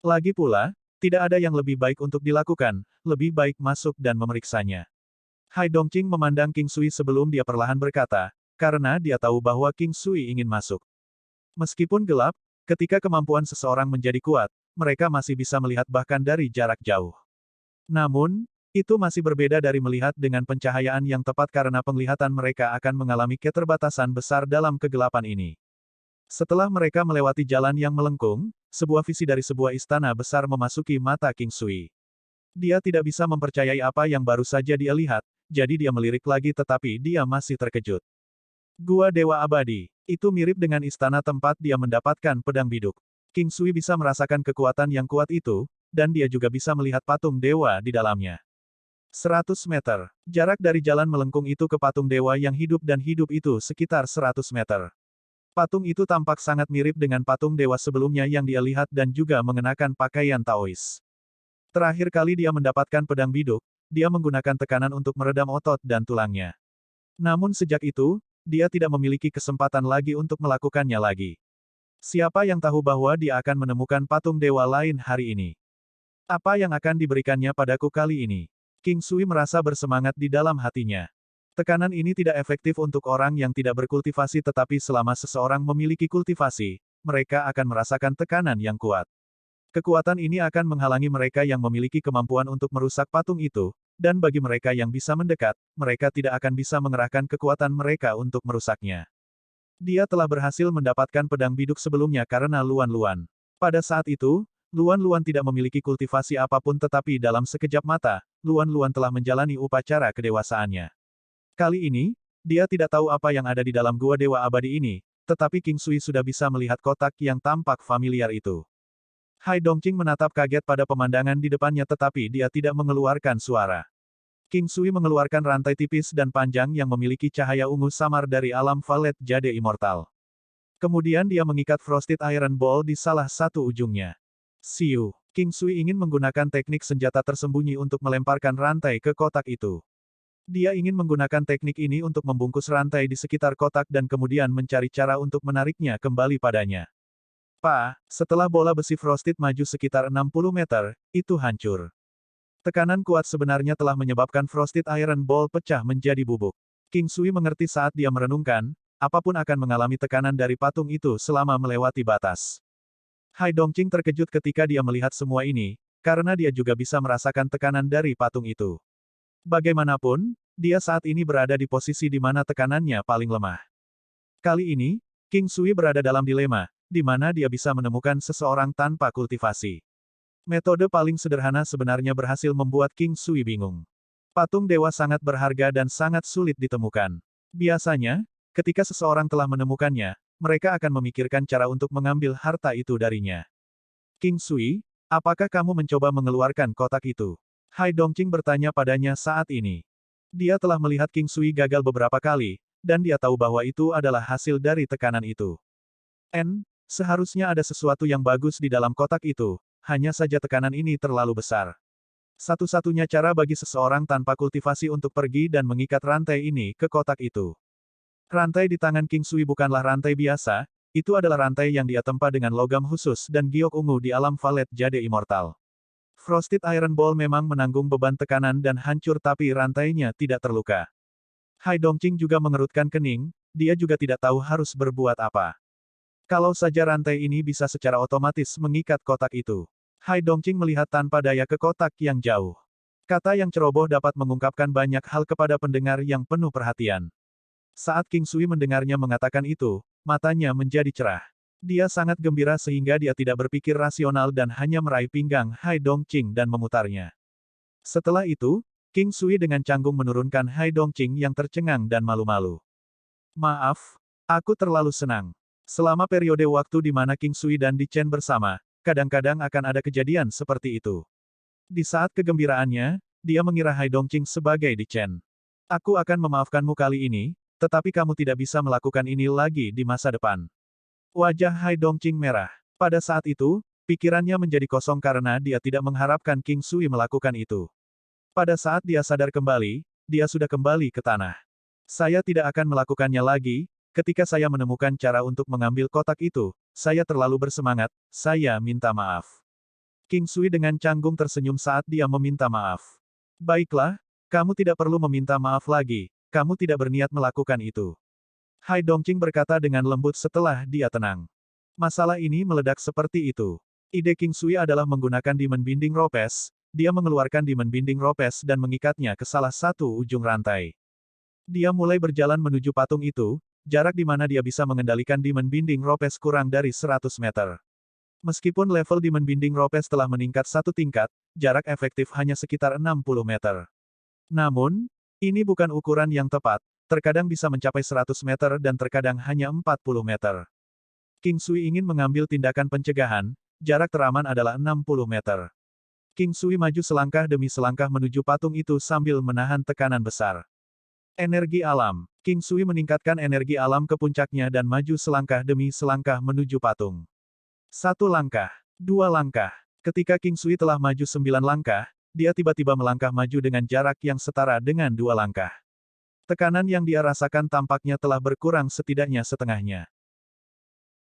Lagi pula, tidak ada yang lebih baik untuk dilakukan, lebih baik masuk dan memeriksanya. Hai Dongqing memandang King Sui sebelum dia perlahan berkata, karena dia tahu bahwa King Sui ingin masuk. Meskipun gelap, ketika kemampuan seseorang menjadi kuat, mereka masih bisa melihat bahkan dari jarak jauh. Namun, itu masih berbeda dari melihat dengan pencahayaan yang tepat karena penglihatan mereka akan mengalami keterbatasan besar dalam kegelapan ini. Setelah mereka melewati jalan yang melengkung, sebuah visi dari sebuah istana besar memasuki mata King Sui. Dia tidak bisa mempercayai apa yang baru saja dia lihat, jadi dia melirik lagi tetapi dia masih terkejut. Gua Dewa Abadi. Itu mirip dengan istana tempat dia mendapatkan pedang biduk. King Sui bisa merasakan kekuatan yang kuat itu, dan dia juga bisa melihat patung dewa di dalamnya. 100 meter. Jarak dari jalan melengkung itu ke patung dewa yang hidup dan hidup itu sekitar 100 meter. Patung itu tampak sangat mirip dengan patung dewa sebelumnya yang dia lihat dan juga mengenakan pakaian Taois. Terakhir kali dia mendapatkan pedang biduk, dia menggunakan tekanan untuk meredam otot dan tulangnya. Namun sejak itu, dia tidak memiliki kesempatan lagi untuk melakukannya lagi. Siapa yang tahu bahwa dia akan menemukan patung dewa lain hari ini? Apa yang akan diberikannya padaku kali ini? King Sui merasa bersemangat di dalam hatinya. Tekanan ini tidak efektif untuk orang yang tidak berkultivasi, tetapi selama seseorang memiliki kultivasi, mereka akan merasakan tekanan yang kuat. Kekuatan ini akan menghalangi mereka yang memiliki kemampuan untuk merusak patung itu, dan bagi mereka yang bisa mendekat, mereka tidak akan bisa mengerahkan kekuatan mereka untuk merusaknya. Dia telah berhasil mendapatkan pedang biduk sebelumnya karena Luan Luan. Pada saat itu, Luan Luan tidak memiliki kultivasi apapun, tetapi dalam sekejap mata, Luan Luan telah menjalani upacara kedewasaannya. Kali ini, dia tidak tahu apa yang ada di dalam gua Dewa Abadi ini, tetapi King Sui sudah bisa melihat kotak yang tampak familiar itu. Hai Dongqing menatap kaget pada pemandangan di depannya, tetapi dia tidak mengeluarkan suara. King Sui mengeluarkan rantai tipis dan panjang yang memiliki cahaya ungu samar dari alam Valet Jade Immortal. Kemudian dia mengikat Frosted Iron Ball di salah satu ujungnya. Siu, King Sui ingin menggunakan teknik senjata tersembunyi untuk melemparkan rantai ke kotak itu. Dia ingin menggunakan teknik ini untuk membungkus rantai di sekitar kotak dan kemudian mencari cara untuk menariknya kembali padanya. Setelah bola besi Frosted maju sekitar 60 meter, itu hancur. Tekanan kuat sebenarnya telah menyebabkan Frosted Iron Ball pecah menjadi bubuk. King Sui mengerti saat dia merenungkan, apapun akan mengalami tekanan dari patung itu selama melewati batas. Hai Dongqing terkejut ketika dia melihat semua ini, karena dia juga bisa merasakan tekanan dari patung itu. Bagaimanapun, dia saat ini berada di posisi di mana tekanannya paling lemah. Kali ini, King Sui berada dalam dilema, di mana dia bisa menemukan seseorang tanpa kultivasi. Metode paling sederhana sebenarnya berhasil membuat King Sui bingung. Patung dewa sangat berharga dan sangat sulit ditemukan. Biasanya, ketika seseorang telah menemukannya, mereka akan memikirkan cara untuk mengambil harta itu darinya. King Sui, apakah kamu mencoba mengeluarkan kotak itu? Hai Dongqing bertanya padanya saat ini. Dia telah melihat King Sui gagal beberapa kali, dan dia tahu bahwa itu adalah hasil dari tekanan itu. Seharusnya ada sesuatu yang bagus di dalam kotak itu, hanya saja tekanan ini terlalu besar. Satu-satunya cara bagi seseorang tanpa kultivasi untuk pergi dan mengikat rantai ini ke kotak itu. Rantai di tangan King Sui bukanlah rantai biasa, itu adalah rantai yang dia tempa dengan logam khusus dan giok ungu di alam Valet Jade Immortal. Frosted Iron Ball memang menanggung beban tekanan dan hancur, tapi rantainya tidak terluka. Hai Dongqing juga mengerutkan kening, dia juga tidak tahu harus berbuat apa. Kalau saja rantai ini bisa secara otomatis mengikat kotak itu. Hai Dongqing melihat tanpa daya ke kotak yang jauh. Kata yang ceroboh dapat mengungkapkan banyak hal kepada pendengar yang penuh perhatian. Saat King Sui mendengarnya mengatakan itu, matanya menjadi cerah. Dia sangat gembira sehingga dia tidak berpikir rasional dan hanya meraih pinggang Hai Dongqing dan memutarnya. Setelah itu, King Sui dengan canggung menurunkan Hai Dongqing yang tercengang dan malu-malu. Maaf, aku terlalu senang. Selama periode waktu di mana King Sui dan Di Chen bersama, kadang-kadang akan ada kejadian seperti itu. Di saat kegembiraannya, dia mengira Hai Dongqing sebagai Di Chen. Aku akan memaafkanmu kali ini, tetapi kamu tidak bisa melakukan ini lagi di masa depan. Wajah Hai Dongqing merah. Pada saat itu, pikirannya menjadi kosong karena dia tidak mengharapkan King Sui melakukan itu. Pada saat dia sadar kembali, dia sudah kembali ke tanah. Saya tidak akan melakukannya lagi, ketika saya menemukan cara untuk mengambil kotak itu, saya terlalu bersemangat, saya minta maaf. King Sui dengan canggung tersenyum saat dia meminta maaf. Baiklah, kamu tidak perlu meminta maaf lagi, kamu tidak berniat melakukan itu. Hai Dongqing berkata dengan lembut setelah dia tenang. Masalah ini meledak seperti itu. Ide King Sui adalah menggunakan Demon Binding Ropes, dia mengeluarkan Demon Binding Ropes dan mengikatnya ke salah satu ujung rantai. Dia mulai berjalan menuju patung itu, jarak di mana dia bisa mengendalikan Demon Binding Ropes kurang dari 100 meter. Meskipun level Demon Binding Ropes telah meningkat satu tingkat, jarak efektif hanya sekitar 60 meter. Namun, ini bukan ukuran yang tepat, Terkadang bisa mencapai 100 meter dan terkadang hanya 40 meter. King Sui ingin mengambil tindakan pencegahan, jarak teraman adalah 60 meter. King Sui maju selangkah demi selangkah menuju patung itu sambil menahan tekanan besar. Energi alam. King Sui meningkatkan energi alam ke puncaknya dan maju selangkah demi selangkah menuju patung. 1 langkah, 2 langkah. Ketika King Sui telah maju 9 langkah, dia tiba-tiba melangkah maju dengan jarak yang setara dengan 2 langkah. Tekanan yang dia rasakan tampaknya telah berkurang setidaknya setengahnya.